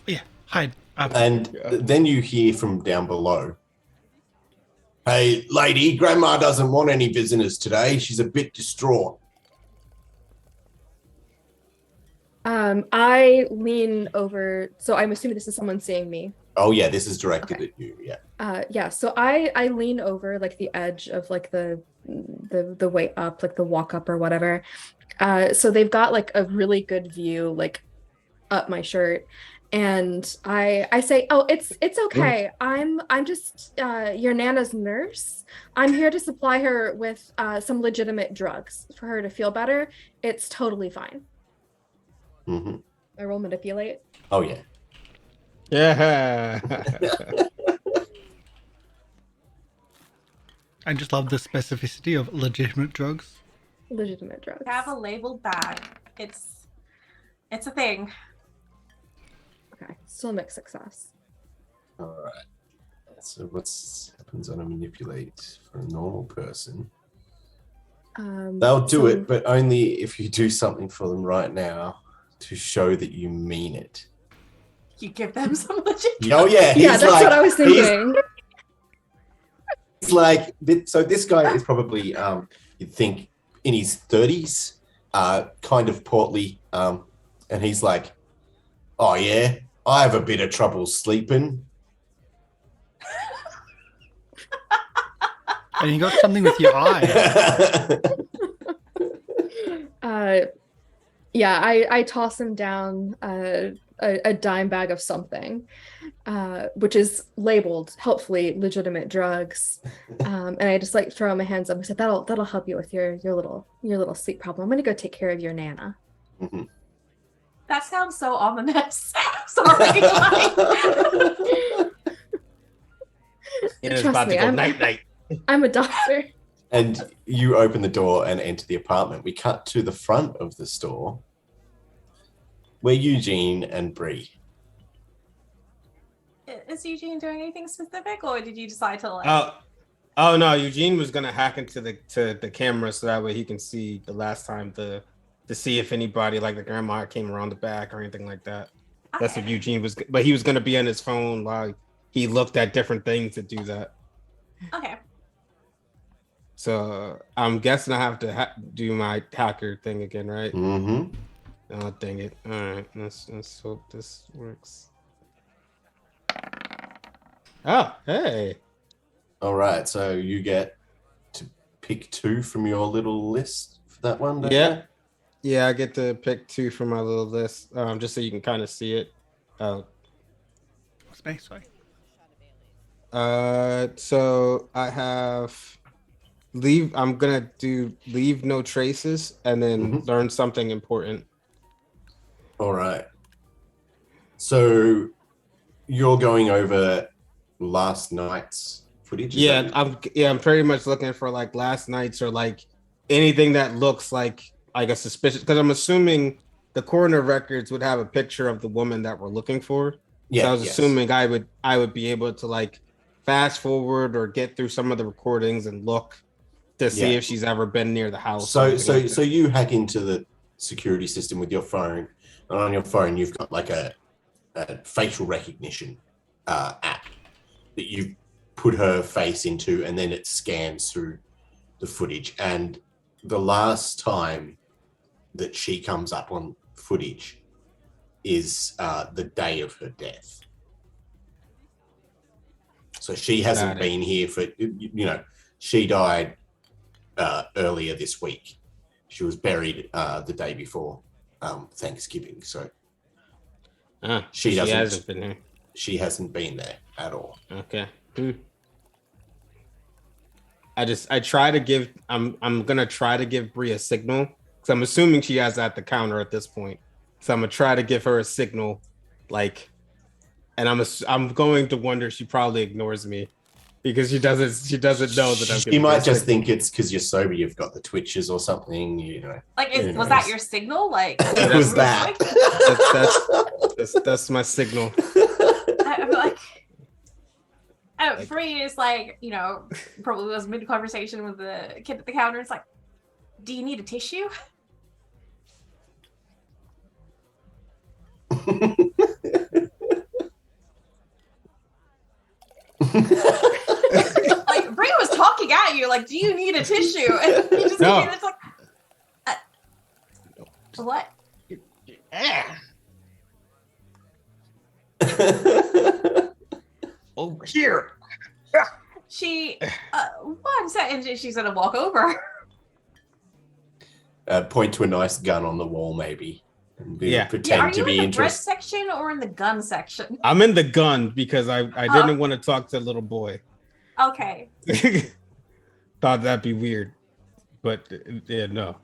yeah, hide. And then you hear from down below, "Hey, lady, Grandma doesn't want any visitors today. She's a bit distraught." I lean over. So I'm assuming this is someone seeing me. Oh yeah, this is directed at you. Yeah. Yeah. So I lean over like the edge of like the way up, like the walk up or whatever. So they've got like a really good view, like up my shirt, and I say, "Oh, it's okay. I'm just your Nana's nurse. I'm here to supply her with some legitimate drugs for her to feel better. It's totally fine." Mm-hmm. I roll manipulate. Oh yeah. Yeah. I just love the specificity of legitimate drugs. Legitimate drugs. I have a labeled bag. It's a thing. Okay, still mixed success. All right. So what happens on a manipulate for a normal person? They'll do it, but only if you do something for them right now to show that you mean it. You give them some legit. Oh yeah, yeah, that's what I was thinking. It's like, so this guy is probably, you'd think, in his 30s, kind of portly, and he's like, "Oh yeah, I have a bit of trouble sleeping." And you got something with your eye. Yeah, I toss him down a dime bag of something, which is labeled helpfully legitimate drugs, and I just like throw my hands up and say, "That'll help you with your little sleep problem. I'm gonna go take care of your Nana." Mm-hmm. That sounds so ominous. Sorry. It is Trust about me, to go night. I'm a doctor. And you open the door and enter the apartment. We cut to the front of the store where Eugene and Bree. Is Eugene doing anything specific, or did you decide to like? Oh no, Eugene was gonna hack into the camera so that way he can see the last time to see if anybody like the grandma came around the back or anything like that. Okay. That's what Eugene was, but he was gonna be on his phone while he looked at different things to do that. Okay. So I'm guessing I have to do my hacker thing again, right? Mm-hmm. Oh, dang it. All right, let's hope this works. Oh, hey. All right, so you get to pick 2 from your little list for that one, don't you? Yeah, I get to pick 2 from my little list, just so you can kind of see it. Space, sorry. So I have I'm gonna do leave no traces and then learn something important. All right. So you're going over last night's footage? I'm pretty much looking for like last night's or like anything that looks like a suspicious, because I'm assuming the coroner records would have a picture of the woman that we're looking for. Yeah, so I was assuming I would be able to like fast forward or get through some of the recordings and look to see if she's ever been near the house. So you hack into the security system with your phone, and on your phone you've got like a facial recognition app that you put her face into, and then it scans through the footage. And the last time that she comes up on footage is the day of her death. So she hasn't been here for, she died earlier this week. She was buried the day before Thanksgiving. So she hasn't been here. She hasn't been there at all. Okay. I try to give, I'm gonna try to give Bree a signal, because I'm assuming she has at the counter at this point. So I'm gonna try to give her a signal, like, and I'm going to wonder, she probably ignores me because she doesn't know that I'm. She might just think it's because you're sober, you've got the twitches or something, Like, was that your signal? Like, it was that. That's my signal. I'm like. Bree is like, probably was mid conversation with the kid at the counter. It's like, do you need a tissue? Like, Bree was talking at you, like, do you need a tissue? And you just it's like, what? Over here. She, one second, she's gonna walk over. Point to a nice gun on the wall, maybe. And pretend are you to be in the interested. bread section or in the gun section? I'm in the gun because I didn't want to talk to the little boy. Okay. Thought that'd be weird, but no.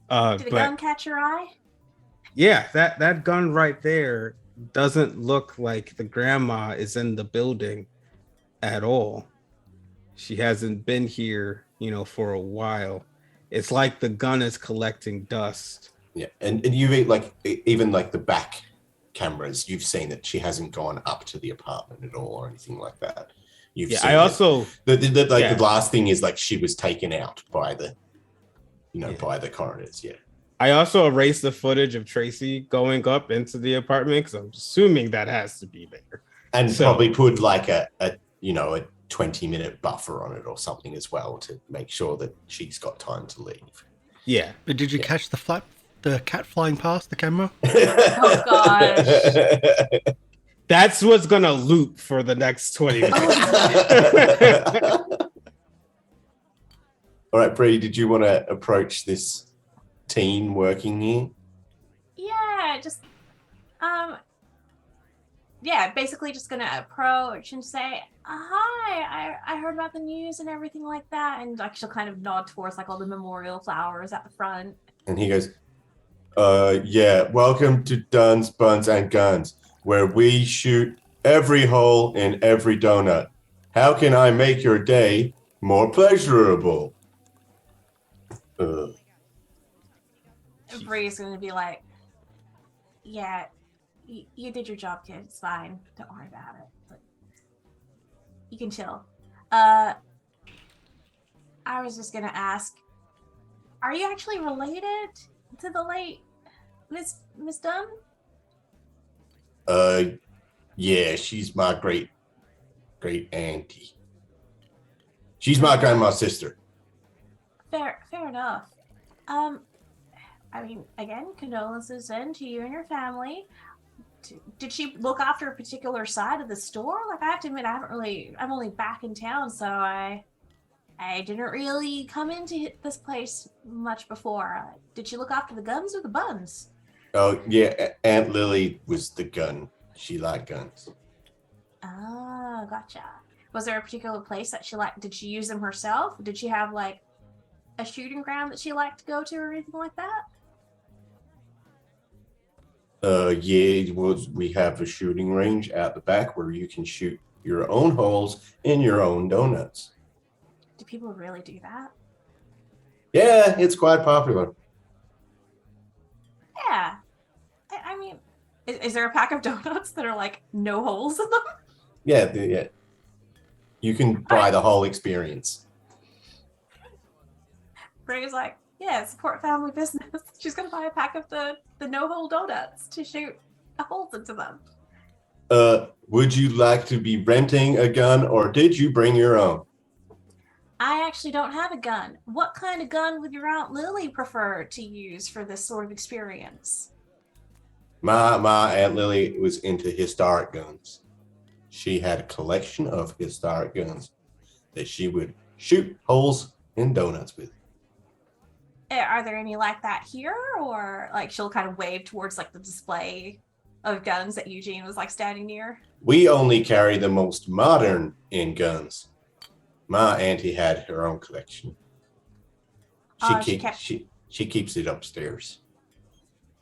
Did the gun catch your eye? Yeah, that gun right there doesn't look like the grandma is in the building at all. She hasn't been here, for a while. It's like the gun is collecting dust. Yeah, and you've even the back cameras, you've seen that she hasn't gone up to the apartment at all or anything like that. Seen I also the last thing is like she was taken out by the by the coroners. Yeah. I also erased the footage of Tracy going up into the apartment because I'm assuming that has to be there. And probably put like a 20-minute buffer on it or something as well to make sure that she's got time to leave. Yeah. But did you catch the cat flying past the camera? Oh gosh. That's what's gonna loop for the next 20 minutes. All right, Bree, did you want to approach this teen working here? Yeah, just basically just gonna approach and say, hi, I heard about the news and everything like that, and like she'll kind of nod towards like all the memorial flowers at the front. And he goes, yeah, welcome to Duns, Buns, and Guns, where we shoot every hole in every donut. How can I make your day more pleasurable? Bree's gonna be like, yeah, you did your job, kid. It's fine. Don't worry about it. But you can chill. I was just gonna ask, are you actually related to the late Miss Dunn? Yeah, she's my great auntie. She's my grandma's sister. Fair enough. I mean, again, condolences then to you and your family. Did she look after a particular side of the store? Like, I have to admit, I'm only back in town, so I didn't really come into this place much before. Did she look after the guns or the buns? Oh, yeah, Aunt Lily was the gun. She liked guns. Oh, gotcha. Was there a particular place that she liked? Did she use them herself? Did she have, like, a shooting ground that she liked to go to or anything like that? Yeah, we have a shooting range at the back where you can shoot your own holes in your own donuts. Do people really do that? Yeah, it's quite popular. Yeah. I mean, is there a pack of donuts that are like no holes in them? Yeah. You can buy the whole experience. Ray's like, yeah, support family business. She's gonna buy a pack of the no hole donuts to shoot holes into them. Would you like to be renting a gun, or did you bring your own? I actually don't have a gun. What kind of gun would your Aunt Lily prefer to use for this sort of experience? My Aunt Lily was into historic guns. She had a collection of historic guns that she would shoot holes in donuts with. Are there any like that here? Or like she'll kind of wave towards like the display of guns that Eugene was like standing near? We only carry the most modern in guns. My auntie had her own collection. She keeps it upstairs.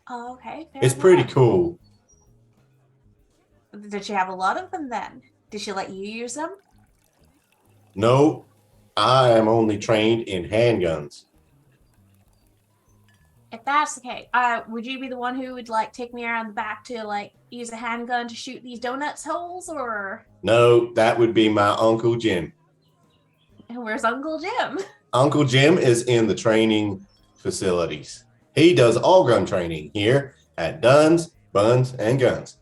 Oh, okay. It's pretty cool. Did she have a lot of them then? Did she let you use them? No, I am only trained in handguns. If that's the case, would you be the one who would like take me around the back to like use a handgun to shoot these donuts holes, or? No, that would be my Uncle Jim. And where's Uncle Jim? Uncle Jim is in the training facilities. He does all gun training here at Duns, Buns, and Guns.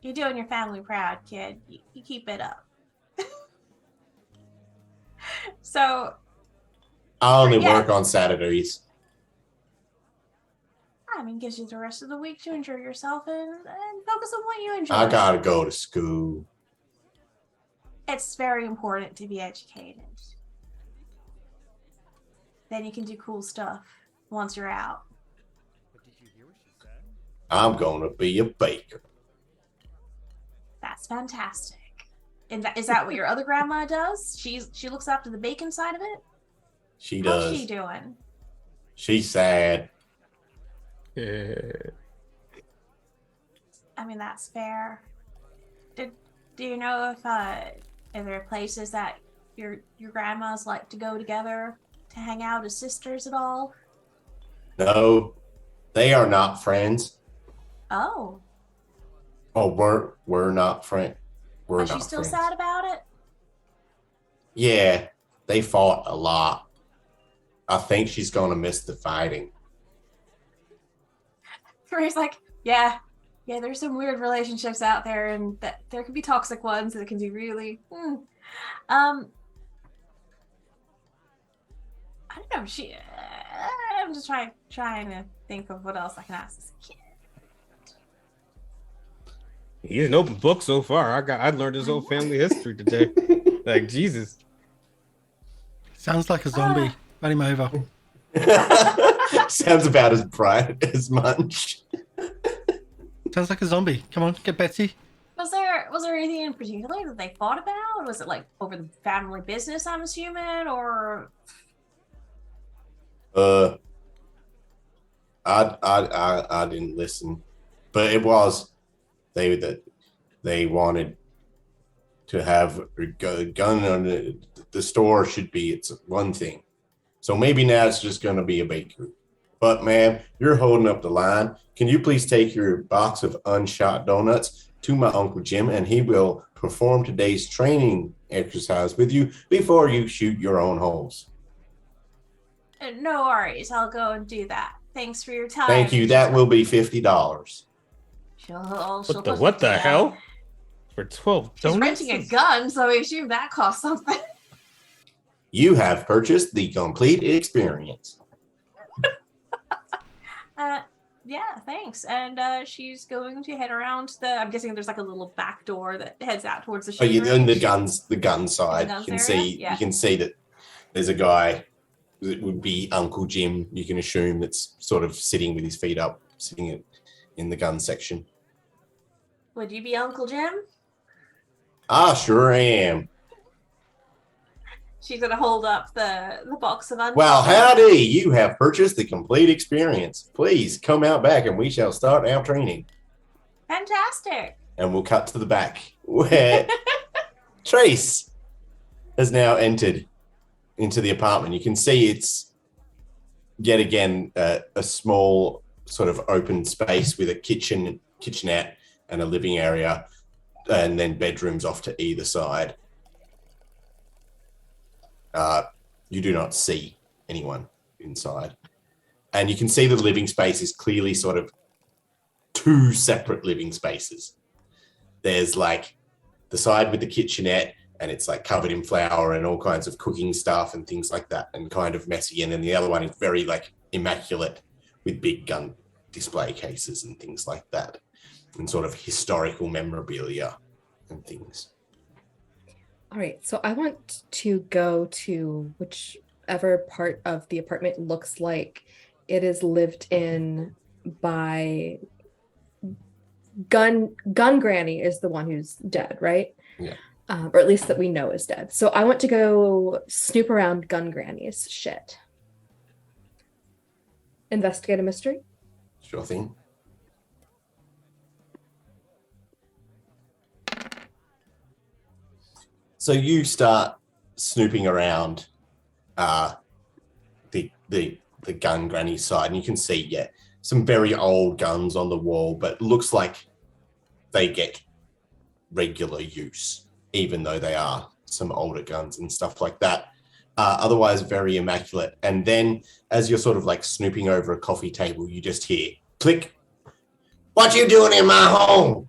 You're doing your family proud, kid. You keep it up. So, I only work on Saturdays. I mean, gives you the rest of the week to enjoy yourself and focus on what you enjoy. I gotta go to school. It's very important to be educated. Then you can do cool stuff once you're out. I'm gonna be a baker. That's fantastic. And is that what your other grandma does? She looks after the bacon side of it? She does. How's she doing? She's sad. Yeah. I mean, that's fair. Do you know if are there places that your grandmas like to go together to hang out as sisters at all? No, they are not friends. Oh. Oh, we're not friends. We're Is not she still friends. sad about it? Yeah, they fought a lot. I think she's gonna miss the fighting. Ray's like, yeah, there's some weird relationships out there, and that there can be toxic ones that can be really. I don't know. I'm just trying to think of what else I can ask this kid. He's an open book so far. I learned his whole family history today. Like Jesus. Sounds like a zombie. Run him over. Sounds about as bright as Munch. Sounds like a zombie. Come on, get Betsy. Was there anything in particular that they fought about? Was it like over the family business, I'm assuming, or? I didn't listen, but it was they wanted to have a gun on the store should be it's one thing. So maybe now it's just going to be a bakery. But ma'am, you're holding up the line. Can you please take your box of unshot donuts to my Uncle Jim, and he will perform today's training exercise with you before you shoot your own holes. No worries. I'll go and do that. Thanks for your time. Thank you. That will be $50. What the hell? For 12 She's donuts? renting a gun, so I assume that costs something. You have purchased the complete experience. Yeah, thanks. And she's going to head around I'm guessing there's like a little back door that heads out towards the shooting In the range. gun side, guns you can area? see Yeah. you can see that there's a guy that would be Uncle Jim. You can assume that's sort of sitting with his feet up, sitting in the gun section. Would you be Uncle Jim? I sure am. She's gonna hold up the box of untold. Well, howdy! You have purchased the complete experience. Please come out back and we shall start our training. Fantastic. And we'll cut to the back where Trace has now entered into the apartment. You can see it's yet again a small sort of open space with a kitchenette and a living area, and then bedrooms off to either side. You do not see anyone inside. And you can see the living space is clearly sort of two separate living spaces. There's like the side with the kitchenette, and it's like covered in flour and all kinds of cooking stuff and things like that, and kind of messy. And then the other one is very like immaculate with big gun display cases and things like that, and sort of historical memorabilia and things. All right, so I want to go to whichever part of the apartment looks like it is lived in by Gun Granny is the one who's dead, right? Yeah. Or at least that we know is dead. So I want to go snoop around Gun Granny's shit. Investigate a mystery. Sure thing. So you start snooping around the gun granny side, and you can see, some very old guns on the wall, but looks like they get regular use, even though they are some older guns and stuff like that. Otherwise, very immaculate. And then as you're sort of like snooping over a coffee table, you just hear, click. What you doing in my home?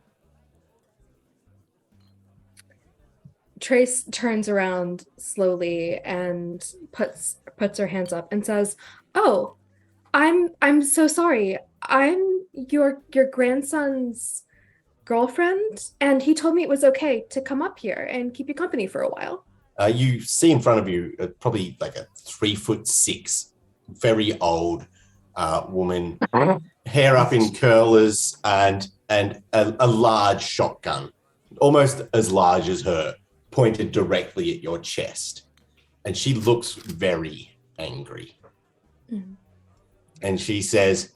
Trace turns around slowly and puts her hands up and says, "Oh, I'm so sorry. I'm your grandson's girlfriend, and he told me it was okay to come up here and keep you company for a while." You see in front of you probably like a 3'6", very old woman, hair up in curlers, and a large shotgun, almost as large as her, pointed directly at your chest. And she looks very angry. Mm. And she says,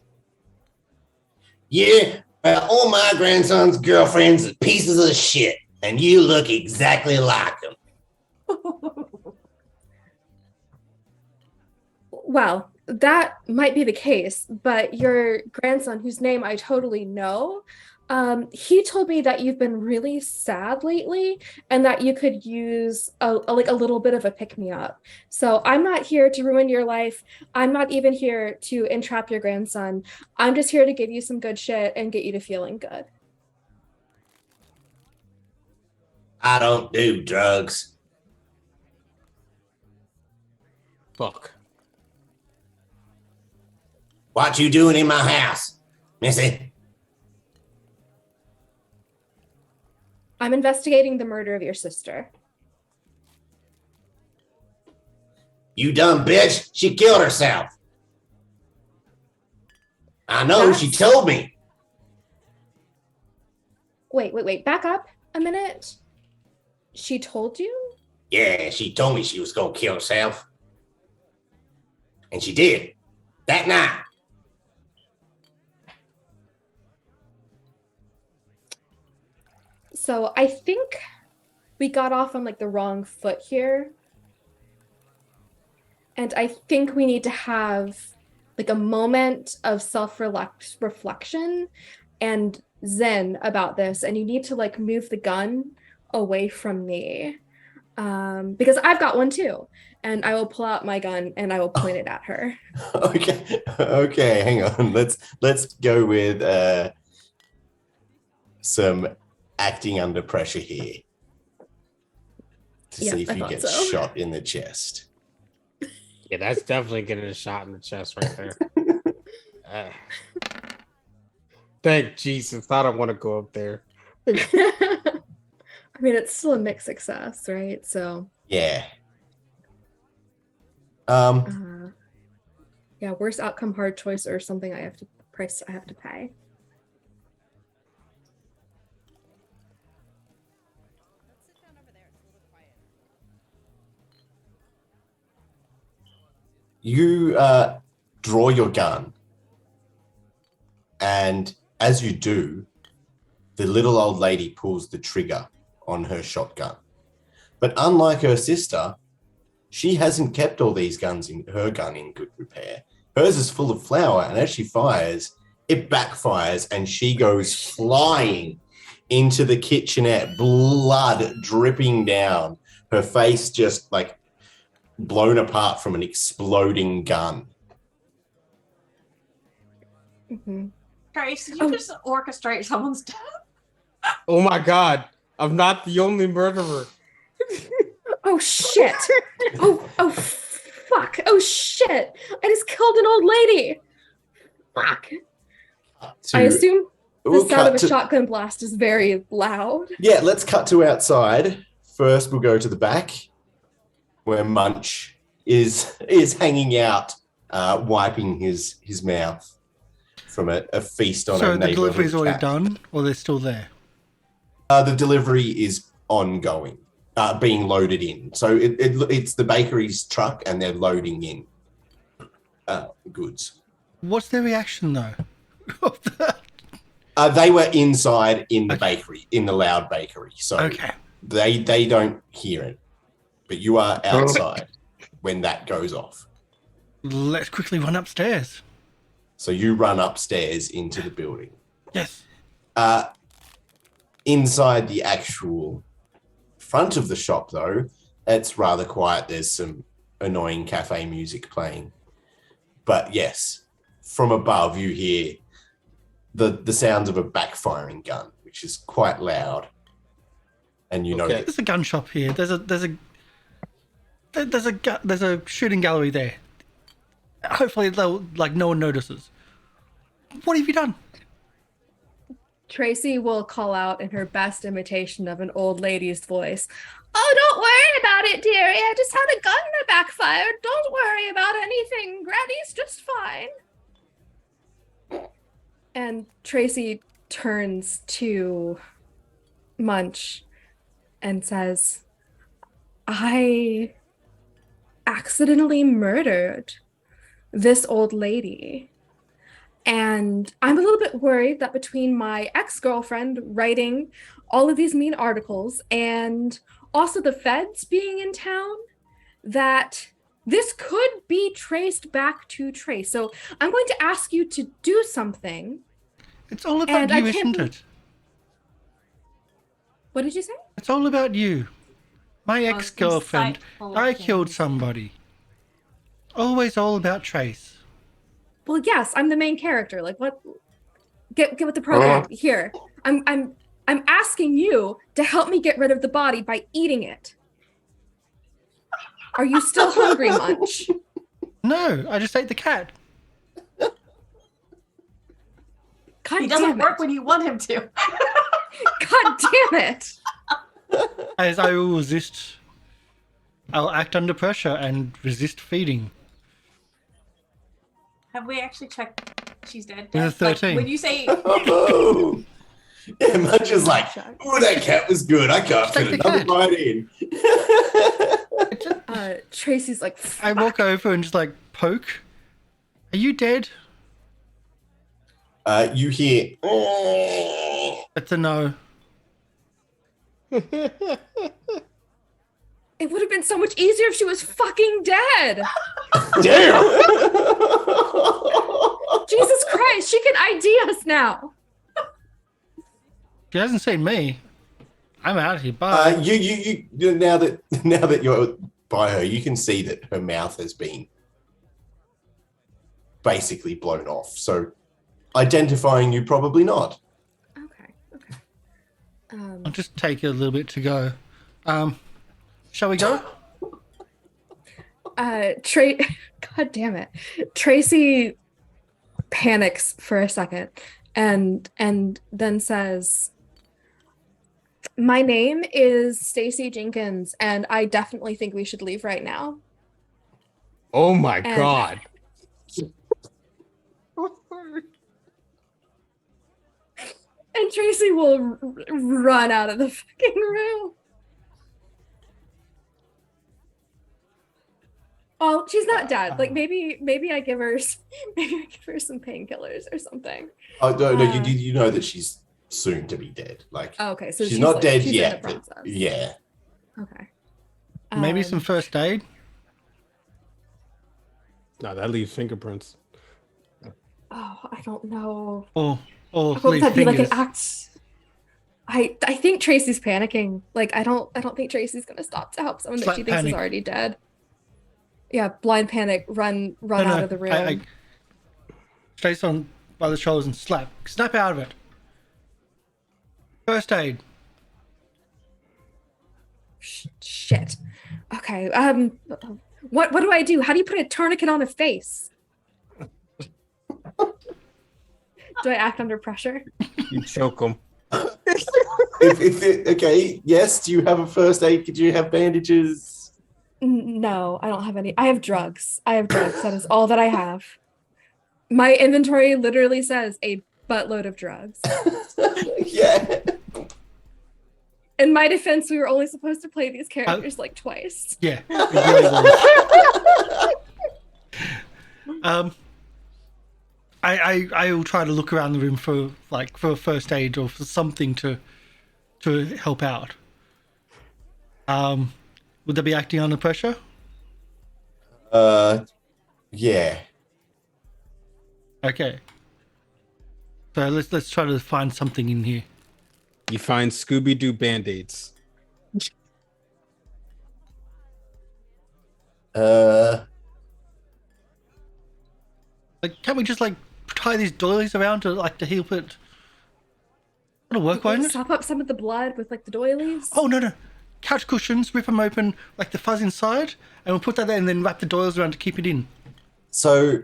"Yeah, all my grandson's girlfriends are pieces of shit, and you look exactly like them." Well, that might be the case, but your grandson, whose name I totally know, he told me that you've been really sad lately and that you could use a little bit of a pick-me-up. So I'm not here to ruin your life. I'm not even here to entrap your grandson. I'm just here to give you some good shit and get you to feeling good. I don't do drugs. Fuck. What you doing in my house, Missy? I'm investigating the murder of your sister. You dumb bitch. She killed herself. I know, she told me. Wait, back up a minute. She told you? Yeah, she told me she was going to kill herself. And she did. That night. So I think we got off on like the wrong foot here. And I think we need to have like a moment of self-reflection and zen about this. And you need to like move the gun away from me. Because I've got one too. And I will pull out my gun and I will point it at her. Okay, hang on. Let's go with some acting under pressure here to see if you get shot in the chest. Yeah, that's definitely getting a shot in the chest right there. Thank Jesus. I don't want to go up there. I mean, it's still a mixed success, right? So yeah. Yeah, worst outcome, hard choice, or something I have to pay. You draw your gun, and as you do, the little old lady pulls the trigger on her shotgun. But unlike her sister, she hasn't kept all these guns in her gun in good repair. Hers is full of flour, and as she fires, it backfires, and she goes flying into the kitchenette, blood dripping down, her face just like blown apart from an exploding gun. Mm-hmm. Trace, did you just orchestrate someone's death? Oh my God. I'm not the only murderer. Oh shit! Oh fuck! Oh shit! I just killed an old lady. Fuck! I assume the sound of a shotgun blast is very loud. Yeah, let's cut to outside. First, we'll go to the back, where Munch is hanging out, wiping his mouth from a feast on a neighborhood. So the delivery's already cat. done, or they're still there? The delivery is ongoing, being loaded in. So it's the bakery's truck, and they're loading in goods. What's their reaction, though? They were inside in the bakery, in the loud bakery. So they don't hear it. But you are outside when that goes off. Let's quickly run upstairs. So you run upstairs into the building. Yes. Inside the actual front of the shop, though, it's rather quiet. There's some annoying cafe music playing. But yes, from above you hear the sounds of a backfiring gun, which is quite loud. And you know that there's a gun shop here. There's a shooting gallery there. Hopefully they'll no one notices. What have you done? Tracy will call out in her best imitation of an old lady's voice. Oh, don't worry about it, dearie. I just had a gun that backfired. Don't worry about anything. Granny's just fine. And Tracy turns to Munch and says, I accidentally murdered this old lady. And I'm a little bit worried that between my ex-girlfriend writing all of these mean articles and also the feds being in town, that this could be traced back to Trace. So I'm going to ask you to do something. It's all about you, isn't it? What did you say? It's all about you. My ex-girlfriend. I killed somebody. Always all about Trace. Well, yes, I'm the main character. Like, what? Get with the program. Here, I'm asking you to help me get rid of the body by eating it. Are you still hungry, Munch? No, I just ate the cat. God he doesn't damn work it. when you want him to. God damn it! As I will resist, I'll act under pressure and resist feeding. Have we actually checked she's dead? There's 13. When you say... Yeah, Munch is like, oh, that cat was good. I can't fit another bite in. Tracy's like, fuck. I walk over and just poke. Are you dead? You hear... It's a no. It would have been so much easier if she was fucking dead. Damn! Jesus Christ, she can ID us now. She hasn't seen me. I'm out of here. Bye. You now that you're by her, you can see that her mouth has been basically blown off. So identifying you, probably not. Okay. I'll just take a little bit to go. Shall we go? God damn it. Tracy panics for a second and then says, my name is Stacy Jenkins, and I definitely think we should leave right now. Oh my God. And Tracy will run out of the fucking room. Oh, she's not dead. Like maybe I give her some painkillers or something. Oh no, you know that she's soon to be dead. Like, okay, so she's not dead she's yet. in the process. Yeah. Okay. Maybe some first aid. No, that leaves fingerprints. Oh, I don't know. Or What would leave that be like fingers. an act? I think Tracy's panicking. Like I don't think Tracy's gonna stop to help someone that Slap she thinks panic. is already dead. Yeah, blind panic, run out of the room. Straight on by the shoulders and snap out of it. First aid. Shit. Okay. What do I do? How do you put a tourniquet on a face? Do I act under pressure? You choke them. Okay, yes. Do you have a first aid? Do you have bandages? No, I don't have any. I have drugs. That is all that I have. My inventory literally says a buttload of drugs. Yeah. In my defense, we were only supposed to play these characters like twice. Yeah. It really was. I will try to look around the room for a first aid or for something to help out. Would they be acting under pressure? Yeah. Okay. So let's try to find something in here. You find Scooby-Doo Band-Aids. Like, can't we just tie these doilies around to heal it? It'll work, won't it? Sop up some of the blood with the doilies. Oh no. Couch cushions, rip them open, the fuzz inside, and we'll put that there and then wrap the doilies around to keep it in. So,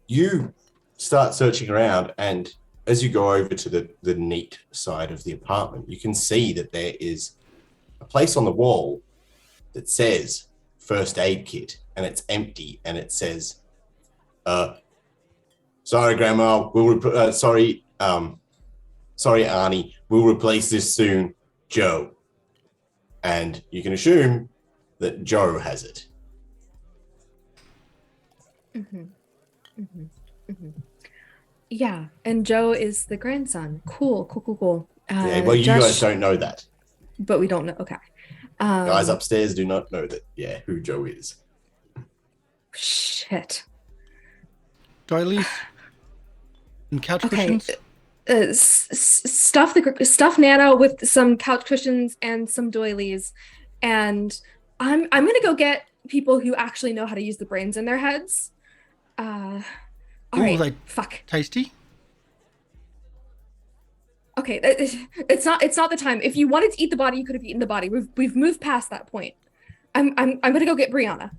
you start searching around, and as you go over to the neat side of the apartment, you can see that there is a place on the wall that says first aid kit, and it's empty, and it says, sorry, Grandma, sorry, Arnie, we'll replace this soon, Joe. And you can assume that Joe has it. Yeah, and Joe is the grandson. Cool. Yeah, well, you guys don't know that. But we don't know. Okay. Guys upstairs do not know that, who Joe is. Shit. Doilies and couch cushions. Stuff Nana with some couch cushions and some doilies, and I'm gonna go get people who actually know how to use the brains in their heads. All right. Fuck. Tasty. Okay, it's not the time. If you wanted to eat the body, you could have eaten the body. We've moved past that point. I'm gonna go get Brianna.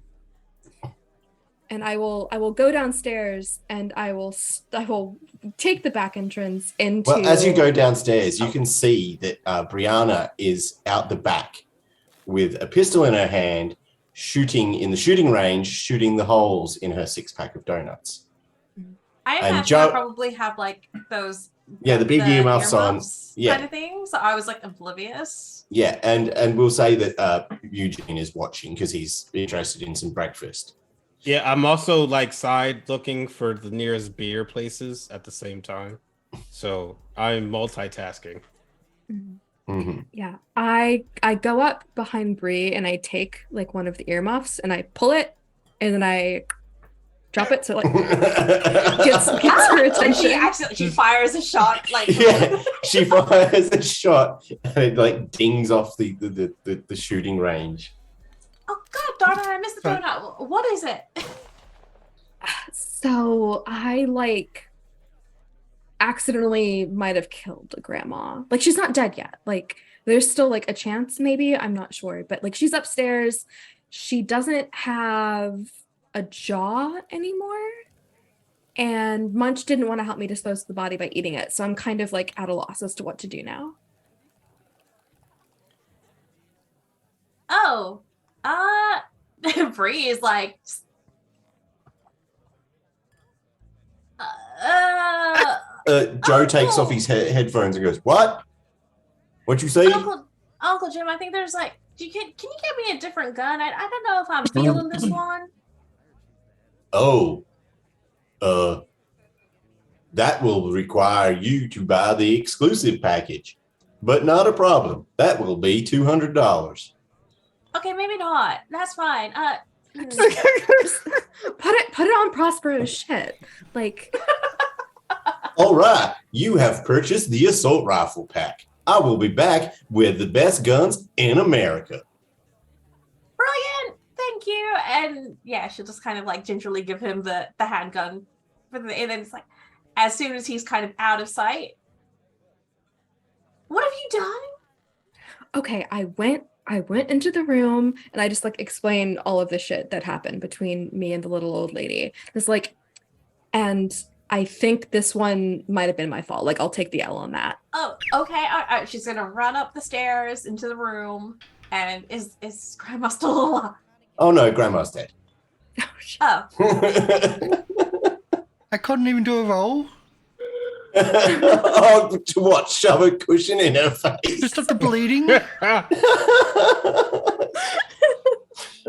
And I will go downstairs and I will take the back entrance into. Well, as you go downstairs, you can see that Brianna is out the back with a pistol in her hand, shooting in the shooting range, shooting the holes in her 6-pack of donuts. I And imagine Joe- I probably have those. Yeah, the big earmuffs on. Yeah. Kind of thing. So I was oblivious. Yeah, and we'll say that Eugene is watching because he's interested in some breakfast. Yeah, I'm also side looking for the nearest beer places at the same time. So I'm multitasking. Mm-hmm. Yeah, I go up behind Bree and I take one of the earmuffs and I pull it and then I drop it so gets her attention. She fires a shot Yeah, she fires a shot and it dings off the shooting range. Oh God, darn it! I missed the donut. What is it? So I accidentally might have killed a grandma. She's not dead yet. There's still a chance, maybe. I'm not sure, but she's upstairs. She doesn't have a jaw anymore. And Munch didn't want to help me dispose of the body by eating it. So I'm kind of at a loss as to what to do now. Oh, Bree is Joe takes off his headphones and goes, "What? What'd you say?" Uncle Jim, I think there's like, can you get me a different gun? I don't know if I'm feeling this one. Oh, that will require you to buy the exclusive package, but not a problem. That will be $200. Okay, maybe not. That's fine. Put it on Prospero's shit. Like, All right, you have purchased the assault rifle pack. I will be back with the best guns in America. Brilliant. Thank you. And yeah, she'll just kind of like gingerly give him the handgun. And then it's like, as soon as he's kind of out of sight, what have you done? okay, I went into the room and I just like explained all of the shit that happened between me and the little old lady. It's like, and I think this one might have been my fault. Like, I'll take the L on that. Oh, okay. All right. She's gonna run up the stairs into the room. And is Grandma still alive? Oh no, Grandma's dead. Oh, I couldn't even do a roll. Oh, to what? Shove a cushion in her face? To stop the bleeding.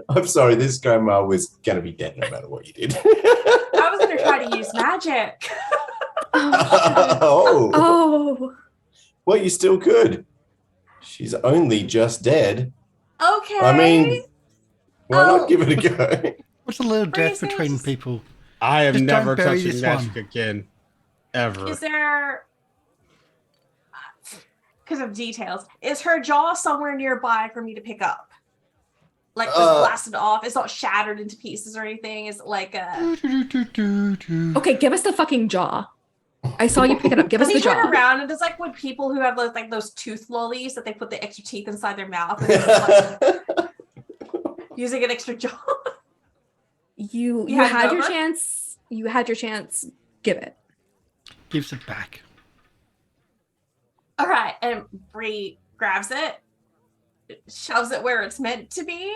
I'm sorry, this grandma was going to be dead no matter what you did. I was gonna try to use magic. Oh. Oh, Well, you still could. She's only just dead. Okay. I mean, why Oh. not give it a go? What's a little death Freezes. between people? I am Just don't never bury touching this magic one. again. Ever. Is there, because of details, is her jaw somewhere nearby for me to pick up? Like, was it blasted off? It's not shattered into pieces or anything. Is it like a... okay, give us the fucking jaw. I saw you pick it up. Give us Let the me turn jaw. around, and it's like when people who have like those tooth lollies that they put the extra teeth inside their mouth and they're like, using an extra jaw. You You had had your over? chance. You had your chance. Give it. Gives it back. All right, and Bree grabs it, shoves it where it's meant to be,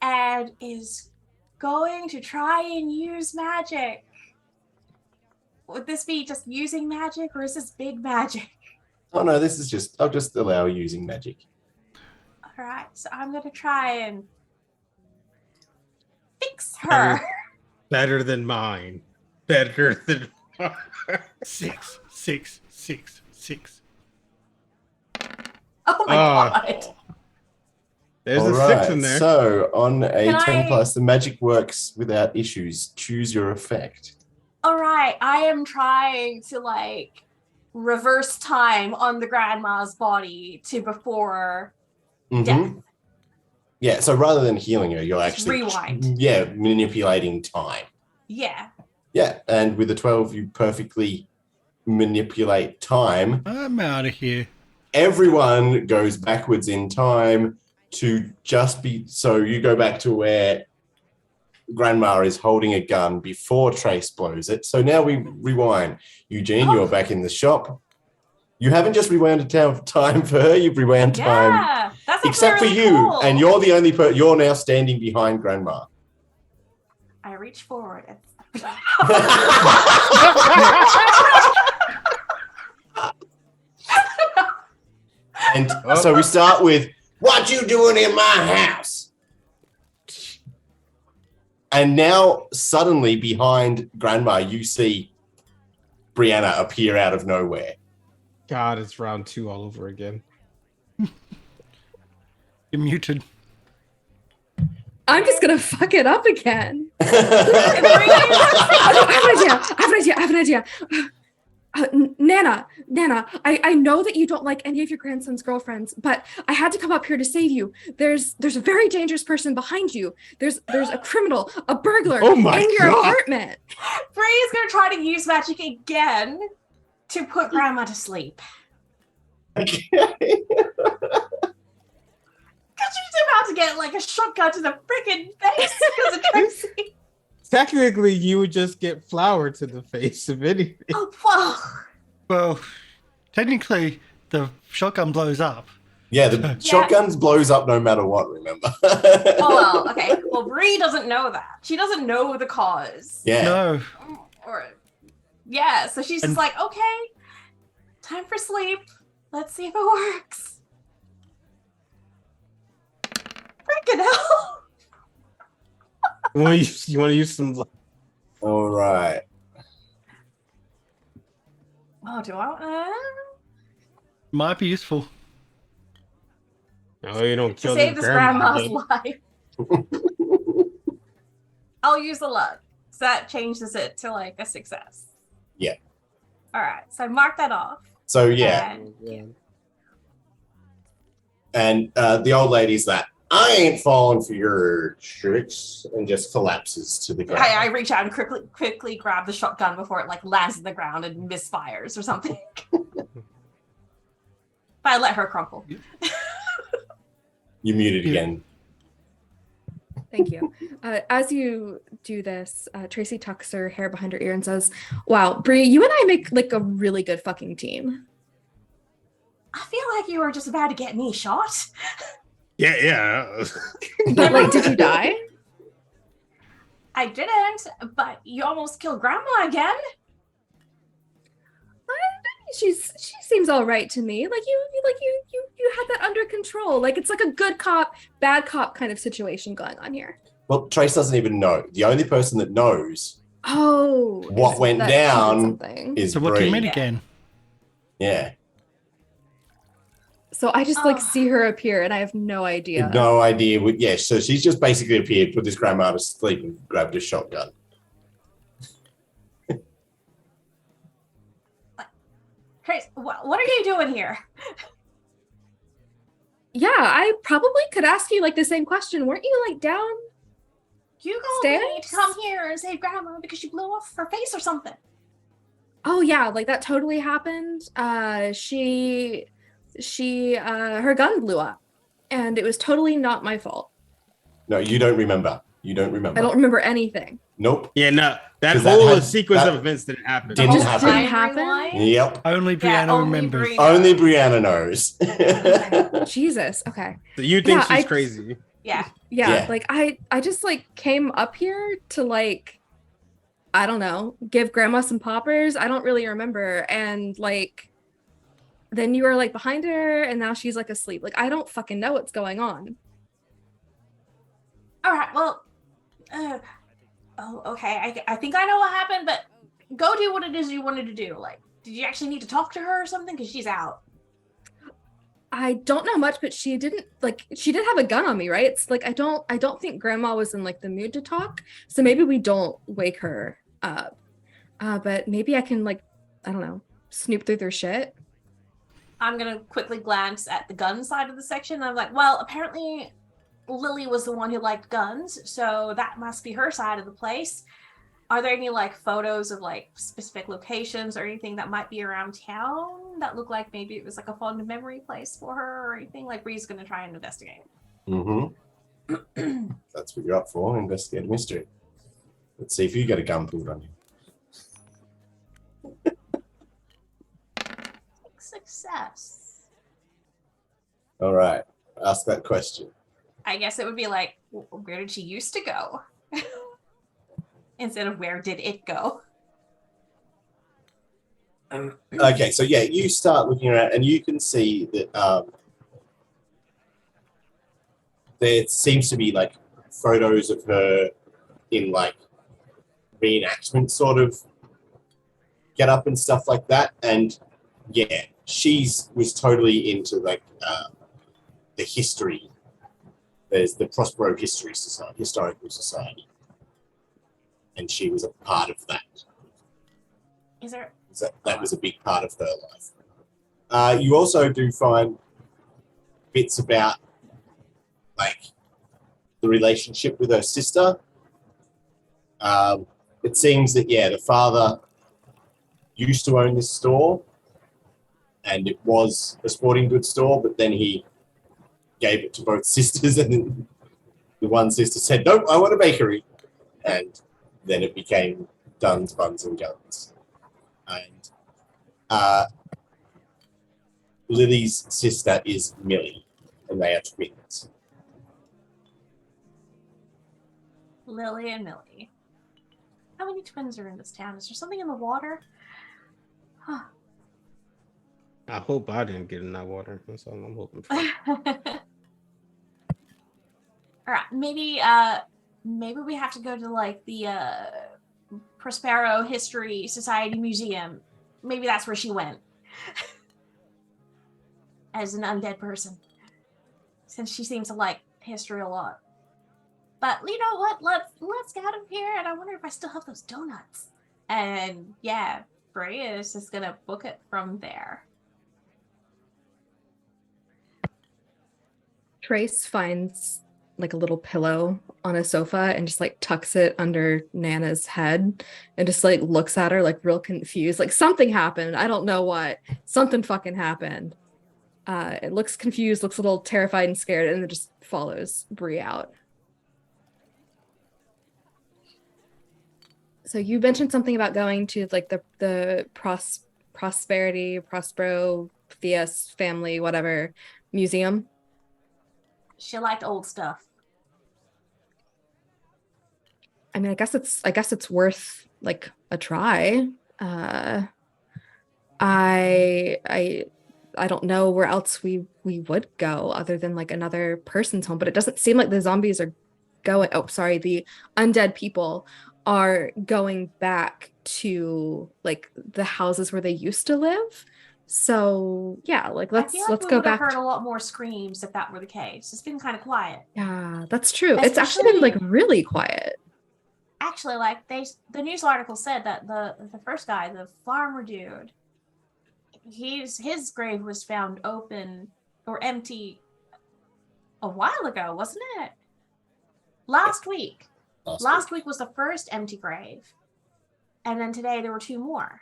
and is going to try and use magic. Would this be just using magic, or is this big magic? Oh no, this is just, I'll just allow using magic. All right, so I'm going to try and fix her. Better than mine. Better than mine. 6, 6, 6, 6. Oh my god. There's All a right, 6 in there. So on a Can 10 I- plus, the magic works without issues. Choose your effect. All right, I am trying to like reverse time on the grandma's body to before Mhm. death. Yeah, so rather than healing her, you're Just actually rewind. Yeah, manipulating time. Yeah. Yeah, and with the 12, you perfectly manipulate time. I'm out of here. Everyone goes backwards in time to just be, so you go back to where Grandma is holding a gun before Trace blows it. So now we rewind. Eugene, you're back in the shop. You haven't just rewound time for her, you've rewound time. Yeah. That's actually Except really for you, cool. and you're the only person, you're now standing behind Grandma. I reach forward. And so we start with, what you doing in my house? And now suddenly behind Grandma, you see Brianna appear out of nowhere. God, it's round 2 all over again. You're muted. I'm just gonna fuck it up again. Bree, I have an idea. Nana, I know that you don't like any of your grandson's girlfriends, but I had to come up here to save you. There's a very dangerous person behind you. There's a criminal, a burglar Oh my in your God. apartment. Bree is going to try to use magic again to put Grandma to sleep. Because she's about to get like a shotgun to the freaking face because of Tracy. Technically, you would just get flour to the face of anything. Oh, wow. Well, technically, the shotgun blows up. Yeah, the shotguns blows up no matter what, remember? Oh, well, okay. Well, Bree doesn't know that. She doesn't know the cause. Yeah. No. Or, yeah, so she's just And- like, okay, time for sleep. Let's see if it works. Fucking hell. You want to use some? All right. Oh, do I? Might be useful. No, you don't To kill save this this grandma. grandma's life. I'll use the luck. So that changes it to like a success. Yeah. All right. So mark that off. So yeah, and the old lady's like, I ain't falling for your tricks, and just collapses to the ground. I reach out and quickly grab the shotgun before it like lands on the ground and misfires or something. But I let her crumple. You muted again. Thank you. As you do this, Tracy tucks her hair behind her ear and says, wow, Bree, you and I make like a really good fucking team. I feel like you were just about to get me shot. Yeah. But like, did you die? I didn't, but you almost killed Grandma again. She seems all right to me. Like you had that under control. Like it's like a good cop, bad cop kind of situation going on here. Well, Trace doesn't even know. The only person that knows what went down is So what do you mean Bree. again? Yeah. So I just like see her appear and I have no idea. No idea. Yeah, so she's just basically appeared, put this grandma to sleep, and grabbed a shotgun. Trace, what are you doing here? Yeah, I probably could ask you like the same question. Weren't you like down? You told me to come here and save Grandma because she blew off her face or something. Oh yeah, like that totally happened. Her gun blew up and it was totally not my fault. No, you don't remember. You don't remember. I don't remember anything. Nope. Yeah, no. That 'Cause whole sequence of events didn't happen. Didn't Just happen. didn't happen? Yep. Only Brianna remembers. Only Brianna knows. Jesus. Okay. So you think she's crazy? Yeah. Like I just like came up here to like, I don't know, give Grandma some poppers. I don't really remember. And like, then you were like behind her and now she's like asleep. Like, I don't fucking know what's going on. All right. Well, okay. I think I know what happened, but go do what it is you wanted to do. Like, did you actually need to talk to her or something? Because she's out. I don't know much, but she did have a gun on me, right? It's like I don't think Grandma was in like the mood to talk. So maybe we don't wake her up. But maybe I can like, I don't know, snoop through their shit. I'm gonna quickly glance at the gun side of the section. I'm like, well, apparently Lily was the one who liked guns, so that must be her side of the place. Are there any like photos of like specific locations or anything that might be around town that look like maybe it was like a fond memory place for her or anything? Like Bree's gonna try and investigate. Mm-hmm. That's what you're up for, investigate a mystery. Let's see if you get a gun pulled on you. Success. All right. Ask that question. I guess it would be like, where did she used to go? Instead of where did it go? Okay, so yeah, you start looking around and you can see that there seems to be like photos of her in like reenactment sort of get up and stuff like that. And yeah, was totally into like the history. There's the Prospero Historical Society. And she was a part of that. Is there? That was a big part of her life. You also do find bits about like the relationship with her sister. It seems that the father used to own this store, and it was a sporting goods store, but then he gave it to both sisters, and then the one sister said, "Nope, I want a bakery," and then it became Duns, Buns, and Guns. And Lily's sister is Millie, and they are twins. Lily and Millie. How many twins are in this town? Is there something in the water? Huh. I hope I didn't get in that water. That's all I'm hoping for. All right, maybe we have to go to like the Prospero History Society Museum. Maybe that's where she went as an undead person, since she seems to like history a lot. But you know what? Let's get out of here. And I wonder if I still have those donuts. And yeah, Freya is just gonna book it from there. Trace finds like a little pillow on a sofa and just like tucks it under Nana's head and just like looks at her like real confused. Like something happened. I don't know what. Something fucking happened. It looks confused, looks a little terrified and scared, and then just follows Bree out. So you mentioned something about going to like the Prospero Theus family, whatever, museum. She liked old stuff. I mean, I guess it's worth like a try. I don't know where else we would go other than like another person's home, but it doesn't seem like the zombies are going. Oh, sorry, the undead people are going back to like the houses where they used to live. So yeah, like let's I feel like we go would have back. heard a lot more screams if that were the case. It's been kind of quiet. Yeah, that's true. It's actually been like really quiet. Actually, like the news article said that the first guy, the farmer dude, his grave was found open or empty a while ago, wasn't it? Last week. Last week was the first empty grave. And then today there were 2 more.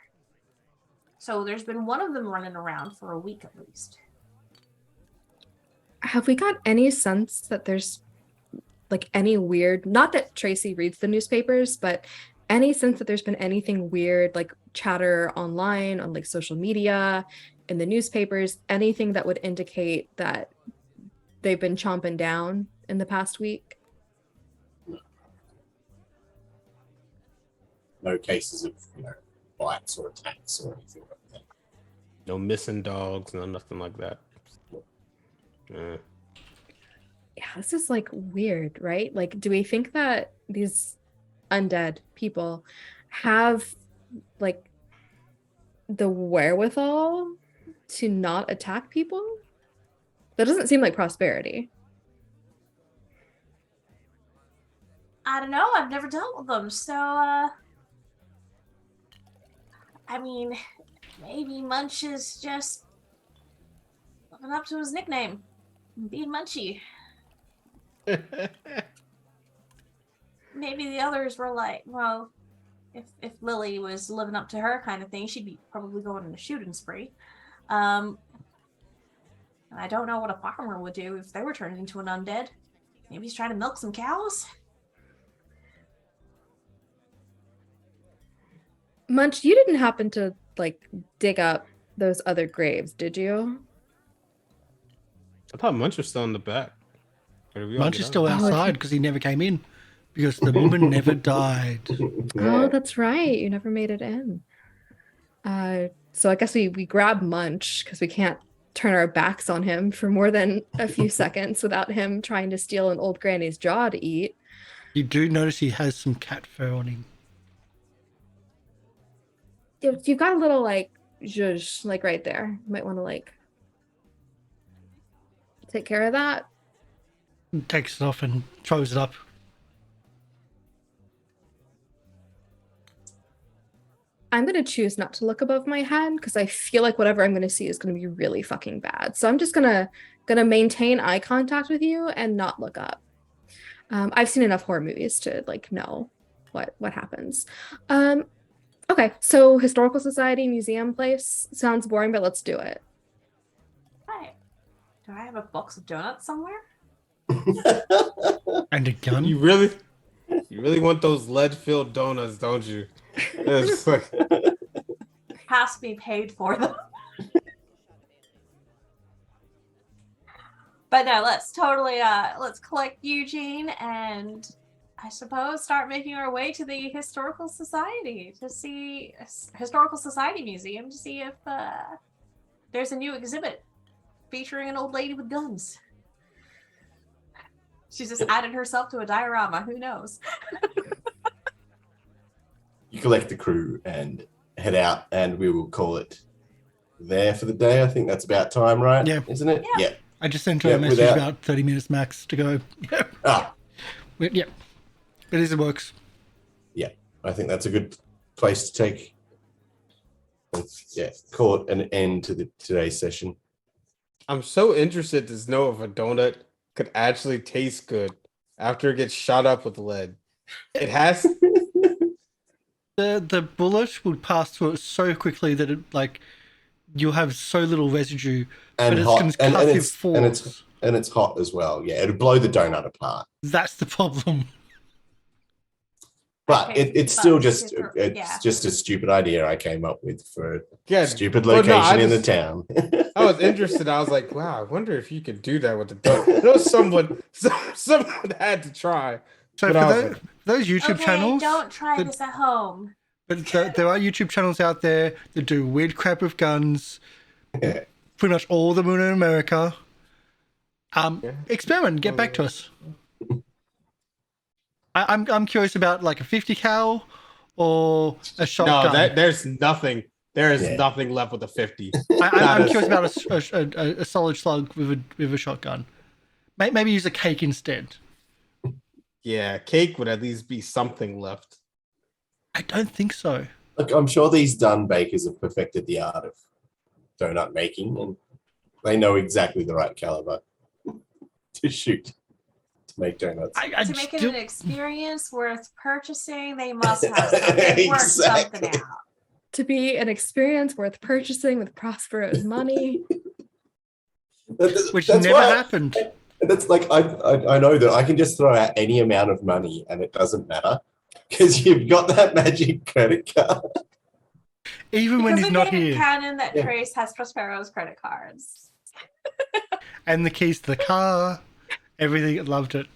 So there's been one of them running around for a week at least. Have we got any sense that there's like any weird, not that Tracy reads the newspapers, but any sense that there's been anything weird, like chatter online, on like social media, in the newspapers, anything that would indicate that they've been chomping down in the past week? No cases of, bites or attacks or anything like that. No missing dogs, no nothing like that. Yeah, this is like weird, right? Like, do we think that these undead people have like the wherewithal to not attack people? That doesn't seem like prosperity. I don't know. I've never dealt with them, so I mean, maybe Munch is just living up to his nickname, being Munchy. Maybe the others were like, well, if Lily was living up to her kind of thing, she'd be probably going on a shooting spree. I don't know what a farmer would do if they were turned into an undead. Maybe he's trying to milk some cows. Munch, you didn't happen to like dig up those other graves, did you? I thought Munch was still in the back. Munch is still outside because he never came in because the woman never died. Oh, that's right. You never made it in. So I guess we grab Munch because we can't turn our backs on him for more than a few seconds without him trying to steal an old granny's jaw to eat. You do notice he has some cat fur on him. You've got a little like zhuzh, like right there. You might want to like take care of that. He takes it off and throws it up. I'm going to choose not to look above my head because I feel like whatever I'm going to see is going to be really fucking bad. So I'm just gonna maintain eye contact with you and not look up. I've seen enough horror movies to like know what happens. Okay, so historical society museum place sounds boring, but let's do it. Right. Do I have a box of donuts somewhere? And a gun. You really want those lead-filled donuts, don't you? It's like... Has to be paid for them. But no, let's totally let's collect Eugene and I suppose start making our way to the historical society to see historical society museum to see if there's a new exhibit featuring an old lady with guns. She's just added herself to a diorama. Who knows? You collect the crew and head out, and we will call it there for the day. I think that's about time, right? Yeah. Isn't it? Yeah. I just sent her a message about 30 minutes max to go. Yep. Ah, Yep. It is, it works. yeah. I think that's a good place to take. Call it an end to today's session. I'm so interested to know if a donut could actually taste good after it gets shot up with lead. It has. The bullet would pass through it so quickly that it you'll have so little residue, And but hot, it's concussive force. and it's hot as well. Yeah, it'll blow the donut apart. That's the problem. But Okay, it's but still just super- it's yeah. just a stupid idea I came up with for a Yeah, stupid well, no, location in the just- town. I was interested. I was like, wow, I wonder if you could do that with the donut. No, someone had to try. So But I was for like, those YouTube Okay, channels, don't try that- this at home. but there are YouTube channels out there that do weird crap with guns. Yeah. Pretty much all of them in America. Experiment. Get back to us. I'm curious about like a 50 cal or a shotgun. no, there's nothing. There is Yeah. nothing left with the 50. I'm is- curious about a solid slug with a shotgun. Maybe use a cake instead. Yeah, cake would at least be something left. I don't think so. Look, I'm sure these done bakers have perfected the art of donut making, and they know exactly the right caliber to shoot to make donuts. I To make it still- an experience worth purchasing, they must have something, work something Exactly. out. To be an experience worth purchasing with Prospero's money. which That's never why- happened. That's like I know that I can just throw out any amount of money and it doesn't matter because you've got that magic credit card. Even when Because he's we not made it here. canon that Yeah. Trace has Prospero's credit cards. And the keys to the car. Everything. Loved it.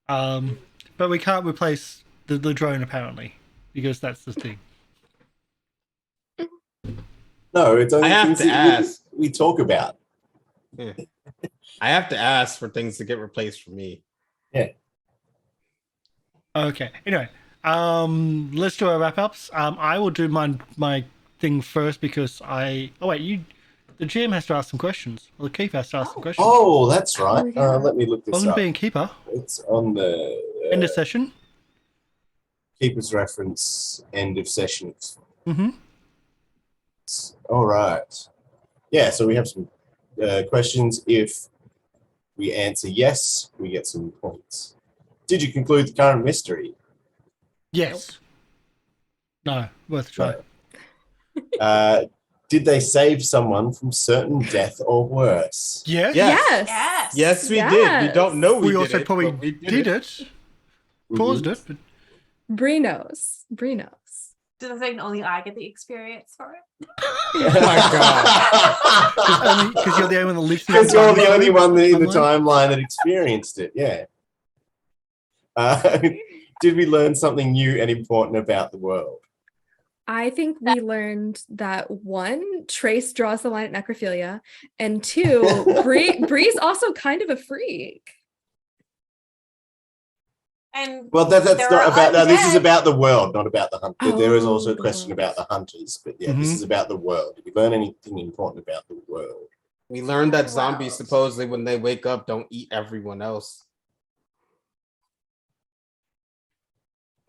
But we can't replace the drone apparently because that's the thing. No, it's only I have things to that ask. we talk about. I have to ask for things to get replaced for me. Okay. Anyway, let's do our wrap ups. I will do my thing first because the GM has to ask some questions. Or the keeper has to ask some questions. Oh, that's right. Oh, yeah. Let me look this Welcome to up. being keeper. It's on the End of session. keeper's reference end of session. Mm-hmm. All right. Yeah, so we have some questions. If we answer yes, we get some points. Did you conclude the current mystery? Yes. No, worth a try. Did they save someone from certain death or worse? Yes. Yeah. Yes. Yes. Yes, we did. We don't know We did also it, probably but we did it. Caused it. But Bree knows. Bree knows. Do the thing only I get the experience for it? Oh my god. because you're the only one that lives in Because you're the only one in the timeline. timeline that experienced it, yeah. Did we learn something new and important about the world? I think we learned that one, Trace draws the line at necrophilia, and two, Bree's also kind of a freak. And Well, that's There not are about. No, this is undead. about the world, not about the hunters. There is also a Oh, question God. about the hunters, but yeah, this Mhm. is about the world. Did we learn anything important about the world? We learned that Wow. zombies supposedly when they wake up don't eat everyone else.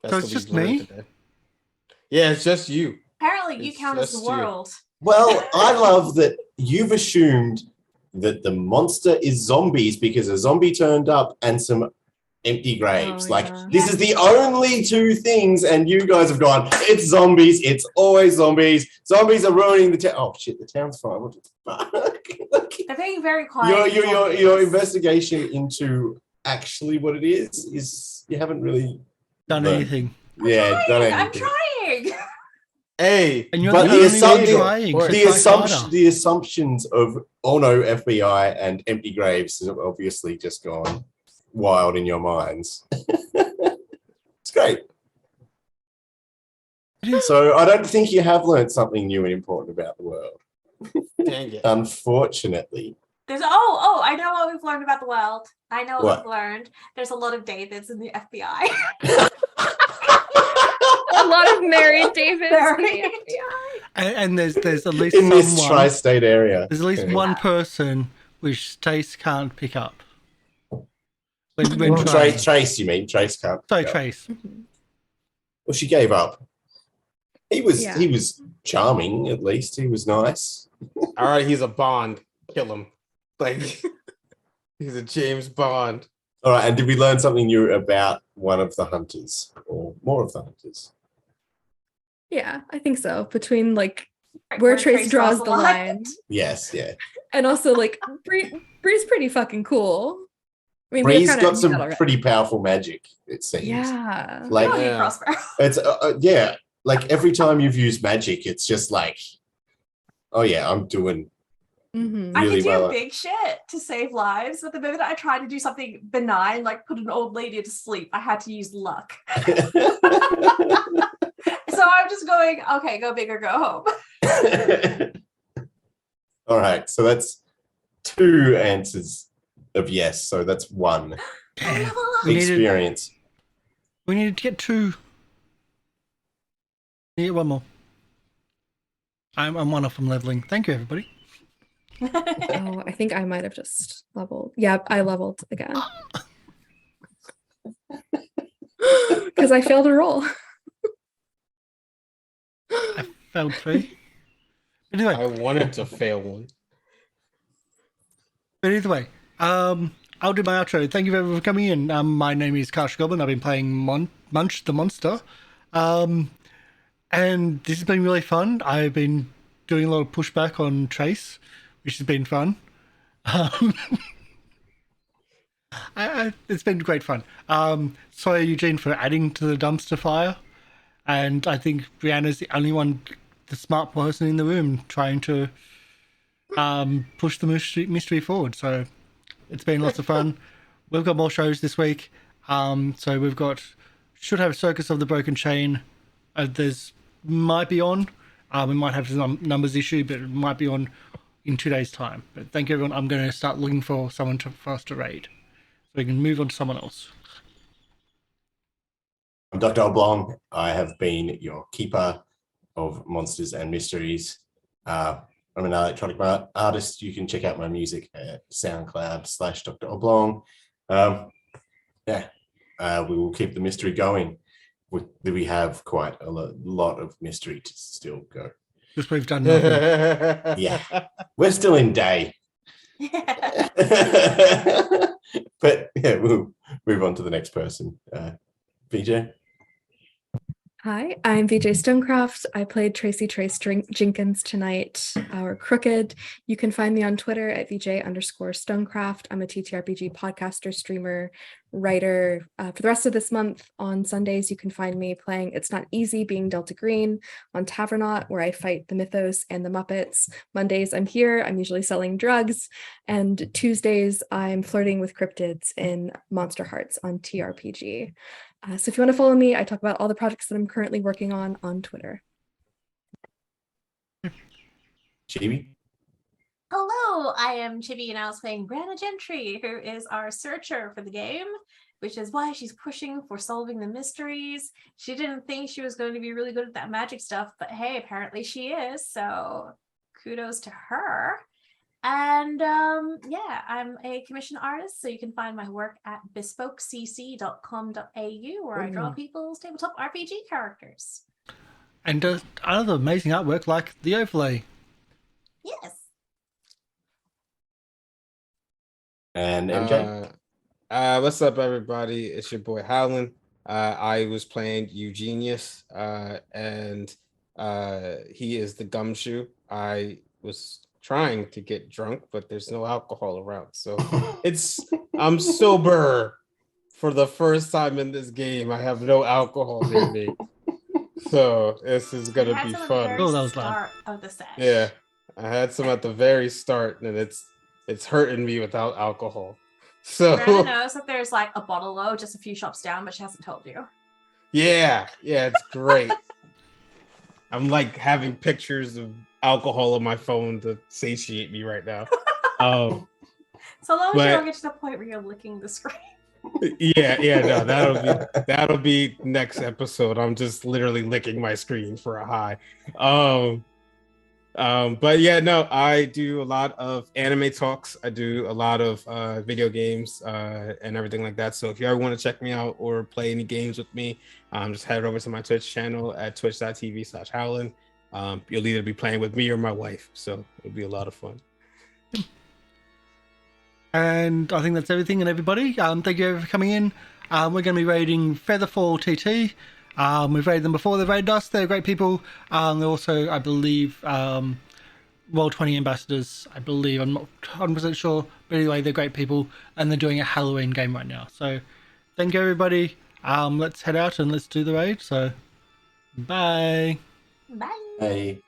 So it's what just we've learned me? today. Yeah, it's just you. apparently you It's count as the just you. world. Well, I love that you've assumed that the monster is zombies because a zombie turned up and some empty graves. Oh, like, yeah. this is the only two things, and you guys have gone, it's zombies, it's always zombies. Zombies are ruining the town. Oh, shit, the town's fine. What the fuck? Like, They're being very quiet. your investigation into actually what it is you haven't really Done learned. anything. done anything. I'm trying. Hey, And you're But the the only assumption- one trying. so the try assumption, harder. the assumptions of oh no FBI and empty graves have obviously just gone wild in your minds. It's great. So I don't think you have learned something new and important about the world, dang it. unfortunately. I know what we've learned about the world. I know what we've learned. There's a lot of Davids in the FBI. A lot of married Davids in the FBI. And there's at least in this someone, tri-state area. there's at least one person which Trace can't pick up. When Well, trying. Trace, you mean? Trace can't. Sorry, go. Trace. Well, she gave up. He was charming, at least. He was nice. All right, he's a Bond. Kill him. Like he's a James Bond. All right, and did we learn something new about one of the hunters or more of the hunters? Yeah, I think so. Between like where Trace draws the line. Yes, yeah. And also like Bree's pretty fucking cool. I mean, Bree's got some pretty powerful magic, it seems. Yeah. Like Prosper. it's yeah. Like every time you've used magic, it's just like, oh yeah, I'm doing Mm-hmm. I really can do well. big shit to save lives, but the moment I tried to do something benign, like put an old lady to sleep, I had to use luck. So I'm just going, okay, go big or go home. All right, so that's 2 answers of yes, so that's 1 Damn. experience. We needed to get 2. We get 1 more. I'm 1 off from leveling. Thank you, everybody. Oh, I think I might have just leveled. Yeah, I leveled again. Because I failed a roll. I failed 3. But anyway, I wanted to fail one. But either way, I'll do my outro. Thank you everyone for coming in. My name is Karsh the Goblin. I've been playing Munch the monster. And this has been really fun. I've been doing a lot of pushback on Trace, which has been fun. It's been great fun. Sorry, Eugene, for adding to the dumpster fire. And I think Brianna's the only one, the smart person in the room, trying to push the mystery forward. So it's been lots of fun. We've got more shows this week. So we've got, should have Circus of the Broken Chain. There's might be on. We might have some numbers issue, but it might be on in 2 days' time. But thank you, everyone. I'm going to start looking for someone for us to raid, so we can move on to someone else. I'm Dr. Oblong. I have been your keeper of monsters and mysteries. I'm an electronic artist. You can check out my music at SoundCloud/Dr. Oblong. We will keep the mystery going. We have quite a lot of mystery to still go. Because we've done nothing. Yeah, we're still in day. But yeah, we'll move on to the next person. VJ? Hi, I'm VJ Stonecraft. I played Tracy Trace Jenkins tonight, or Crooked. You can find me on Twitter at VJ_Stonecraft. I'm a TTRPG podcaster, streamer, writer. For the rest of this month, on Sundays, you can find me playing It's Not Easy Being Delta Green on Tavernaut, where I fight the Mythos and the Muppets. Mondays, I'm here. I'm usually selling drugs. And Tuesdays, I'm flirting with cryptids in Monster Hearts on TRPG. So if you want to follow me, I talk about all the projects that I'm currently working on Twitter. Chibi? Hello, I am Chibi and I was playing Brianna Gentry, who is our searcher for the game, which is why she's pushing for solving the mysteries. She didn't think she was going to be really good at that magic stuff, but hey, apparently she is, so kudos to her. And I'm a commission artist, so you can find my work at bespokecc.com.au, where I draw people's tabletop RPG characters. And other amazing artwork like the overlay. Yes. And MJ? What's up, everybody? It's your boy Howln. I was playing Eugenius, and he is the gumshoe. I was trying to get drunk, but there's no alcohol around, so I'm sober for the first time in this game. I have no alcohol near me, so this is gonna be fun. Oh, that was loud. Of the set. Yeah, I had some at the very start, and it's hurting me without alcohol. So Brianna knows that there's like a bottle low just a few shops down, but she hasn't told you. yeah, it's great. I'm like having pictures of alcohol on my phone to satiate me right now. So long as you But- don't get to the point where you're licking the screen. Yeah, no, that'll be next episode. I'm just literally licking my screen for a high. But yeah, no, I do a lot of anime talks. I do a lot of video games and everything like that. So if you ever want to check me out or play any games with me, just head over to my Twitch channel at twitch.tv/Howln. You'll either be playing with me or my wife, so it'll be a lot of fun. And I think that's everything and everybody. Thank you for coming in. We're going to be raiding Featherfall TT. We've raided them before. They've raided us. They're great people. They're also, I believe, Roll20 ambassadors. I believe. I'm not 100% sure. But anyway, they're great people. And they're doing a Halloween game right now. So thank you, everybody. Let's head out and let's do the raid. So bye. Bye. Hey.